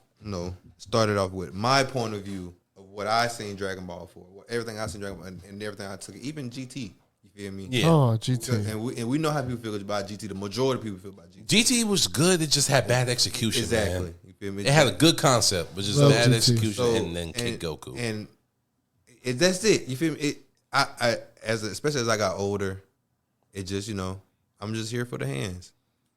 started off with my point of view of what I seen Dragon Ball for, everything I seen Dragon Ball, and everything I took, even GT. You feel me? Yeah. Oh, GT. And we know how people feel about GT. The majority of people feel about GT. GT was good. It just had bad execution. Exactly. Man. You feel me? It had a good concept, but just Love bad GT. execution, and then Kid Goku. And that's it. You feel me? Especially as I got older, it just I'm just here for the hands,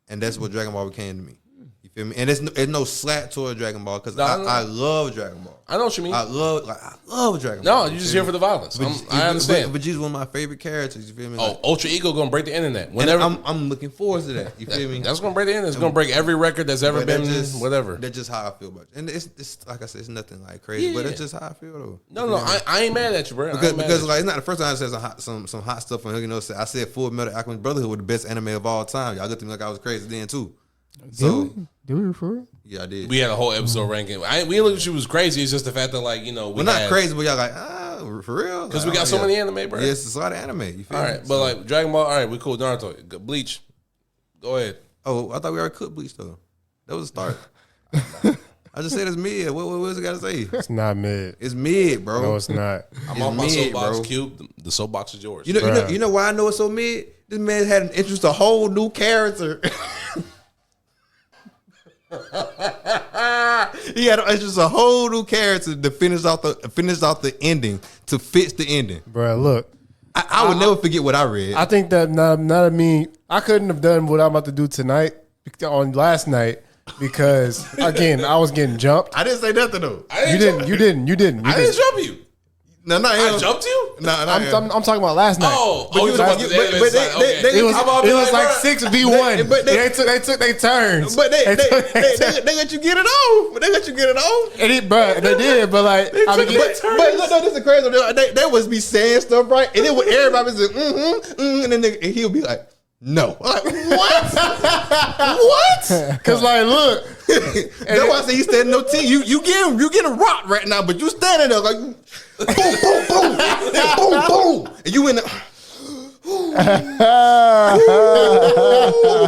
and that's what Dragon Ball became to me. You feel me? And it's no slap toward Dragon Ball because I love Dragon Ball. I know what you mean. I love Dragon No, Ball. you just here for the violence. I understand. But Vegeta's one of my favorite characters. You feel me? Oh, Ultra Ego gonna break the internet. and Whenever I'm looking forward to that. You feel me? that's gonna break the internet. It's gonna break every record that's ever But been. Whatever. That's just how I feel about it. And it's like I said, it's nothing like crazy, but Yeah. it's just how I feel though. No, I ain't mad at you, bro. Because like it's not the first time I said some hot stuff on here. I said Full Metal Alchemist Brotherhood was the best anime of all time. Y'all looked at me like I was crazy then too. So Did we for real? yeah, I did. we had a whole episode ranking. We didn't look at you was crazy. It's just the fact that like we Well, not crazy, but y'all like for real because we got so many anime, bro. Yes, it's a lot of anime. You feel All me? right, but like Dragon Ball. All right, we cool. Naruto, Bleach. Go ahead. Oh, I thought we already cooked Bleach though. That was a start. I just said it's mid. What else I gotta say? It's not mid. It's mid, bro. No, it's not. I'm on my mid, soapbox, bro. Cube. The soapbox is yours. You know why I know it's so mid? This man had an interest a whole new character. He had an interest a whole new character to finish off the ending, to fix the ending. Bro, look. I would never forget what I read. I think that not of me. I couldn't have done what I'm about to do tonight on last night because again I was getting jumped. I didn't say nothing though. You didn't. I didn't jump you. No, I jumped you. No, I'm talking about last night. You talking about the anime side. Okay. It was I'm about to be like bro, 6v1. but they took their turns. But they let you get it off. But they let you get it off. And they did, but like I mean, But look, no, this is crazy. They was be saying stuff right, and then when everybody was like, and then and he'll be like, no, like what? What? because like look, That's why I say you standing no T. You getting rocked right now, but you standing there like boom, boom, boom, boom, boom, and you in the.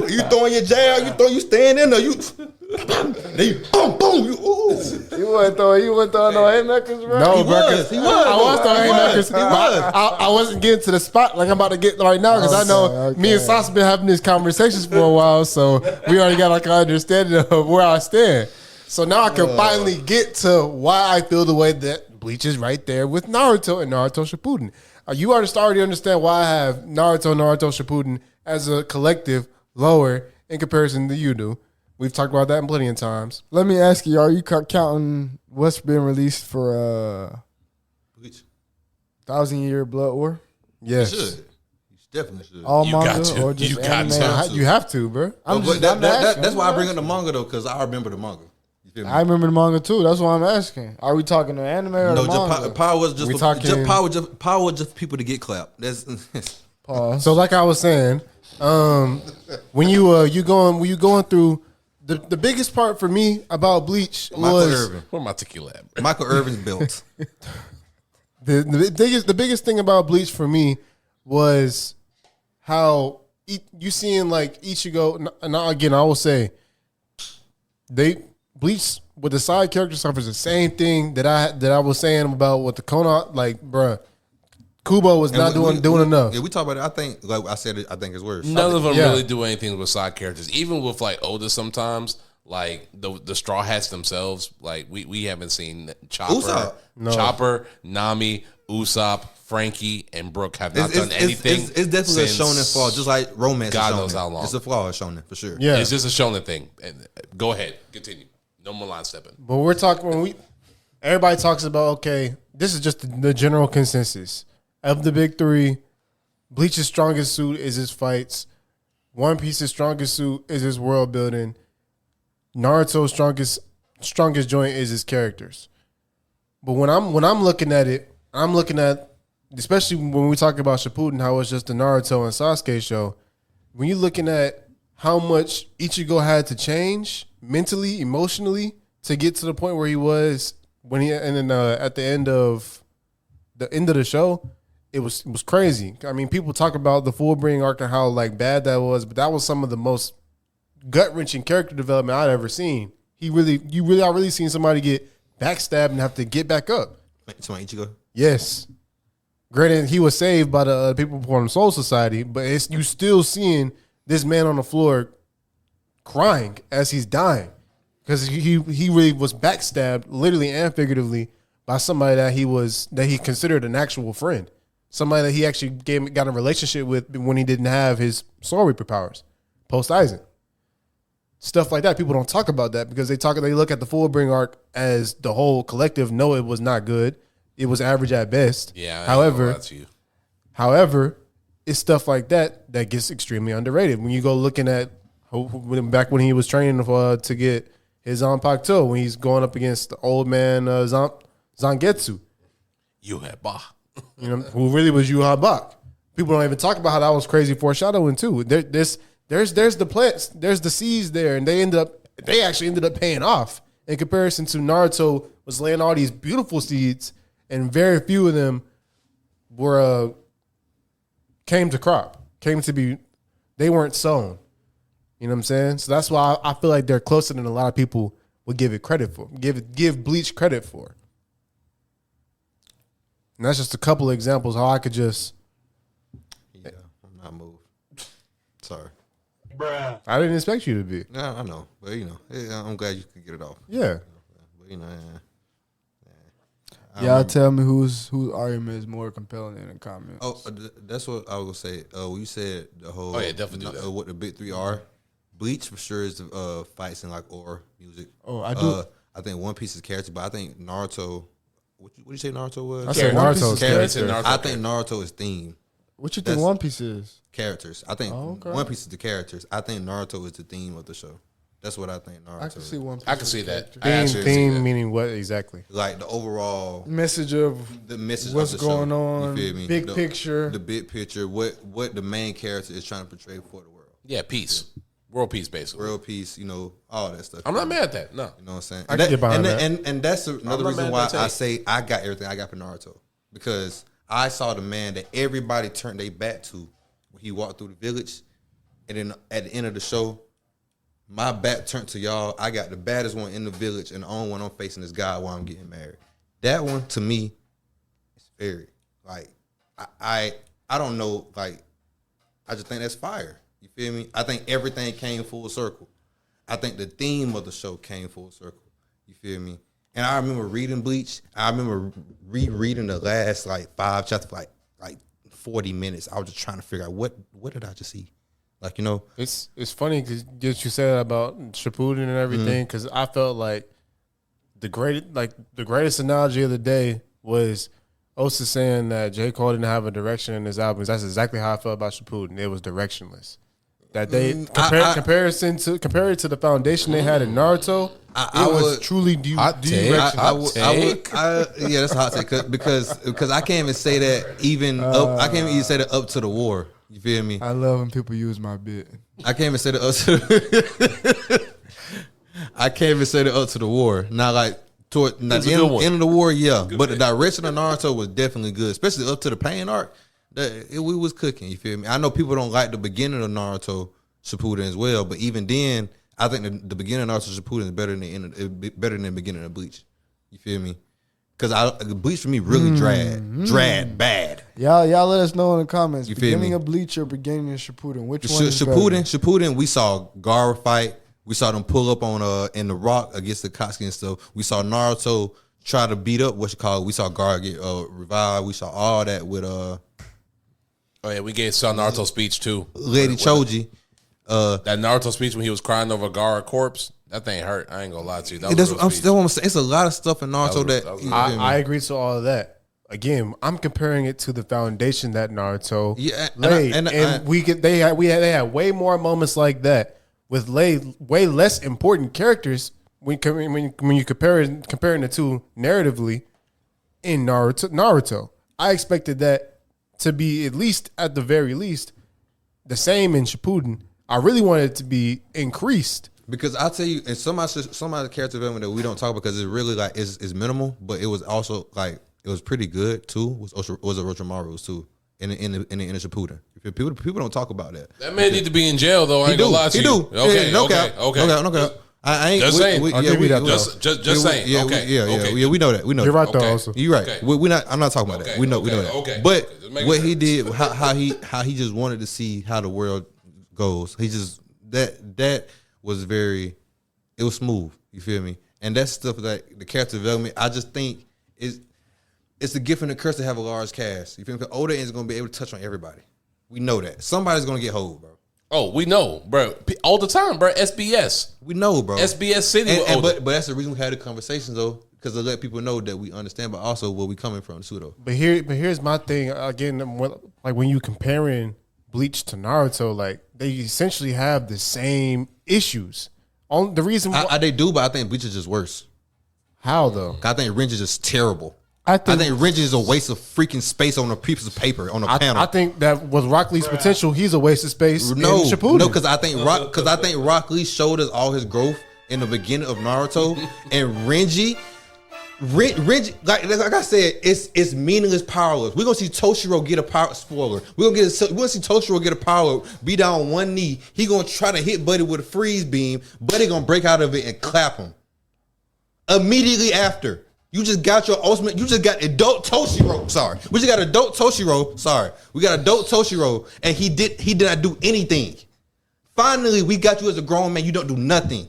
You throwing your jab, you staying in there, then you boom, boom, You wasn't throwing no haymakers, bro? no, He bro. was. I was throwing haymakers. He was. I wasn't getting to the spot like I'm about to get right now because I know Okay. me and Sasa been having these conversations for a while, so we already got like an understanding of where I stand. So now I can finally get to why I feel the way that Bleach is right there with Naruto and Naruto Shippuden. You already understand why I have Naruto Shippuden as a collective lower in comparison to you do. We've talked about that in plenty of times. Let me ask you, are you counting what's been released for Bleach. 1,000-Year Blood War? Yes. should. You definitely should. All You manga got to. or just You got anime? to. You have to, bro. I'm just But I'm asking. that's why I bring up the manga though, because I remember the manga. You feel me? I remember the manga too. That's why I'm asking. Are we talking the anime or No, the manga? power was just We for, talking- power was just for people to get clapped. That's Pause. So like I was saying, when you going through the biggest part for me about Bleach Michael was Irvin. Where my tequila at, bro? Michael Irvin's built. the biggest thing about Bleach for me was how you seeing like Ichigo. And again, I will say Bleach with the side character stuff is the same thing that I was saying about what the Konoha, like, bruh, Kubo was not doing enough. Yeah, we talk about it. I think, like I said, I think it's worse. None of them Yeah. really do anything with side characters. Even with like Oda, sometimes like the Straw Hats themselves. Like we haven't seen Chopper, Usopp. Chopper, Nami, Usopp, Frankie, and Brooke have not done anything. It's definitely a shonen flaw, just like romance. God is knows how long. It's a flaw of shonen for sure. Yeah. It's just a shonen thing. And go ahead, continue. No more line stepping. But we're talking everybody talks about, okay, this is just the general consensus of the big three. Bleach's strongest suit is his fights. One Piece's strongest suit is his world building. Naruto's strongest joint is his characters. But when I'm looking at it, I'm looking at, especially when we talk about Shippuden, how it's just the Naruto and Sasuke show. When you're looking at how much Ichigo had to change mentally, emotionally, to get to the point where he was when he and then at the end of the show, it was crazy. I mean, people talk about the Fullbring arc and how like bad that was, but that was some of the most gut wrenching character development I'd ever seen. I really seen somebody get backstabbed and have to get back up. So Ichigo. Yes. Granted, he was saved by the people from Soul Society, but you still seeing this man on the floor crying as he's dying because he really was backstabbed, literally and figuratively, by somebody that he considered an actual friend, somebody that he actually got a relationship with when he didn't have his Soul Reaper powers, post Aizen. Stuff like that. People don't talk about that because they look at the Fullbring arc as the whole collective. No, it was not good. It was average at best. Yeah. However, it's stuff like that gets extremely underrated. When you go looking at back when he was training to get his Zanpakuto, when he's going up against the old man Zangetsu, Yuheba. who really was Yuhabak. People don't even talk about how that was crazy foreshadowing too. There's the plants, there's the seeds there, and they actually ended up paying off in comparison to Naruto was laying all these beautiful seeds, and very few of them were came to be, they weren't sown. You know what I'm saying? So that's why I feel like they're closer than a lot of people would give it credit for. Give Bleach credit for. And that's just a couple of examples how I could just. Yeah, I'm not moved. Sorry. Bruh. I didn't expect you to be. No, I know, but I'm glad you could get it off. Yeah. But Y'all tell me whose argument is more compelling in the comments. Oh, that's what I was gonna say. When you said the whole, definitely do that. What the big three are, Bleach for sure is the fights and like or music. Oh, I do. I think One Piece is character, but I think Naruto. What you say Naruto was? I said Naruto's character. I think Naruto is theme. What you think One Piece is? Characters. I think One Piece is the characters. I think Naruto is the theme of the show. That's what I think Naruto I can see One Piece. I can see that. Theme meaning what exactly? Like the overall message of the message what's of the going show. on, You feel me? big picture. The big picture. What the main character is trying to portray for the world. Yeah, peace. World peace, basically. World peace, all that stuff. I'm not mad at that. No. You know what I'm saying? I can get behind that. And that's another reason why I I say I got everything I got for Naruto. Because I saw the man that everybody turned their back to when he walked through the village. And then at the end of the show, my back turned to y'all. I got the baddest one in the village, and the only one I'm facing is God while I'm getting married. That one, to me, is very, like, I don't know, like, I just think that's fire. You feel me? I think everything came full circle. I think the theme of the show came full circle. You feel me? And I remember reading Bleach. I remember rereading the last, like, 5 chapters, like 40 minutes. I was just trying to figure out what did I just see? Like, It's funny because you said about Shippuden and everything, because I felt like the greatest analogy of the day was Osa saying that J. Cole didn't have a direction in his albums. That's exactly how I felt about Shippuden. It was directionless. That they compared to the foundation they had in Naruto, it was truly directionless. Yeah, that's a hot take because I can't even say that even up. I can't even say that up to the war. You feel me? I love when people use my bit. I can't even say that up to I can't even say that up to the war. Not like toward the end of the war, yeah. But the direction of Naruto was definitely good, especially up to the pain arc. We was cooking. You feel me? I know people don't like the beginning of Naruto Shippuden as well, but even then, I think the beginning of Naruto Shippuden is better than the beginning of Bleach. You feel me? Because Bleach for me really dragged bad. Y'all let us know in the comments. You feel beginning me? of Bleach or beginning of Shippuden? Which one is better? Shippuden, we saw Gaara fight. We saw them pull up on in the Rock against the Akatsuki and stuff. We saw Naruto try to beat up we saw Gaara get revived. We saw all that with Oh yeah, we saw Naruto's speech too. Lady Choji. That Naruto speech when he was crying over Gaara corpse. That thing hurt. I ain't gonna lie to you. That That's was what I'm still want to say. It's a lot of stuff in Naruto that I agree to all of that. Again, I'm comparing it to the foundation that Naruto laid, and they had way more moments like that with way less important characters when you comparing the two narratively in Naruto. I expected that to be at least at the very least the same in Shippuden. I really wanted it to be increased. Because I'll tell you, and some of the character development that we don't talk about because it's really like it's minimal, but it was also like it was pretty good too. Was Orochimaru's too in the Shippuden. People don't talk about that. That man need to be in jail though. I ain't gonna lie to you. Okay. I ain't just saying. Just saying. Yeah, we know that. We know. You're that. right though. Also, you're right. Okay. I'm not talking about that. We know that. Okay. But what he did, how he just wanted to see how the world goes. He just that was it was smooth. You feel me? And that's stuff that the character development. I just think it's a gift and a curse to have a large cast. You feel me? Because Oda is going to be able to touch on everybody. We know that somebody's going to get hold, bro. Oh, we know, bro. All the time, bro. SBS. We know, bro. SBS City. But that's the reason we had the conversations though, because to let people know that we understand, but also where we coming from too, though. But here's my thing again. Like when you comparing Bleach to Naruto, like they essentially have the same issues. On the reason why they do, but I think Bleach is just worse. How though? I think Renji is just terrible. I think Renji is a waste of freaking space on a piece of paper on a panel. I think that was Rock Lee's potential. He's a waste of space. No, in Shippuden. because I think Rock Lee showed us all his growth in the beginning of Naruto, and Renji, like I said, it's meaningless powerless. We're gonna see Toshiro get a power spoiler. We're gonna see Toshiro get a power, be down on one knee. He gonna try to hit Buddy with a freeze beam. Buddy gonna break out of it and clap him immediately after. You just got your ultimate. You just got adult Toshiro. Sorry, we just got adult Toshiro. Sorry, we got adult Toshiro, and he did not do anything. Finally, we got you as a grown man. You don't do nothing.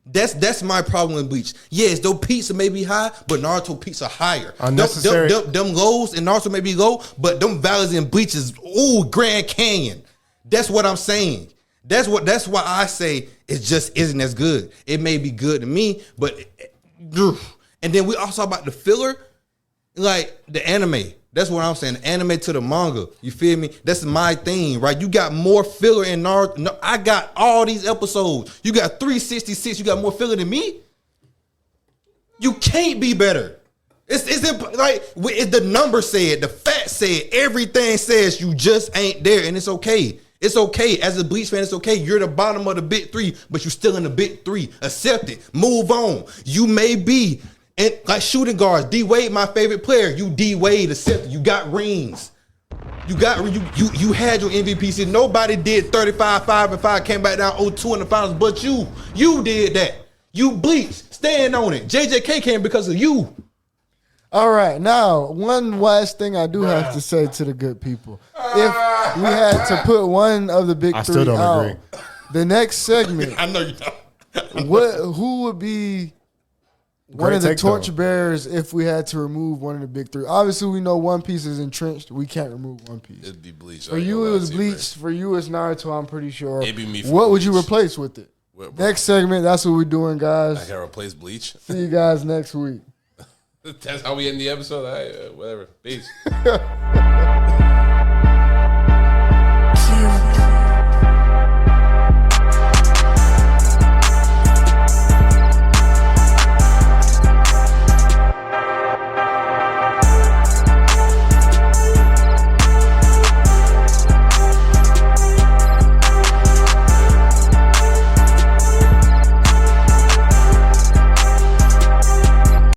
That's my problem with Bleach. Yes, those peaks may be high, but Naruto peaks are higher. Unnecessary. Them lows in Naruto may be low, but them valleys in Bleach is Grand Canyon. That's what I'm saying. That's why I say it just isn't as good. It may be good to me, but. And then we also talk about the filler, like the anime. That's what I'm saying. The anime to the manga. You feel me? That's my thing, right? You got more filler in Naruto. No, I got all these episodes. You got 366. You got more filler than me? You can't be better. It's the number said, the fact said, everything says you just ain't there, and it's okay. It's okay. As a Bleach fan, it's okay. You're the bottom of the big three, but you're still in the big three. Accept it. Move on. You may be and like shooting guards. D Wade, my favorite player. You D Wade, accept it. You got rings. You had your MVP season. Nobody did 35, 5, and 5, came back down 0-2 in the finals, but you. You did that. You Bleach. Stand on it. JJK came because of you. All right, now one last thing I do have to say to the good people: if we had to put one of the big three still don't out, agree. the next segment, I know you don't. who would be one of the torchbearers if we had to remove one of the big three? Obviously, we know One Piece is entrenched. We can't remove One Piece. It'd be Bleach. For you, it was Bleach. For you, it's Naruto. I'm pretty sure. It'd be me. What would you replace with it? Next segment. That's what we're doing, guys. I can replace Bleach. See you guys next week. That's how we end the episode. Whatever. Peace.